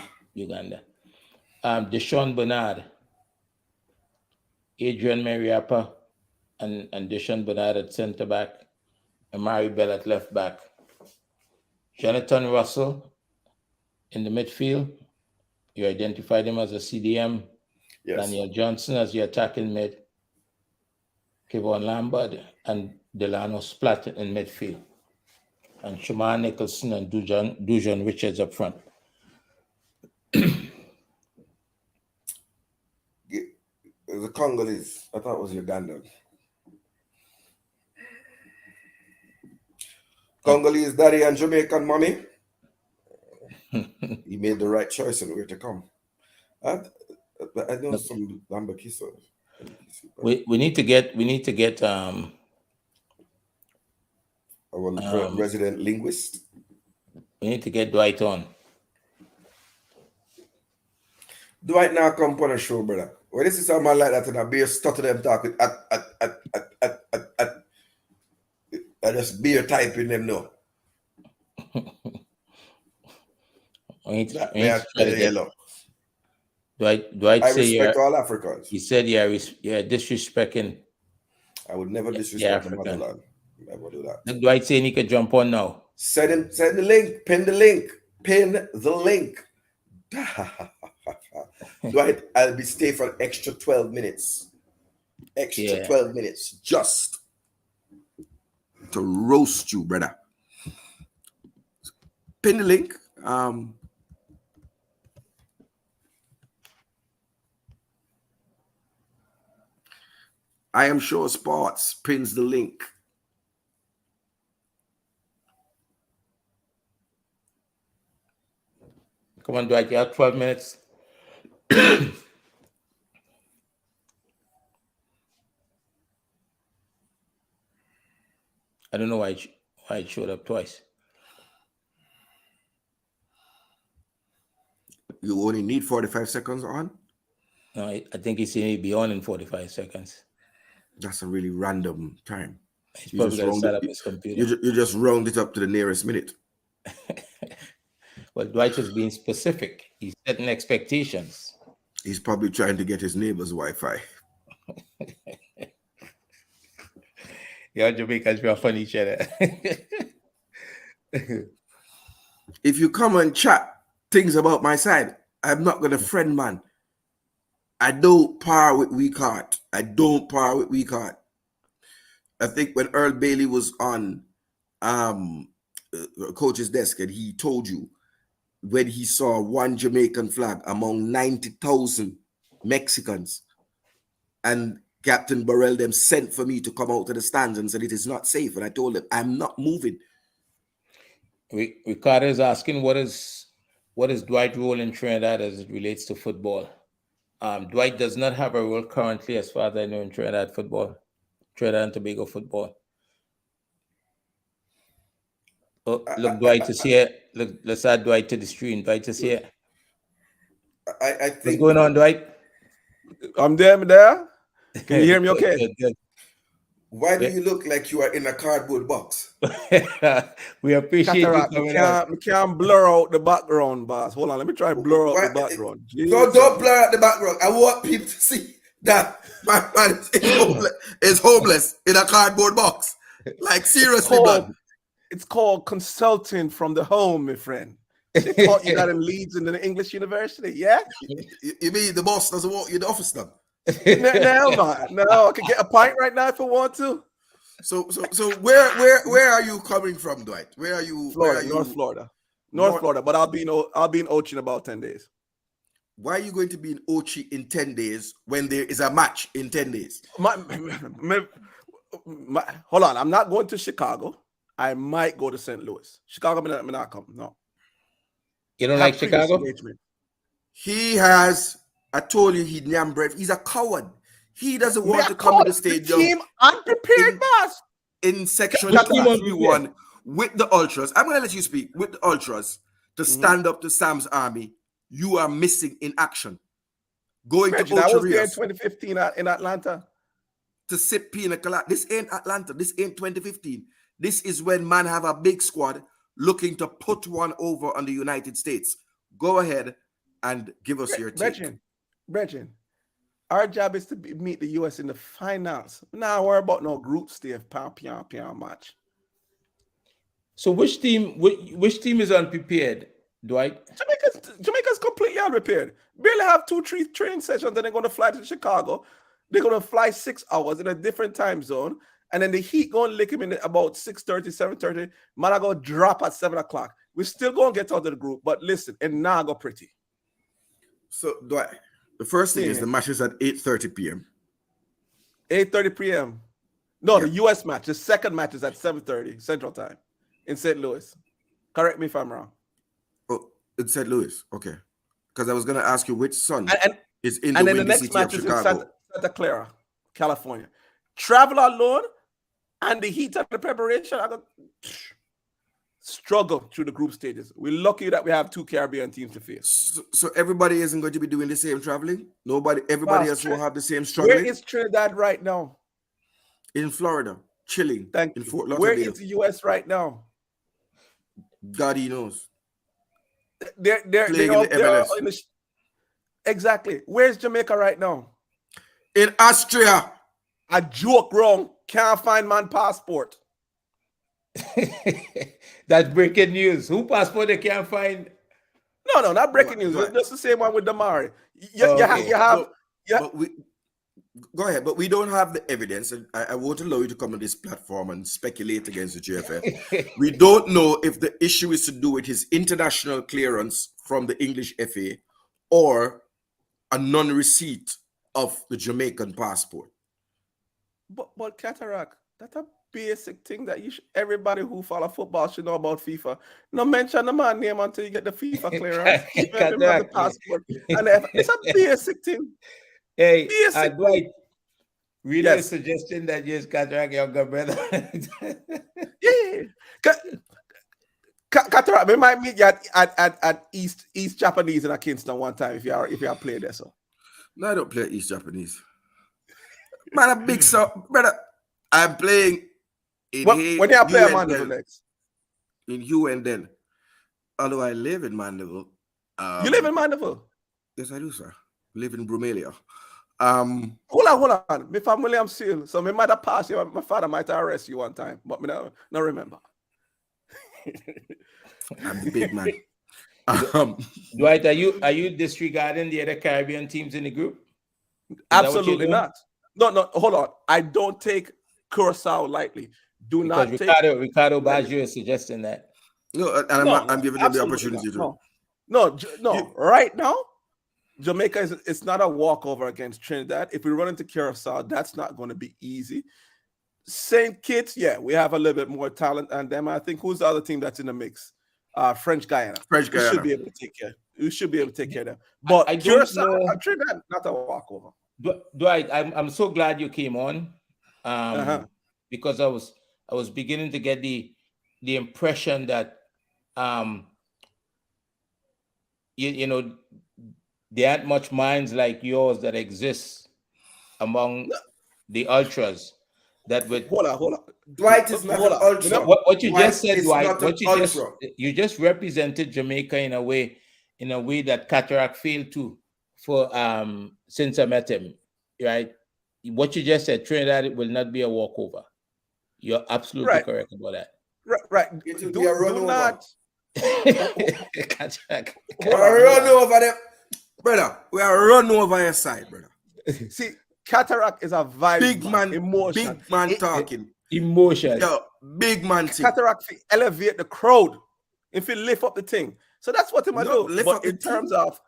Deshaun Bernard, Adrian Mariappa, and Deshaun Bernard at centre back, and Mary Bell at left back. Jonathan Russell in the midfield. You identified him as a CDM. Yes. Daniel Johnson as your attacking mid. Kevon Lambert and Delano Splat in midfield. And Shamar Nicholson and Dujon Richards up front. The Congolese. I thought it was Ugandan. Congolese daddy and Jamaican mommy. He made the right choice and where to come. I know some Lambakisa. We need to get our resident linguist. We need to get Dwight on. Dwight now come on a show, brother. When this is a man like that and I beer stutter them talk with I just beer typing them now. We need to try to get Dwight I respect all Africans. He said you're disrespecting. I would never disrespect the motherland. Never do that. Dwight saying he could jump on now. Send the link. Pin the link. Dwight, I'll be stay for an extra 12 minutes. 12 minutes just to roast you, brother. Pin the link. I am sure Sports pins the link. Come on, Dwight, you have 12 minutes. I don't know why it showed up twice. You only need 45 seconds on? No, I think he's saying he'll be on in 45 seconds. That's a really random time. He's probably going to set up his computer. You just round it up to the nearest minute. Well, Dwight is being specific. He's setting expectations. He's probably trying to get his neighbor's Wi-Fi. Yeah, Jamaicans are funny each other. If you come and chat things about my side, I'm not going to friend, man. I don't par with weak heart. I think when Earl Bailey was on coach's desk and he told you when he saw one Jamaican flag among 90,000 Mexicans, and Captain Burrell them sent for me to come out to the stands and said it is not safe. And I told them, I'm not moving. Ricardo is asking what is Dwight's role in Trinidad as it relates to football. Dwight does not have a role currently, as far as I know, in Trinidad and Tobago football. Oh, look, Dwight is here. Look, let's add Dwight to the stream. Dwight is here. I think. What's going on, Dwight? I'm there. Can you hear me okay? Good. Why do you look like you are in a cardboard box? We appreciate Katarock, you coming out. we can't blur out the background, boss. Hold on, let me try blur out the background. Don't blur out the background. I want people to see that my man is homeless in a cardboard box. Like, seriously, man. It's called consulting from the home, my friend. They taught you that in Leeds in the English university, yeah? You mean the boss doesn't want you in the office now? No, I can get a pint right now if I want to. So where are you coming from, Dwight? Where are you? Florida, North Florida. North Florida, but I'll be in Ochi in about 10 days. Why are you going to be in Ochi in 10 days when there is a match in 10 days? Hold on, I'm not going to Chicago. I might go to St. Louis. Chicago, I'm not come. No. You don't like Chicago? He has. I told you he'd yam bread. He's a coward. He doesn't want to come to the stadium. Team unprepared, boss. In section 231 with the ultras. I'm going to let you speak. With the ultras to stand up to Sam's army. You are missing in action. Going to I was there in 2015 in Atlanta. To sip pina colada. This ain't Atlanta. This ain't 2015. This is when man have a big squad looking to put one over on the United States. Go ahead and give us your take. Brethren, our job is to meet the U.S. in the finals. Now worry about no group stage pion match. So which team is unprepared, Dwight? Jamaica's completely unprepared. Barely have 2-3 training sessions, then they're going to fly to Chicago. They're going to fly 6 hours in a different time zone. And then the heat going to lick him in about 6:30, 7:30. Man, I go drop at 7 o'clock. We're still going to get out of the group. But listen, and now go pretty. So, Dwight, the first thing is the match is at 8:30 p.m. 8:30 p.m. No, the U.S. match. The second match is at 7:30 Central Time in St. Louis. Correct me if I'm wrong. Oh, it's St. Louis. Okay. Because I was going to ask you which son is in the and then the windy next city match of is Chicago. in Santa Clara, California. Travel alone and the heat of the preparation, I got struggle through the group stages. We're lucky that we have 2 Caribbean teams to face. So everybody isn't going to be doing the same traveling? Everybody else will have the same struggling? Where is Trinidad right now? In Florida, chilling. Thank in you. Fort Where Lauderdale. is the U.S. right now? God, he knows. They're exactly. Where's Jamaica right now? In Austria. I joke wrong. Can't find man passport. That's breaking news. Who passport they can't find? No, not breaking news. It's just the same one with Damari. Go ahead, but we don't have the evidence. And I won't allow you to come on this platform and speculate against the GFF. We don't know if the issue is to do with his international clearance from the English FA or a non-receipt of the Jamaican passport. But Katarock, that's a basic thing that everybody who follow football should know about FIFA. No mention the man name until you get the FIFA clearance. The passport. And it's a basic thing. Hey, Dwight, really a suggestion that you Katarock younger brother. Yeah. Katarock, we might meet you at East Japanese in Kingston one time if you are playing there. So. No, I don't play East Japanese. Man, a big brother. I'm playing in when you play Mandeville next? In UNDL. Although I live in Mandeville. You live in Mandeville? Yes, I do, sir. I live in Brumalia. Hold on. My family I'm still. So my mother passed you. My father might arrest you one time, but me not remember. I'm the big man. Dwight, are you disregarding the other Caribbean teams in the group? Absolutely not. No, hold on. I don't take Curacao lightly. Ricardo Baggio is suggesting that. No, and I'm giving them the opportunity to. No. Right now, Jamaica it's not a walkover against Trinidad. If we run into Curacao, that's not going to be easy. St. Kitts, yeah, we have a little bit more talent than them. I think who's the other team that's in the mix? French Guyana. French We should Guyana. be able to take care. We should be able to take care of them. But I don't Curacao, know. Trinidad, not a walkover. Dwight, I'm so glad you came on, because I was beginning to get the impression that you know, there aren't much minds like yours that exist among the ultras that would Hold on. Dwight is not an ultra. what you Dwight just said, is Dwight. not What an you just represented Jamaica in a way that Katarock failed to for since I met him, right? What you just said, Trinidad will not be a walkover. You're absolutely correct about that. Right. It will be a run over. Katarock. We are run over them, brother. We are run over your side, brother. See, Katarock is a vibe, Big man, emotion. big man talking. Emotion. Yo, big man thing. Katarock elevate the crowd. If you lift up the thing, so that's what he might do. lift But up in the terms of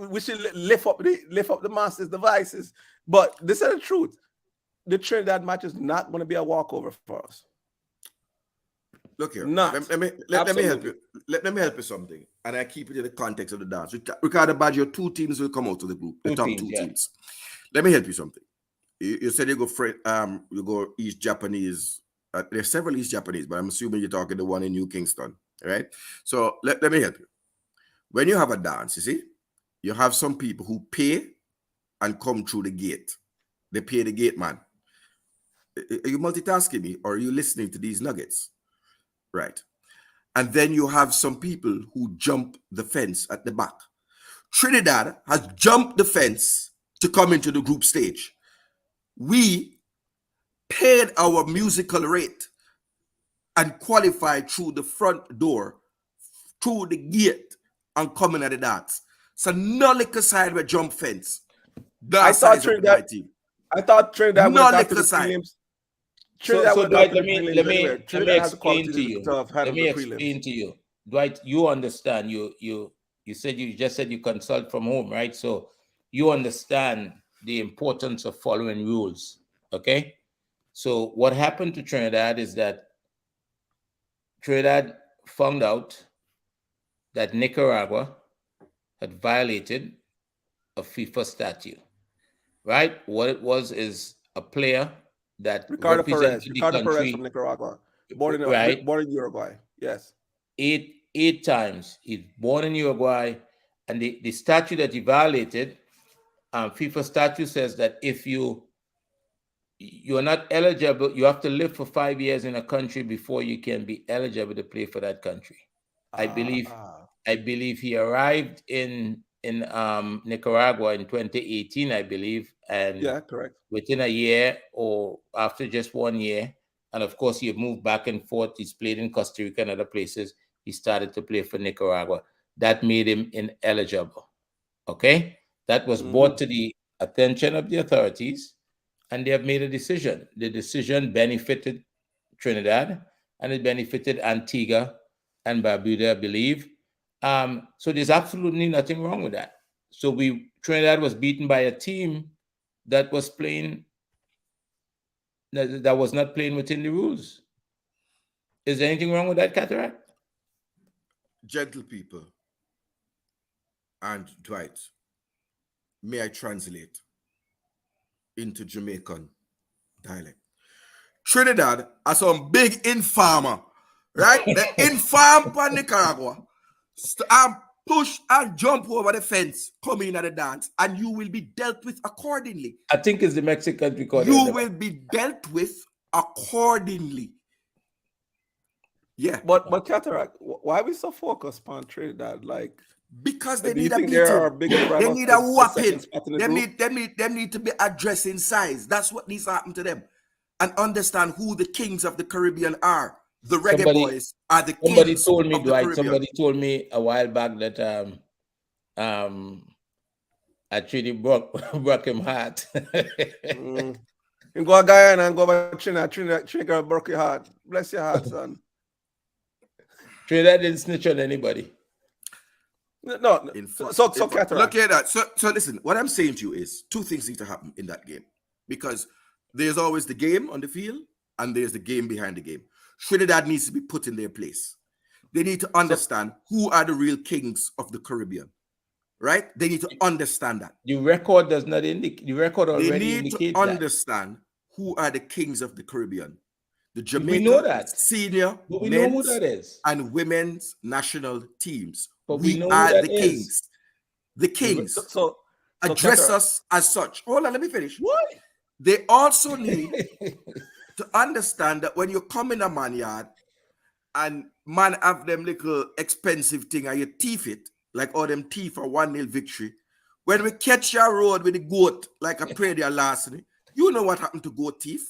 we should lift up the masters' devices. But this is the truth. The Trinidad match is not going to be a walkover for us. Look here. Not. Let me help you. Let me help you something. And I keep it in the context of the dance. Ricardo Baggio, 2 teams will come out to the group. The top 2 teams. Let me help you something. You said you go East Japanese. There's several East Japanese, but I'm assuming you're talking the one in New Kingston, right? So let me help you. When you have a dance, you see, you have some people who pay and come through the gate. They pay the gate man. Are you multitasking me or are you listening to these nuggets? Right. And then you have some people who jump the fence at the back. Trinidad has jumped the fence to come into the group stage. We paid our musical rate and qualified through the front door, through the gate, and coming at the dance. So no liquor side with jump fence. I thought Trinidad no liquor side. So Dwight, let me explain to you. Dwight, you understand. You just said you consult from home, right? So you understand the importance of following rules. Okay. So what happened to Trinidad is that Trinidad found out that Nicaragua had violated a FIFA statute. Right? What it was is a player that Ricardo represented Perez, the Ricardo country, Perez from Nicaragua, born in Uruguay. Yes, eight times. He's born in Uruguay, and the statute that he violated, FIFA statute says that if you are not eligible, you have to live for 5 years in a country before you can be eligible to play for that country. I believe he arrived in Nicaragua in 2018, I believe, and correct. Within a year or after just 1 year, and of course he had moved back and forth. He's played in Costa Rica and other places. He started to play for Nicaragua. That made him ineligible. Okay, that was brought to the attention of the authorities, and they have made a decision. The decision benefited Trinidad, and it benefited Antigua and Barbuda, I believe. So there's absolutely nothing wrong with that. So Trinidad was beaten by a team that was playing, that was not playing within the rules. Is there anything wrong with that, Katarock? Gentle people and Dwight, may I translate into Jamaican dialect? Trinidad are some big infarmer, right? The infam for Nicaragua. Push and jump over the fence, come in at the dance, and you will be dealt with accordingly. I think it's the Mexican because you will be dealt with accordingly. Yeah. But Katarock, why are we so focused on Trinidad? Like, because they need a beating. They need a whopping. They need to be addressed in size. That's what needs to happen to them. And understand who the kings of the Caribbean are. The reggae boys are the kings. Somebody told me a while back that I truly broke him heart. You go to Guyana and go over Trinidad broke your heart. Bless your heart, son. Trinidad didn't snitch on anybody. No. In So front. Katarock. Look at that. So listen, what I'm saying to you is two things need to happen in that game, because there's always the game on the field and there's the game behind the game. Trinidad needs to be put in their place. They need to understand who are the real kings of the Caribbean, right? They need to understand that. The record does not indicate. The record They already need to indicates that. understand who are the kings of the Caribbean. The We know Jamaica that. senior, But we know who men's, that is. and women's national teams. But we We know who are that the is. kings. The kings. So Address Katarock. us as such. Hold on, let me finish. What? They also need to understand that when you come in a man yard and man have them little expensive thing and you thief it, like all them thief for 1-0 victory. When we catch your road with the goat, like I prayed there last night, you know what happened to goat thief.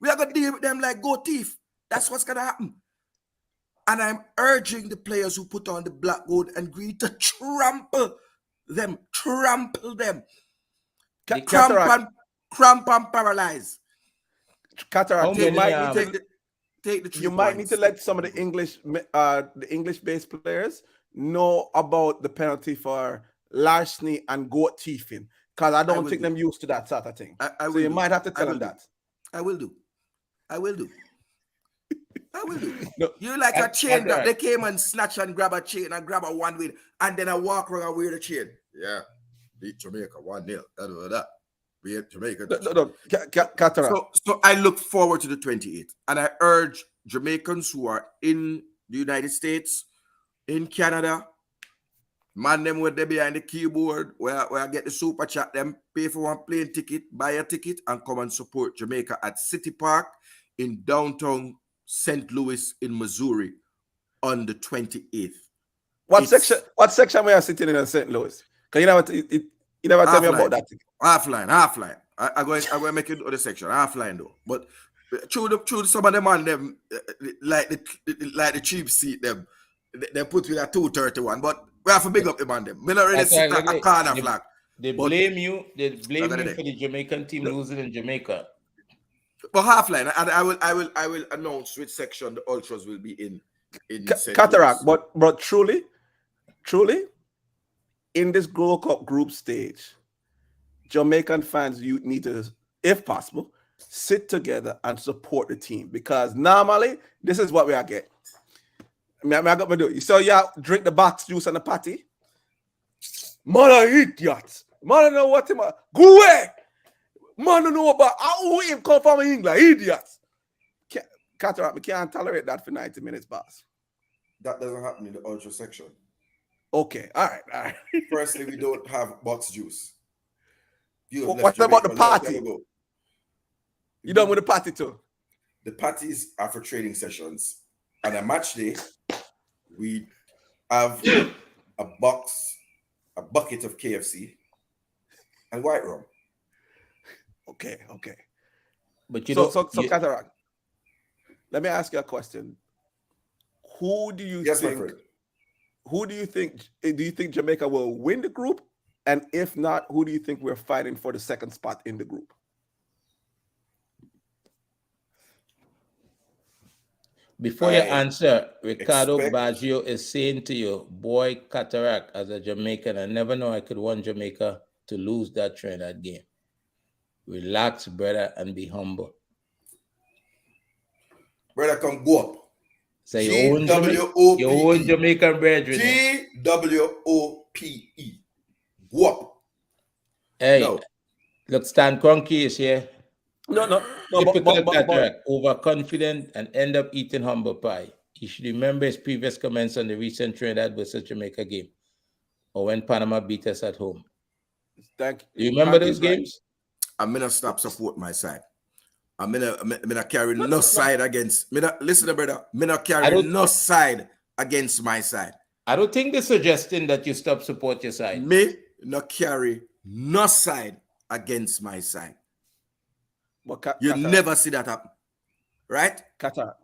We are going to deal with them like goat thief. That's what's going to happen. And I'm urging the players who put on the black, gold, and green to trample them. Cramp and paralyze. Katarock, you might need to Take the 3 you might need to let some of the English-based players know about the penalty for larceny and goat thieving, because I don't think them used to that sort of thing. So you might have to tell them that. I will do. No, You like a chain that they came and snatch and grab a chain and grab a one with, and then I walk around and wear the chain. Yeah, beat Jamaica 1-0. That. Beat Jamaica. No, Katarock. So I look forward to the 28th, and I urge Jamaicans who are in the United States, in Canada, man them with them behind the keyboard, where I get the super chat them, pay for one plane ticket, buy a ticket, and come and support Jamaica at City Park in downtown St. Louis in Missouri on the 28th. What section we are sitting in St. Louis? Because you never tell me about that. Half line. I'm going to make it other section. Half line though. But through some of them on them, like the cheap seat them, they put with a 231. But we have to big up them on them. We not really sit a corner flag. They blame you for the Jamaican team losing in Jamaica. But half line, and I will announce which section the ultras will be in Katarock. But truly, in this Gold Cup group stage, Jamaican fans, you need to, if possible, sit together and support the team, because normally this is what we are getting. I got to do. You saw drink the box juice and the patty. Man, idiots. Man, know what him. Go away. Man, don't know about who him come from England. Idiots. Katarock, we can't tolerate that for 90 minutes, boss. That doesn't happen in the ultra section. Okay, all right. Firstly, we don't have box juice. What about the party? You done with the party too? The parties are for training sessions. On a match day, we have a bucket of KFC, and white rum. Okay. But you Katarock, let me ask you a question. Who do you think? Who do you think? Do you think Jamaica will win the group? And if not, who do you think we're fighting for the second spot in the group? Before you answer, Ricardo Baggio is saying to you, boy, Katarock, as a Jamaican, I never know I could want Jamaica to lose that Trinidad game. Relax, brother, and be humble. Brother, come go up. So your own Jamaican brethren. GWOPE. Go up. Hey, look, Stan Kroenke is here. No. Typical Katarock, overconfident and end up eating humble pie. You should remember his previous comments on the recent Trinidad versus Jamaica game, or when Panama beat us at home. Thank you. Do you remember those games? I'm gonna stop support my side. I'm gonna carry no side against. Listen, brother. I'm gonna carry no side against my side. I don't think they're suggesting that you stop support your side. Me not carry no side against my side. You never see that happen, right? Qatar.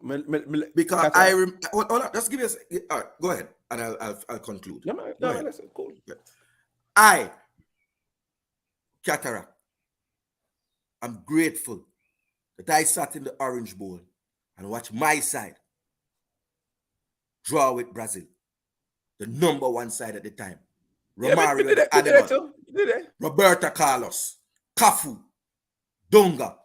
Because Qatar. hold on, just give me a second. All right, go ahead, and I'll conclude. No, listen, cool. Katarock, I'm grateful that I sat in the Orange Bowl and watched my side draw with Brazil, the #1 side at the time. Yeah, we Romario did and it. We did it Ademan, too. We did it. Roberto Carlos, Cafu, Dunga.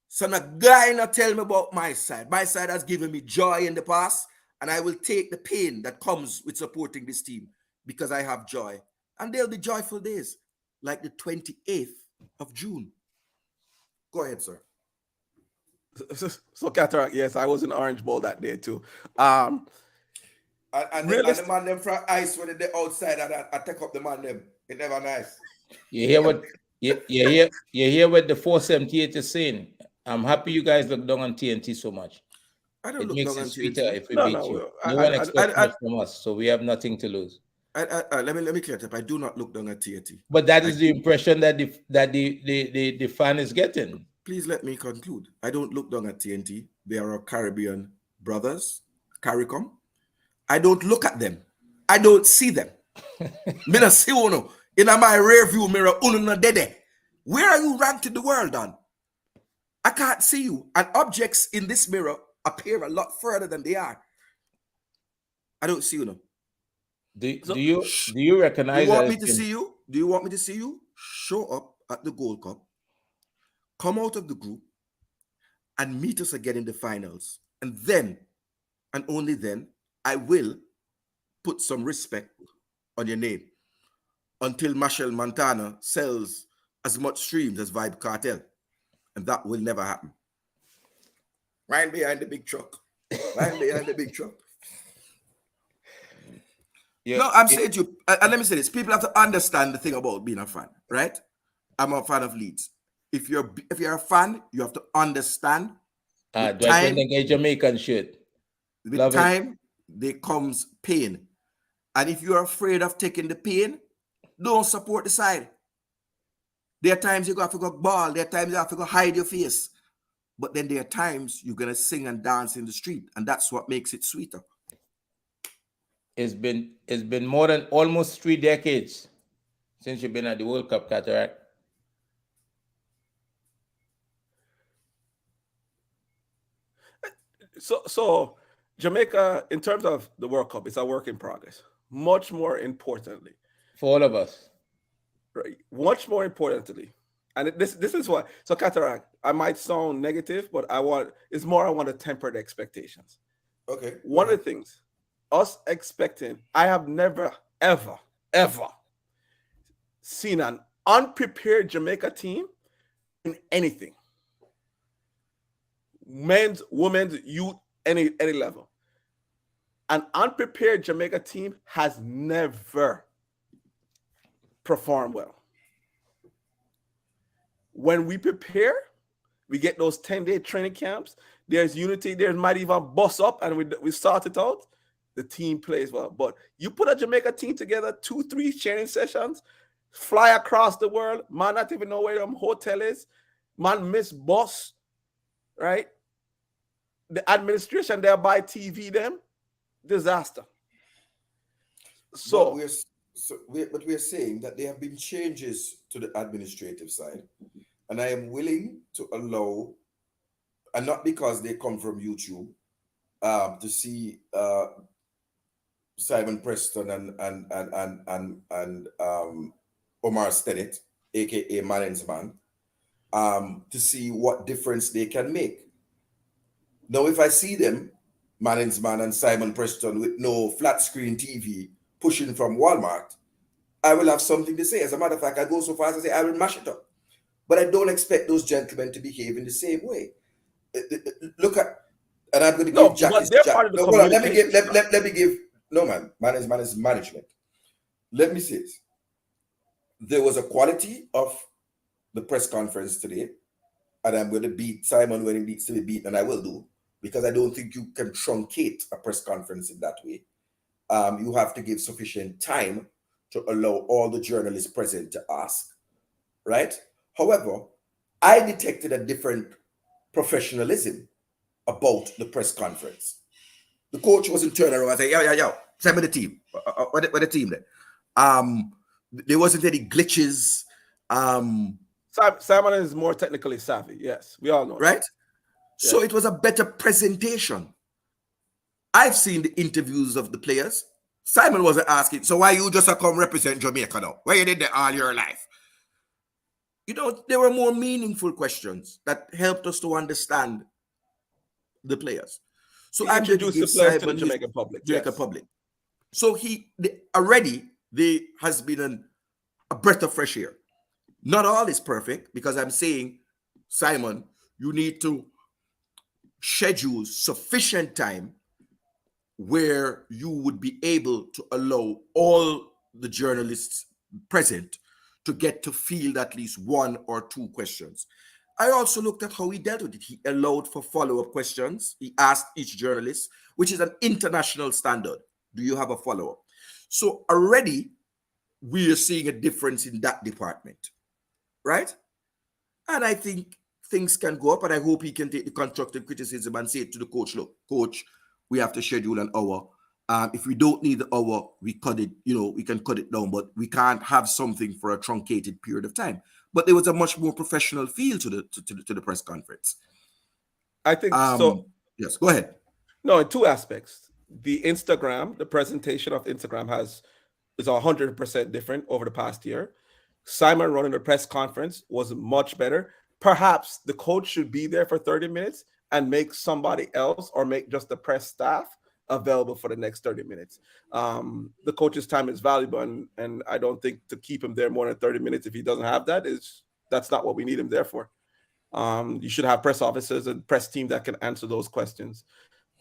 So a guy not tell me about my side. My side has given me joy in the past, and I will take the pain that comes with supporting this team because I have joy. And there'll be joyful days, like the 28th of June. Go ahead, sir. So Katarock, yes, I was in Orange Bowl that day too. And the man them from ice when they outside and I take up the man them. It never nice. You hear what you hear what the 478 is saying. I'm happy you guys look down on TNT so much. I don't It look makes down it on sweeter TNT. if we No, beat no, you. I- No one I- expects much from us, so we have nothing to lose. Let me clear it up. I do not look down at TNT. But that is the impression that the fan is getting. Please let me conclude. I don't look down at TNT. They are our Caribbean brothers, CARICOM. I don't look at them. I don't see them. Me not see uno. In my rear view mirror, uno no dede. Where are you ranked in the world on? I can't see you. And objects in this mirror appear a lot further than they are. I don't see you. Do you recognize You want that me it's to been- see you? Do you want me to see you? Show up at the Gold Cup, come out of the group, and meet us again in the finals. And then, and only then, I will put some respect on your name until Marshall Montana sells as much streams as Vibe Cartel. And that will never happen. Right behind the big truck. Right behind the big truck. Yeah, No, I'm saying to you, and let me say this: people have to understand the thing about being a fan, right? I'm a fan of Leeds. If you're a fan, you have to understand. With do I time, think a Jamaican shirt? with Love it. time, there comes pain, and if you're afraid of taking the pain, don't support the side. There are times you have to go ball. There are times you have to go hide your face. But then there are times you're gonna sing and dance in the street, and that's what makes it sweeter. It's been more than almost 3 decades since you've been at the World Cup, Katarock. So Jamaica, in terms of the World Cup, it's a work in progress. Much more importantly, For all of us. right? Much more importantly, and this is what. So Katarock, I might sound negative, but I want to temper the expectations. Okay. One of the things, us expecting, I have never, ever seen an unprepared Jamaica team in anything. Men's, women's, youth, any level. An unprepared Jamaica team has never performed well. When we prepare, we get those 10-day training camps. There's unity. There might even bust up, and we start it out. The team plays well. But you put a Jamaica team together, 2-3 training sessions, fly across the world, man not even know where them hotel is, man miss bus, right? The administration there by TV them, disaster. But we're saying that there have been changes to the administrative side, and I am willing to allow, and not because they come from YouTube, to see Simon Preston and Omar Stennett, aka Manning's man, to see what difference they can make. Now, if I see them, Manning's man and Simon Preston, with no flat screen TV pushing from Walmart, I will have something to say. As a matter of fact, I go so far as to say I will mash it up. But I don't expect those gentlemen to behave in the same way. Look at, and I'm going to give Jack his Jack. No, hold on, let me give. No, man is management. Let me say this. There was a quality of the press conference today, and I'm going to beat Simon when he needs to be beaten, and I will do, because I don't think you can truncate a press conference in that way. You have to give sufficient time to allow all the journalists present to ask, right? However, I detected a different professionalism about the press conference. The coach wasn't turning around and saying, yo, send me the team. What the team there? There wasn't any glitches. Simon is more technically savvy. Yes, we all know. Right? That. So it was a better presentation. I've seen the interviews of the players. Simon wasn't asking, so why you just a come represent Jamaica now? Why you did that all your life? You know, there were more meaningful questions that helped us to understand the players. So He I'm going to introduced the give players to the Simon Jamaican public. Jamaican Yes. public. So already there has been a breath of fresh air. Not all is perfect, because I'm saying, Simon, you need to schedule sufficient time where you would be able to allow all the journalists present to get to field at least one or two questions. I also looked at how he dealt with it. He allowed for follow-up questions. He asked each journalist, which is an international standard. Do you have a follow-up? So already we are seeing a difference in that department, right? And I think things can go up, and I hope he can take the constructive criticism and say to the coach, look, coach, we have to schedule an hour. If we don't need the hour, we cut it, we can cut it down, but we can't have something for a truncated period of time. But there was a much more professional feel to the press conference. I think so. Yes, go ahead. No, in two aspects. The presentation of Instagram is 100% different over the past year. Simon running the press conference was much better. Perhaps the coach should be there for 30 minutes and make somebody else, or make just the press staff available for the next 30 minutes. The coach's time is valuable, and I don't think to keep him there more than 30 minutes if he doesn't have that's not what we need him there for. You should have press officers and press team that can answer those questions.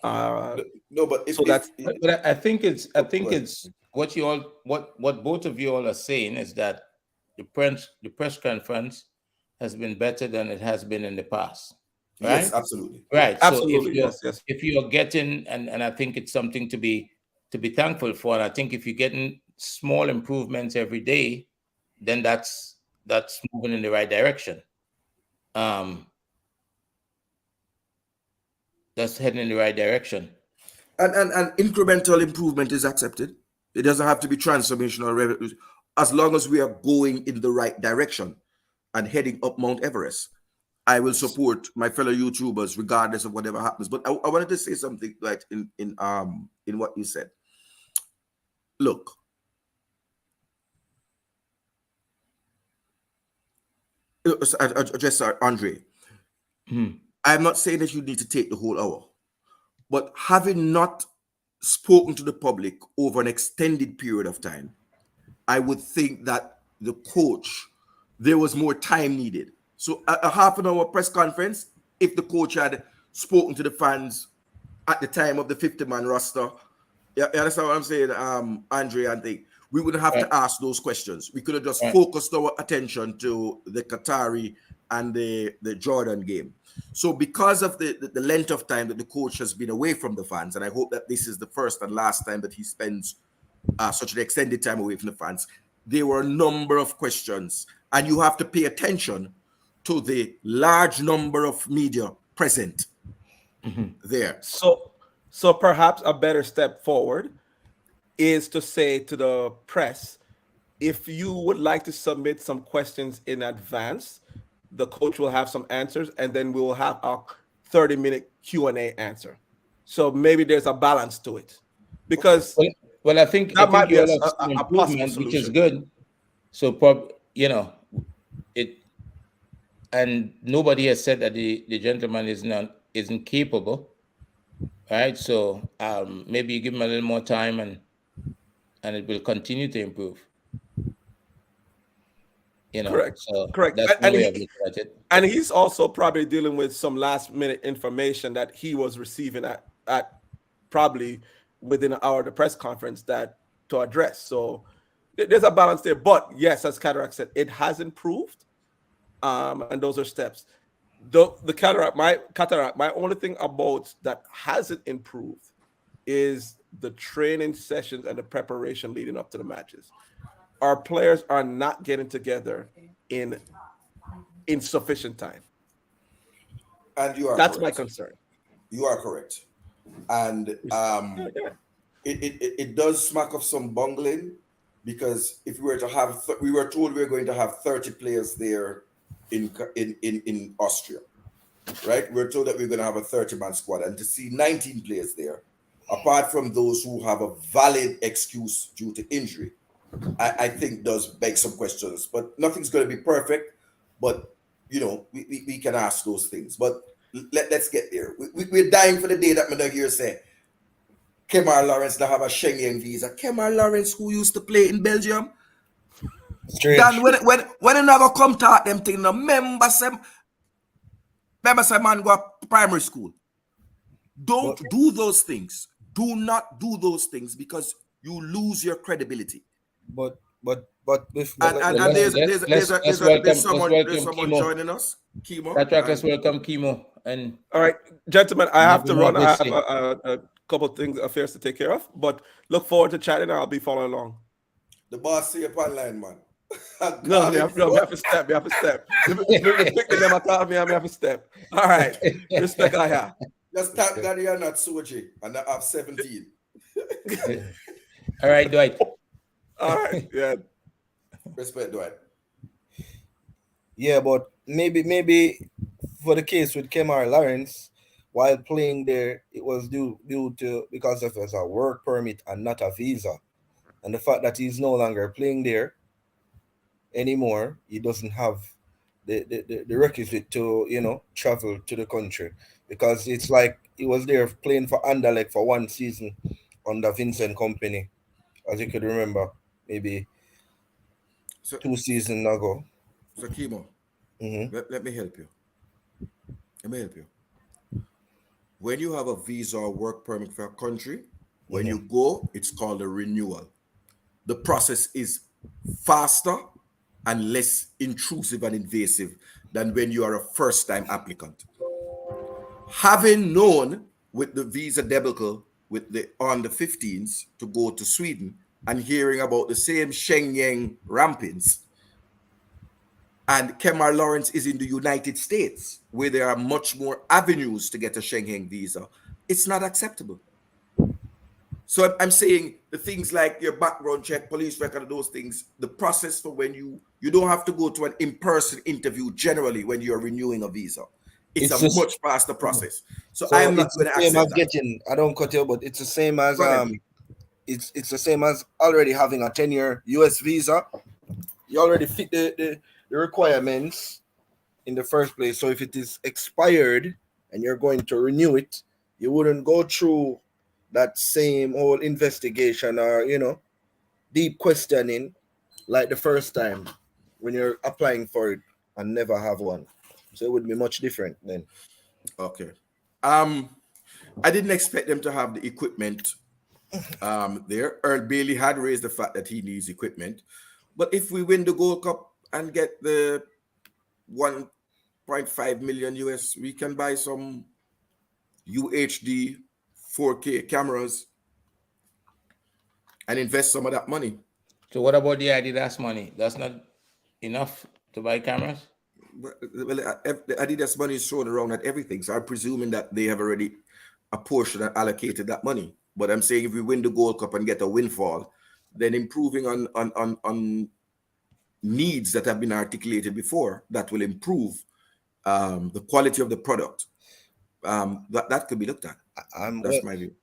But I think it's what both of you all are saying is that the press conference has been better than it has been in the past. Right? Yes, absolutely. Right. Absolutely. So if you're getting, and I think it's something to be thankful for. And I think if you're getting small improvements every day, then that's moving in the right direction. That's heading in the right direction. And incremental improvement is accepted. It doesn't have to be transformational, as long as we are going in the right direction and heading up Mount Everest. I will support my fellow YouTubers regardless of whatever happens. But I wanted to say something like in what you said. Look, just Andre. I'm not saying that you need to take the whole hour, but having not spoken to the public over an extended period of time, I would think that the coach, there was more time needed. So a half an hour press conference, if the coach had spoken to the fans at the time of the 50-man roster, you understand what I'm saying, Andre, and think we wouldn't have to ask those questions. We could have just focused our attention to the Qatari and the Jordan game. So because of the length of time that the coach has been away from the fans, and I hope that this is the first and last time that he spends such an extended time away from the fans, there were a number of questions, and you have to pay attention to the large number of media present there. So perhaps a better step forward is to say to the press, if you would like to submit some questions in advance, the coach will have some answers, and then we will have a 30-minute Q&A answer. So maybe there's a balance to it, because well, I think might be you a all have possible improvement, solution. which is good. So it, and nobody has said that the gentleman isn't capable, right? So maybe you give him a little more time, and it will continue to improve. Correct. So Correct. That's the way of looking at it. And he's also probably dealing with some last-minute information that he was receiving at probably within an hour of the press conference to address. So there's a balance there. But yes, as Katarock said, it has improved, and those are steps. The Katarock, my only thing about that hasn't improved is the training sessions and the preparation leading up to the matches. Our players are not getting together in sufficient time. And you are That's correct. my concern. You are correct. And it does smack of some bungling, because if we were to have, we were told we were going to have 30 players there in Austria, right? We were told that we were going to have a 30-man squad, and to see 19 players there, apart from those who have a valid excuse due to injury, I think does beg some questions. But nothing's going to be perfect. But, we can ask those things. But let's get there. We're dying for the day that I'm here say, Kemar Lawrence to have a Schengen visa. Kemar Lawrence, who used to play in Belgium. Strange. Dan, when you never come talk them thing, remember some man go to primary school. Don't do those things. Do not do those things because you lose your credibility. But with And there's someone Chemo. joining us. Chemo. Katarock, let's welcome Chemo. And All right, gentlemen, I have to run. I have This thing. a couple of things, affairs to take care of, but look forward to chatting. I'll be following along. The boss see up online, man. No, we have to step. We have to step. Pick them at me. I have to step. All right, respect I have. Just thank God you're not Soji and I have 17. all right, Dwight. All right, yeah. Respect, Dwight. Yeah, but maybe for the case with Kemar Lawrence, while playing there, it was due to because of as a work permit and not a visa, and the fact that he's no longer playing there anymore, he doesn't have the requisite to travel to the country, because it's like he was there playing for Anderlecht for one season under Vincent Kompany, as you could remember, maybe 2 seasons ago. So, Kimo, let me help you. When you have a visa or work permit for a country, when you go, it's called a renewal. The process is faster and less intrusive and invasive than when you are a first-time applicant. Having known with the visa debacle on the 15th to go to Sweden and hearing about the same Schengen rampings, and Kemar Lawrence is in the United States, where there are much more avenues to get a Schengen visa, it's not acceptable. So I'm saying the things like your background check, police record, those things, the process for when you don't have to go to an in-person interview generally when you're renewing a visa. It's a much faster process. So I am not going to accept that. I don't cut you, but it's the same as it's the same as already having a 10-year US visa. You already fit the requirements in the first place. So if it is expired and you're going to renew it, you wouldn't go through that same whole investigation or deep questioning like the first time when you're applying for it and never have one. So it would be much different then. Okay. I didn't expect them to have the equipment there. Earl Bailey had raised the fact that he needs equipment. But if we win the Gold Cup and get the 1.5 million US, we can buy some UHD 4K cameras and invest some of that money. So what about the Adidas money? That's not enough to buy cameras? Well, the Adidas money is thrown around at everything. So I'm presuming that they have already a portion and allocated that money. But I'm saying if we win the Gold Cup and get a windfall, then improving on needs that have been articulated before, that will improve the quality of the product. That could be looked at. That's my view.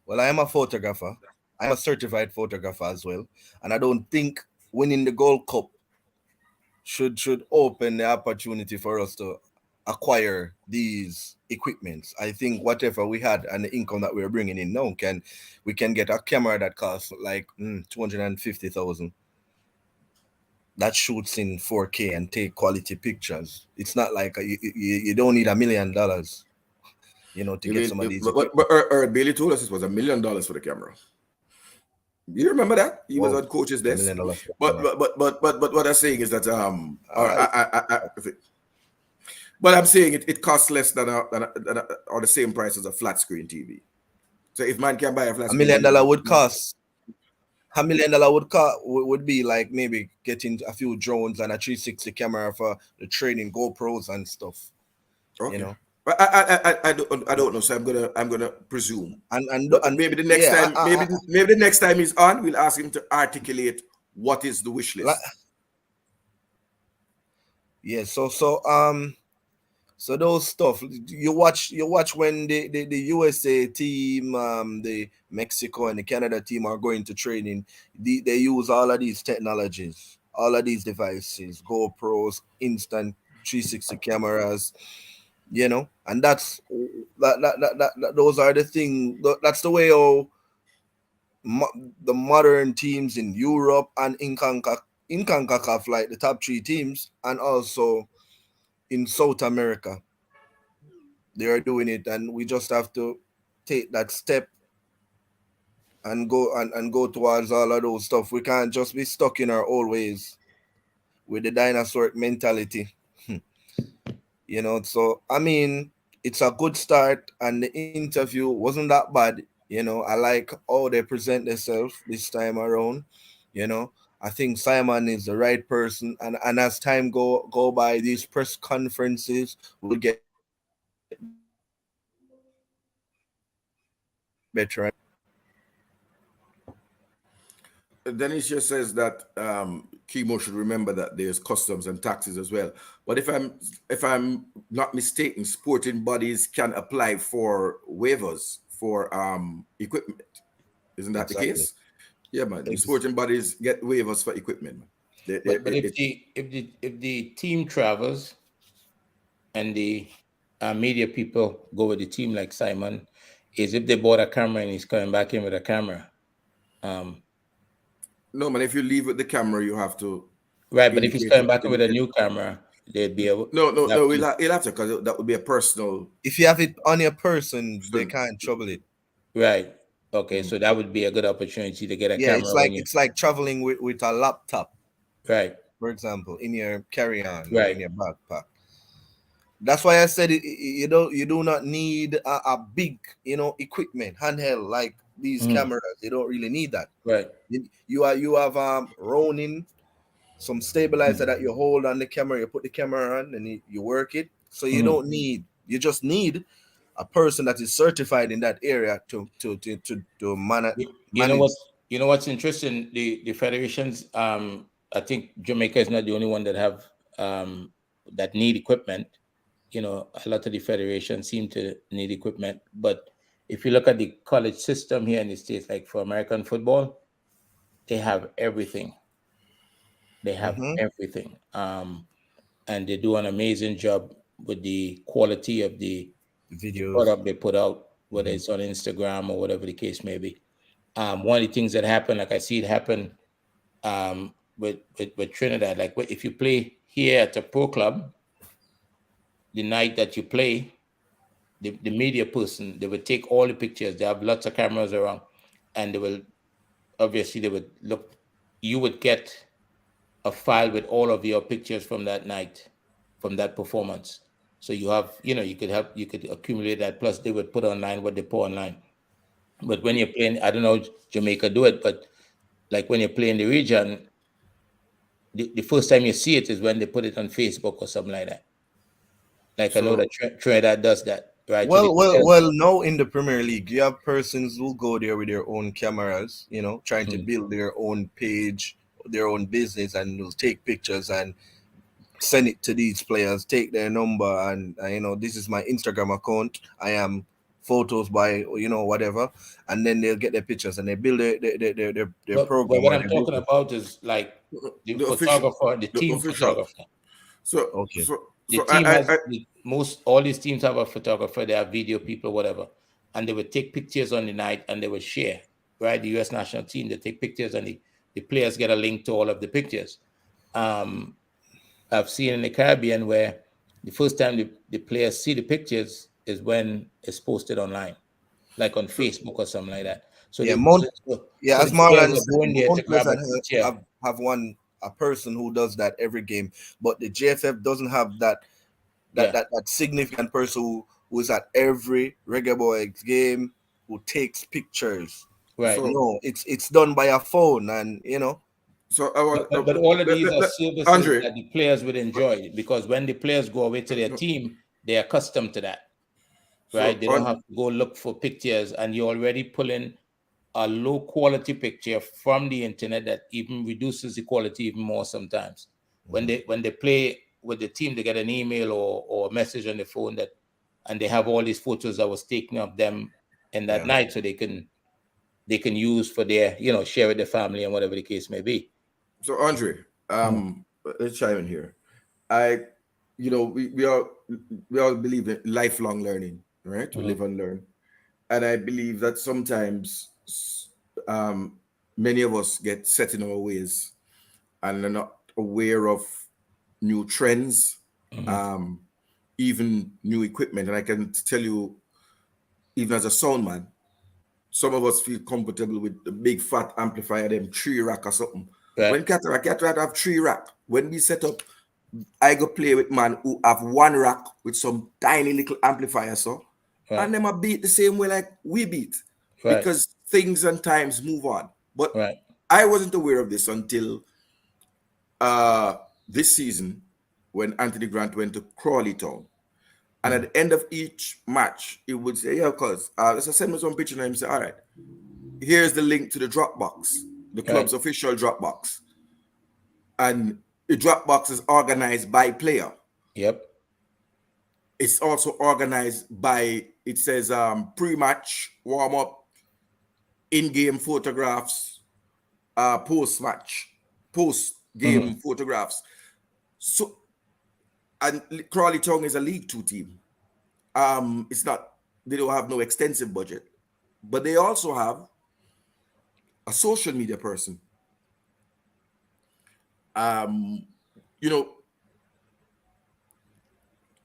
Well, I am a photographer. I'm a certified photographer as well. And I don't think winning the Gold Cup should open the opportunity for us to acquire these equipments. I think whatever we had and the income that we're bringing in now, we can get a camera that costs like 250,000 that shoots in 4K and take quality pictures. It's not like you don't need $1 million, to get some of these. But Bailey told us it was $1 million for the camera. You remember that? He was on coach's desk. But what I'm saying is that but I'm saying it costs less than or the same price as a flat screen TV. So if man can buy a flat screen, $1 million would cost. $1 million would be like maybe getting a few drones and a 360 camera for the training GoPros and stuff. Okay. But I don't know. So I'm gonna presume. And maybe the next time, maybe the next time he's on, we'll ask him to articulate what is the wish list. So those stuff you watch when the USA team, the Mexico and the Canada team are going to training. They use all of these technologies, all of these devices, GoPros, instant 360 cameras, and that's those are the thing. That's the way how the modern teams in Europe and in CONCACAF, like the top 3 teams, and also in South America, they are doing it, and we just have to take that step and go towards all of those stuff. We can't just be stuck in our old ways with the dinosaur mentality. So I mean, it's a good start, and the interview wasn't that bad. I like how they present themselves this time around. I think Simon is the right person, and as time go by, these press conferences will get better and better. Dennis just says that Chemo should remember that there's customs and taxes as well. But if I'm not mistaken, sporting bodies can apply for waivers for equipment. Isn't that the Exactly. case? Yeah, man. The sporting bodies get waivers for equipment. Man. But if the team travels and the media people go with the team like Simon, is if they bought a camera and he's coming back in with a camera. No, man. If you leave with the camera, you have to. Right, but if he's coming back with a indicate- new camera, they'd be able. No. He'll have to, because that would be a personal. If you have it on your person, they can't trouble it. Right. Okay, so that would be a good opportunity to get a Yeah, camera. it's like traveling with a laptop, right. for example, in your carry-on or Right. in your backpack. That's why I said you do not need a big equipment handheld like these cameras. You don't really need that. Right. You have Ronin, some stabilizer that you hold on the camera. You put the camera on and you work it. So you don't need. You just need a person that is certified in that area to manage. You know what's interesting? The federations. I think Jamaica is not the only one that have that need equipment. A lot of the federations seem to need equipment. But if you look at the college system here in the States, like for American football, they have everything. They have everything. And they do an amazing job with the quality of the videos product they put out, whether it's on Instagram or whatever the case may be. One of the things that happen, like I see it happen with Trinidad, like if you play here at a pro club, the night that you play, the media person, they would take all the pictures. They have lots of cameras around, and they would look. You would get a file with all of your pictures from that night, from that performance. So you have, you could accumulate that. Plus, they would put online what they put online. But when you're playing, I don't know, Jamaica do it, but like when you're playing the region, the first time you see it is when they put it on Facebook or something like that. Like I know that Trinidad does that, right? Well, now in the Premier League, you have persons who go there with their own cameras, trying to build their own page, their own business, and will take pictures and send it to these players, take their number, and this is my Instagram account. I am photos by whatever, and then they'll get their pictures and they build their program. But what I'm talking about is like the photographer, the team photographer. All these teams have a photographer. They have video people, whatever, and they would take pictures on the night and they would share. Right, the U.S. national team, they take pictures and the players get a link to all of the pictures. I've seen in the Caribbean where the first time the players see the pictures is when it's posted online, like on Facebook or something like that. So as Marlon said, have a person who does that every game, but the JFF doesn't have that significant person who is at every Reggae Boys game who takes pictures. Right. It's done by a phone, and So but all of these are services that the players would enjoy, because when the players go away to their team, they're accustomed to that. Right? They don't have to go look for pictures, and you're already pulling a low quality picture from the internet that even reduces the quality even more sometimes. When they play with the team, they get an email or a message on the phone that, and they have all these photos that was taken of them in that night, so they can use for their, share with their family and whatever the case may be. So Andre, let's chime in here. We all believe in lifelong learning, right? We live and learn, and I believe that sometimes many of us get set in our ways and are not aware of new trends, even new equipment. And I can tell you, even as a sound man, some of us feel comfortable with the big fat amplifier, them 3-rack or something. Right. When Katarock have 3-rack, when we set up, I go play with man who have 1 rack with some tiny little amplifier, and them a beat the same way like we beat, because things and times move on. But I wasn't aware of this until this season when Anthony Grant went to Crawley Town. And at the end of each match, he would say, yeah, cuz let's send me some picture and say, all right, here's the link to the Dropbox, the club's official Dropbox. And the Dropbox is organized by player. Yep. It's also organized by, it says pre-match, warm-up, in-game photographs, post-match, post-game photographs. So, and Crawley Town is a League 2 team. It's not, they don't have no extensive budget, but they also have a social media person.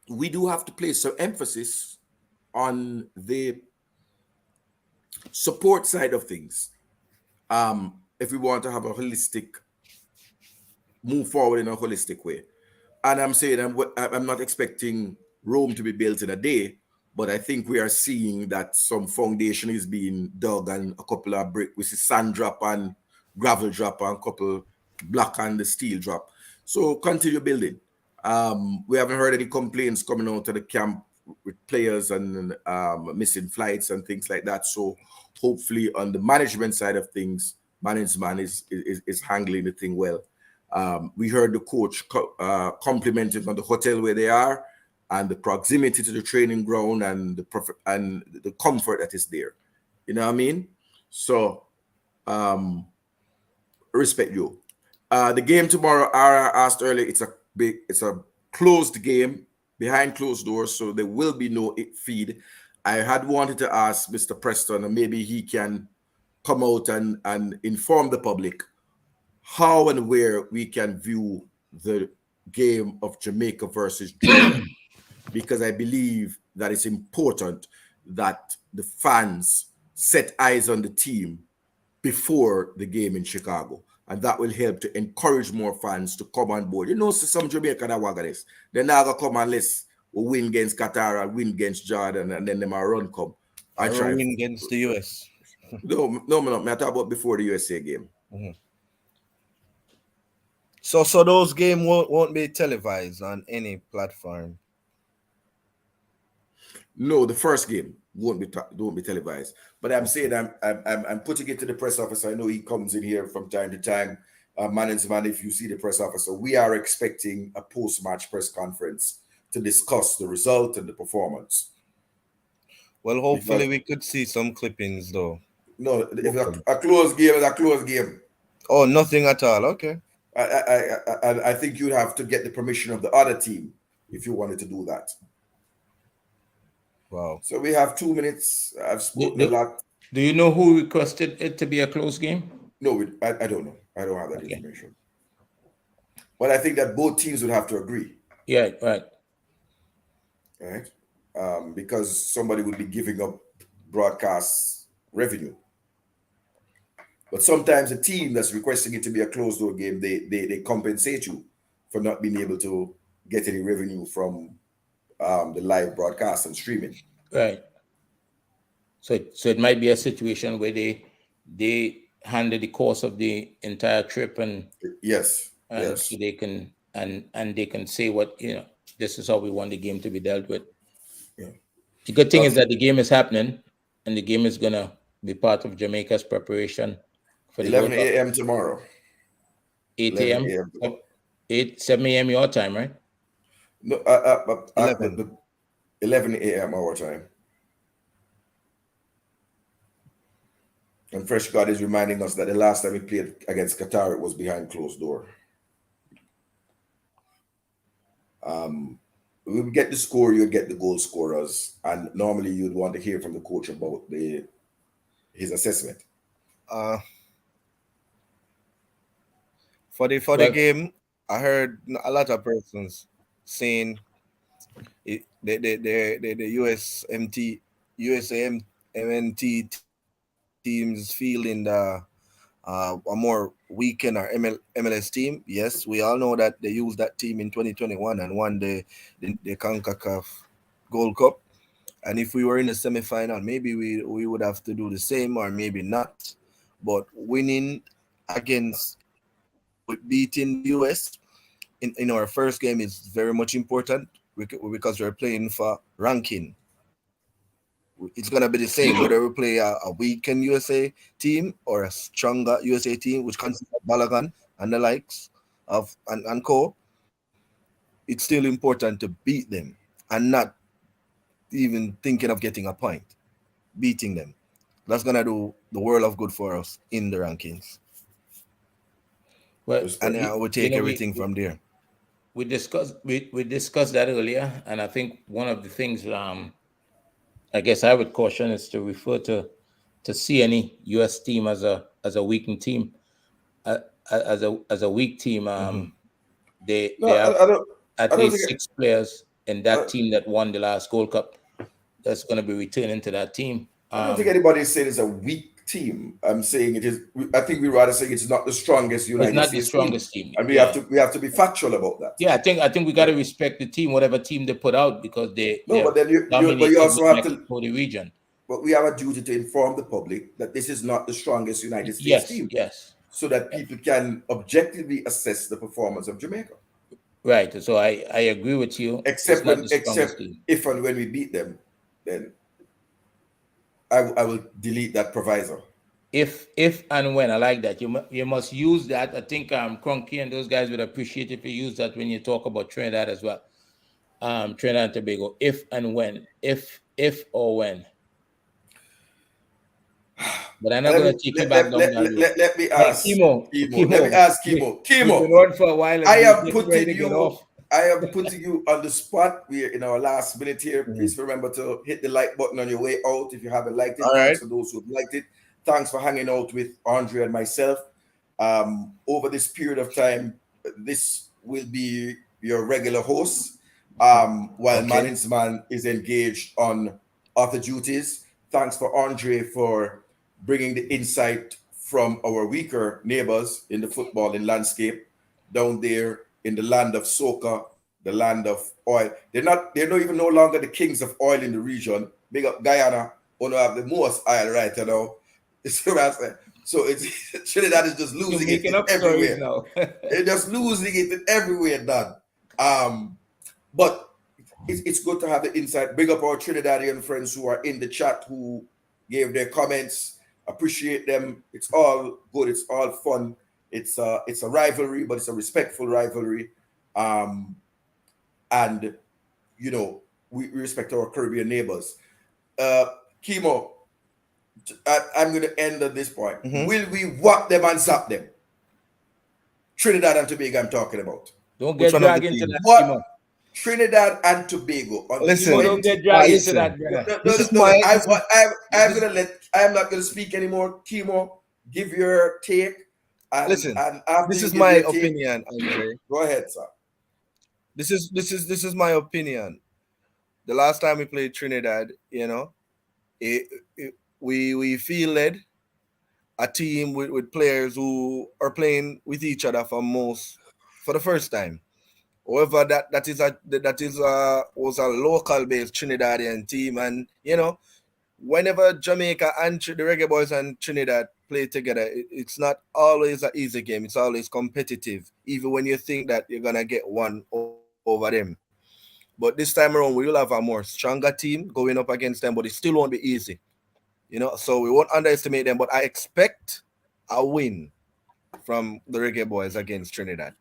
We do have to place some emphasis on the support side of things. If we want to have a holistic, move forward in a holistic way. And I'm saying I'm not expecting Rome to be built in a day, but I think we are seeing that some foundation is being dug and a couple of brick, we see sand drop and gravel drop and a couple block and the steel drop. So continue building. We haven't heard any complaints coming out of the camp with players and missing flights and things like that. So hopefully on the management side of things, management is handling the thing well. We heard the coach complimenting on the hotel where they are and the proximity to the training ground and the comfort that is there. You know what I mean? So respect you. The game tomorrow, Ara asked earlier, it's a closed game behind closed doors, so there will be no feed. I had wanted to ask Mr. Preston, and maybe he can come out and inform the public how and where we can view the game of Jamaica versus Georgia, because I believe that it's important that the fans set eyes on the team before the game in Chicago, and that will help to encourage more fans to come on board. Some Jamaica that wagga this. They're not gonna come unless we win against Qatar and win against Jordan, and then them a run come. I try win against the US. No, I talk about before the USA game. So those games won't be televised on any platform. No, the first game won't be televised. But I'm saying I'm putting it to the press officer. I know he comes in here from time to time. Man, if you see the press officer, we are expecting a post-match press conference to discuss the result and the performance. Well, hopefully we could see some clippings though. No, if a close game is a close game. Oh, nothing at all. Okay. I think you'd have to get the permission of the other team if you wanted to do that. Wow. So we have 2 minutes. I've spoken a lot. Do you know who requested it to be a close game? No, I don't know. I don't have that information. But I think that both teams would have to agree. Yeah, right. Right? Because somebody would be giving up broadcast revenue. But sometimes a team that's requesting it to be a closed-door game, they compensate you for not being able to get any revenue from the live broadcast and streaming. Right. So it might be a situation where they handle the cost of the entire trip and yes. So they can and they can say what this is how we want the game to be dealt with. Yeah. The good thing is that the game is happening and the game is gonna be part of Jamaica's preparation for the 11 a.m. tomorrow. 8 a.m. 7 a.m. your time, right? No, 11. 11 a.m. our time. And Fresh God is reminding us that the last time we played against Qatar, it was behind closed door. We would get the score, you'd get the goal scorers, and normally you'd want to hear from the coach about his assessment. Uh, for the Well, game, I heard a lot of persons saying the USMNT teams feeling a more weakened or MLS team. Yes, we all know that they used that team in 2021 and won the CONCACAF Gold Cup. And if we were in the semifinal, maybe we would have to do the same or maybe not. But winning against with beating the US in our first game is very much important because we're playing for ranking. It's gonna be the same whether we play a weakened USA team or a stronger USA team, which consists of Balogun and the likes of and co. It's still important to beat them and not even thinking of getting a point. Beating them. That's gonna do the world of good for us in the rankings, well, and Respect. we'll you take know, everything from there. we discussed that earlier, and I think one of the things I guess I would caution is to refer to see any U.S. team as a weakened team, uh, as a weak team. Mhm. They No, have I at don't think least six players in uh, that team that won the last Gold Cup that's going to be returning to that team. I don't think anybody is saying it's a weak team. I'm saying it is. I think we rather say it's not the strongest It's United not the States team, strongest team. and Yeah, we have to be factual about that. yeah. I think we got to respect the team, whatever team they put out, because they No, have but then you dominated also have to. Mexico, the region. But we have a duty to inform the public that this is not the strongest United States Yes, team, yes. so that people can objectively assess the performance of Jamaica. Right. So I agree with you. It's not the strongest Except team. if and when we beat them, then I will delete that proviso. If and when, I like that. You must use that. I think Cronky and those guys would appreciate if you use that when you talk about Trinidad as well. Trinidad and Tobago. If and when. If or when. But I'm not Let me gonna take you back down that road. let me Hey, ask Chemo, Kimo. Let me Chemo, ask we, Kimo. we've been Kimo, on for a while I and we're am getting ready putting to get you. off. I am putting you on the spot. We're in our last minute here. Mhm. Please remember to hit the like button on your way out if you haven't liked it. All right. Thanks for those who've liked it. Thanks for hanging out with Andre and myself. Over this period of time, this will be your regular host. While Okay. Malinsman is engaged on other duties. Thanks for Andre for bringing the insight from our weaker neighbors in the footballing landscape down there in the land of soca, the land of oil. They're not even no longer the kings of oil in the region. Big up Guyana, who have the most oil right now. It's what I'm saying. So it's Trinidad is just You're losing it making in up stories everywhere. now. They're just losing it in everywhere, done. But it's good to have the insight. Big up our Trinidadian friends who are in the chat who gave their comments. Appreciate them. It's all good. It's all fun. It's a rivalry, but it's a respectful rivalry. Um, and you know we respect our Caribbean neighbors. Uh, Chemo, I'm going to end at this point. Mhm. Will we whack them and zap them? Trinidad and Tobago, I'm talking about. Don't Which get one of the dragged into teams? that, What Chemo. Trinidad and Tobago on the Chemo, Listen, 20. don't get dragged into listen. that, No, brother. no, no, This no, is no, no. my this is I'm this, gonna let. I'm not gonna speak anymore. Chemo, give your take, listen. and after This you is give my your take, opinion, Andre. go ahead, sir. This is my opinion. The last time we played Trinidad, it, we fielded a team with players who are playing with each other for the first time. However, that is was a local based Trinidadian team, and whenever Jamaica and the Reggae Boys and Trinidad play together, it's not always an easy game. It's always competitive, even when you think that you're gonna get one over them. But this time around, we will have a more stronger team going up against them, but it still won't be easy. So we won't underestimate them. But I expect a win from the Reggae Boys against Trinidad.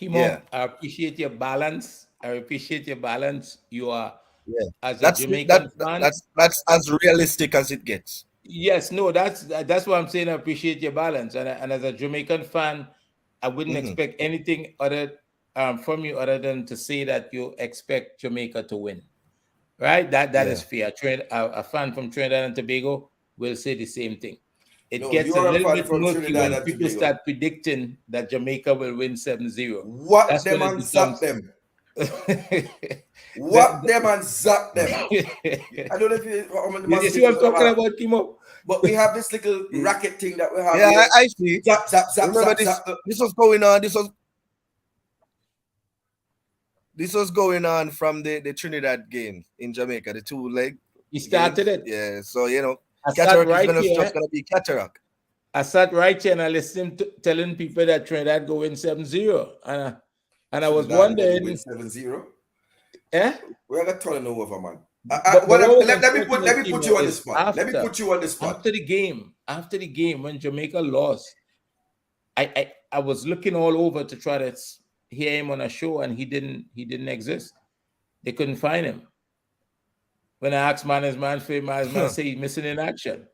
Kimo, Yeah. I appreciate your balance. I appreciate your balance. You are, Yeah. as a That's Jamaican fan. that's as realistic as it gets. Yes, no, that's what I'm saying. I appreciate your balance, and as a Jamaican fan, I wouldn't Mhm. expect anything other from you other than to say that you expect Jamaica to win. Right? That is Yeah. fair. A fan from Trinidad and Tobago will say the same thing. It No, gets you a are a little fan bit from murky Trinidad when and people Tobago. start predicting that Jamaica will win 7-0. What That's them when it and zap becomes. them. that, What them and zap them. I don't know if how many you see what I'm mosquitoes I talking have, about, Kimo? but we have this little racket thing that we have Yeah, here. I see. Zap, zap, zap, Remember zap, zap. this was going on. This was going on from the Trinidad game in Jamaica, the 2 leg He game. started it. Yeah, so I sat Katarock is right just here. gonna be Katarock. I sat right here and I listened to telling people that Trinidad go win 7-0. And I was Trinidad will win wondering, 7-0. eh? We're gonna turn it over, man. But what was Let unfortunate, me put Kimo, you on the is spot. Let me put you on the spot. after the game when Jamaica lost, I was looking all over to try to hear him on a show, and he didn't exist. They couldn't find him. When I asked man, say he's missing in action.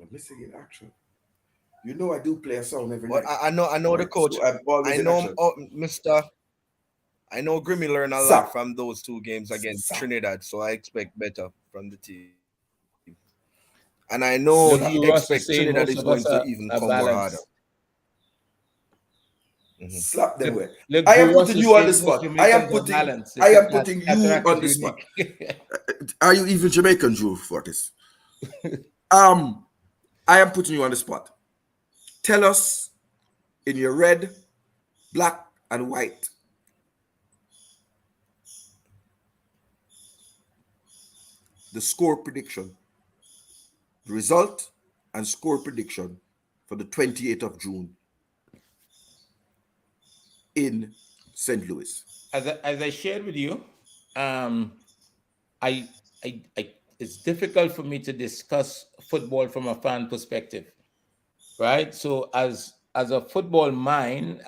I'm missing in action. You know I do play a song every But night. I know the Right, coach. so I'm always I in know action. Mr. I know Grimmy learned a Zap. lot from those 2 games against Zap. Trinidad, so I expect better from the team. And I know Look, he Ross is expects saying Trinidad most is of going us to even are come more harder. balanced. Slap them away. Look, I am Ross putting is you on the saying most spot. Jamaicans are balanced. I am That putting you Katarock on is the spot. unique. Are you even Jamaican, Drew Fortis? I am putting you on the spot. Tell us in your red, black, and white. The score prediction, the result, and score prediction for the 28th of June in St. Louis. As I shared with you, I, it's difficult for me to discuss football from a fan perspective, right? So as a football mind,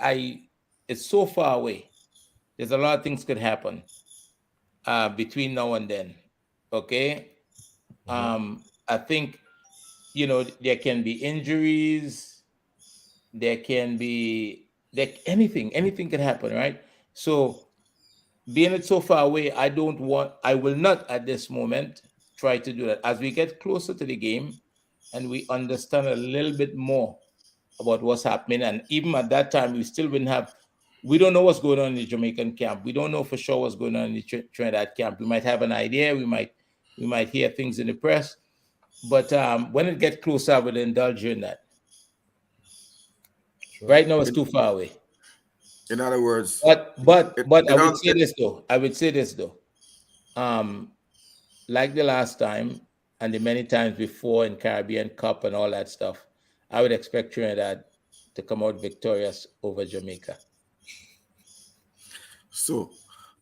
it's so far away. There's a lot of things could happen between now and then. Okay, I think there can be injuries, there can be anything can happen, right? So being it so far away, I will not at this moment try to do that. As we get closer to the game and we understand a little bit more about what's happening, and even at that time, we don't know what's going on in the Jamaican camp. We don't know for sure what's going on in the Trinidad camp. We might have an idea. We might hear things in the press, but when it gets closer, I will indulge you in that. Sure. Right now, it's too far away. In other words, But I in would other, say this though. Like the last time and the many times before in Caribbean Cup and all that stuff, I would expect Trinidad to come out victorious over Jamaica. so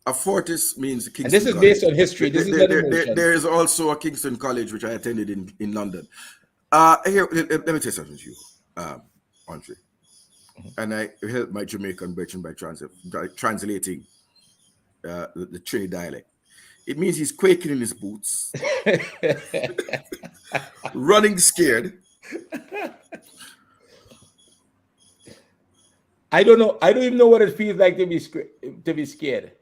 a Fortis means And Kingston this is College. based on history. This is not emotion. There is also a Kingston College which I attended in London. Here, let me tell you something to you, Andre. And I helped my Jamaican brethren by translating the Trini dialect. It means he's quaking in his boots, running scared. I don't know. I don't even know what it feels like to be scared.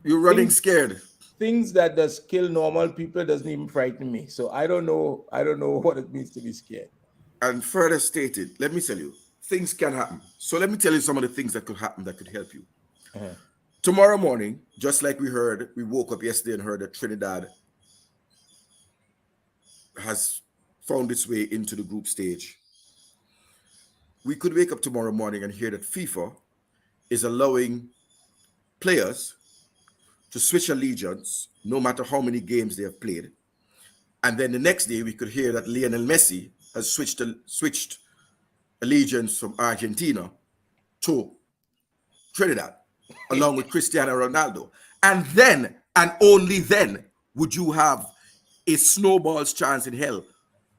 You're running scared. Things that does kill normal people doesn't even frighten me. So I don't know. I don't know what it means to be scared. And further stated, let me tell you, things can happen. So let me tell you some of the things that could happen that could help you. Tomorrow morning, just like we woke up yesterday and heard that Trinidad has found its way into the group stage. We could wake up tomorrow morning and hear that FIFA is allowing players to switch allegiance no matter how many games they have played. And then the next day we could hear that Lionel Messi has switched allegiance from Argentina to Trinidad, along with Cristiano Ronaldo. And then, and only then, would you have a snowball's chance in hell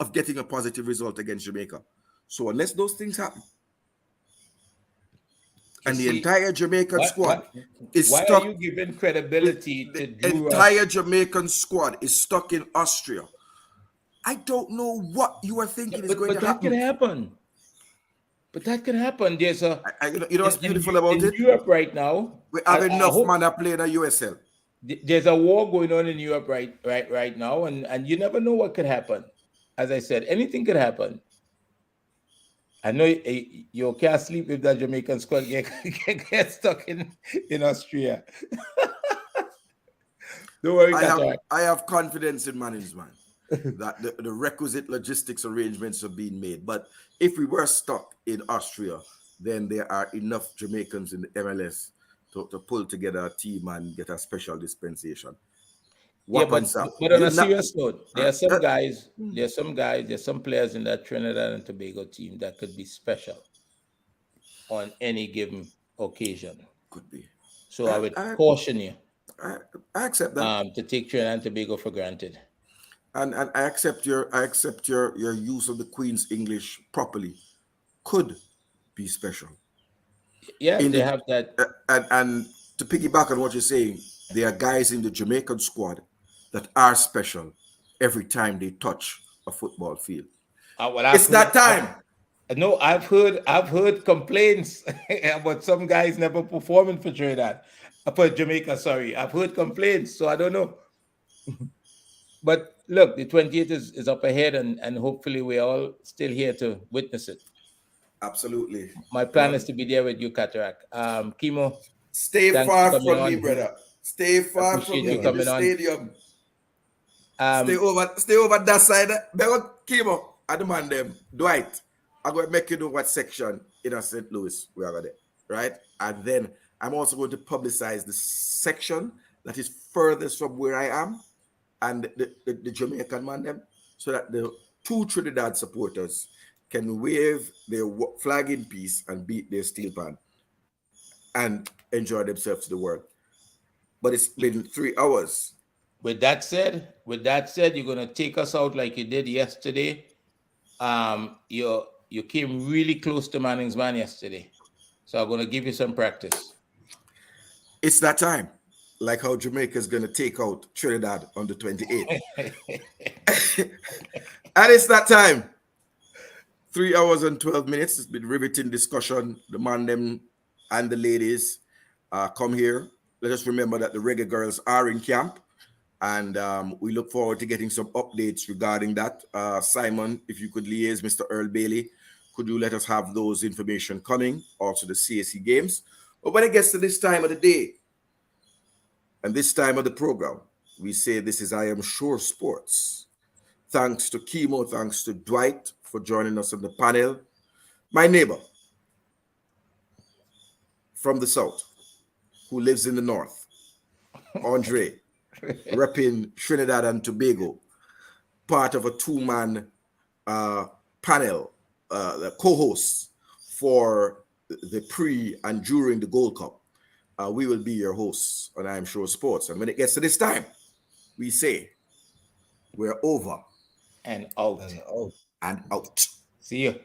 of getting a positive result against Jamaica. So unless those things happen, And the see, entire Jamaican what, squad what, is why are stuck. you giving credibility to The Drew entire Rush? Jamaican squad is stuck in Austria. I don't know what you are thinking is going to But that can happen. happen. But that can happen. There's a You know what's beautiful about in it? Europe right now. We have I enough hope man that play in the USL. there's a war going on in Europe right now, and you never know what could happen. As I said, anything could happen. I know you can't sleep if that Jamaican squad get stuck in Austria. Don't worry, Katarock. I have confidence in management that the requisite logistics arrangements are being made. But if we were stuck in Austria, then there are enough Jamaicans in the MLS to pull together a team and get a special dispensation. Yeah, Weapons up. but on You a not, serious note, there's some players in that Trinidad and Tobago team that could be special on any given occasion. could be. So I would I, caution you I, I accept that. to take Trinidad and Tobago for granted. And I accept your use of the Queen's English properly. Could be special. Yeah, In they the have that. and to piggyback on what you're saying, there are guys in the Jamaican squad that are special every time they touch a football field. Well, It's that time. No, I've heard complaints about some guys never performing for Trinidad, for Jamaica. Sorry, I've heard complaints, so I don't know. But look, the 28th is up ahead, and hopefully we're all still here to witness it. Absolutely. My plan is to be there with you, Katarock. Kimo, Stay thanks for far coming from me, on. brother. Stay far from Appreciate me you in the coming on. stadium. Stay over that side. But Kimo, I demand them. Dwight, I'm going to make you know what section in St. Louis we are there, right? And then I'm also going to publicize the section that is furthest from where I am and the Jamaican man them, so that the two Trinidad supporters can wave their flag in peace and beat their steel pan and enjoy themselves to the world. But it's been 3 hours. With that said, you're gonna take us out like you did yesterday. You came really close to Manning's man yesterday, so I'm gonna give you some practice. It's that time. Like how Jamaica is going to take out Trinidad on the 28th. And it's that time. 3 hours and 12 minutes. It's been riveting discussion. The man them and the ladies come here. Let us remember that the Reggae Girls are in camp. And we look forward to getting some updates regarding that. Simon, if you could liaise Mr. Earl Bailey, could you let us have those information coming? Also the CSC games. But when it gets to this time of the day, and this time of the program, we say this is I Am Sure Sports. Thanks to Kimo, thanks to Dwight for joining us on the panel. My neighbor from the south, who lives in the north, Andre, repping Trinidad and Tobago, part of a two-man panel, the co-hosts for the pre and during the Gold Cup. We will be your hosts on I Am Sure Sports. And when it gets to this time, we say we're over And out. and out. See you.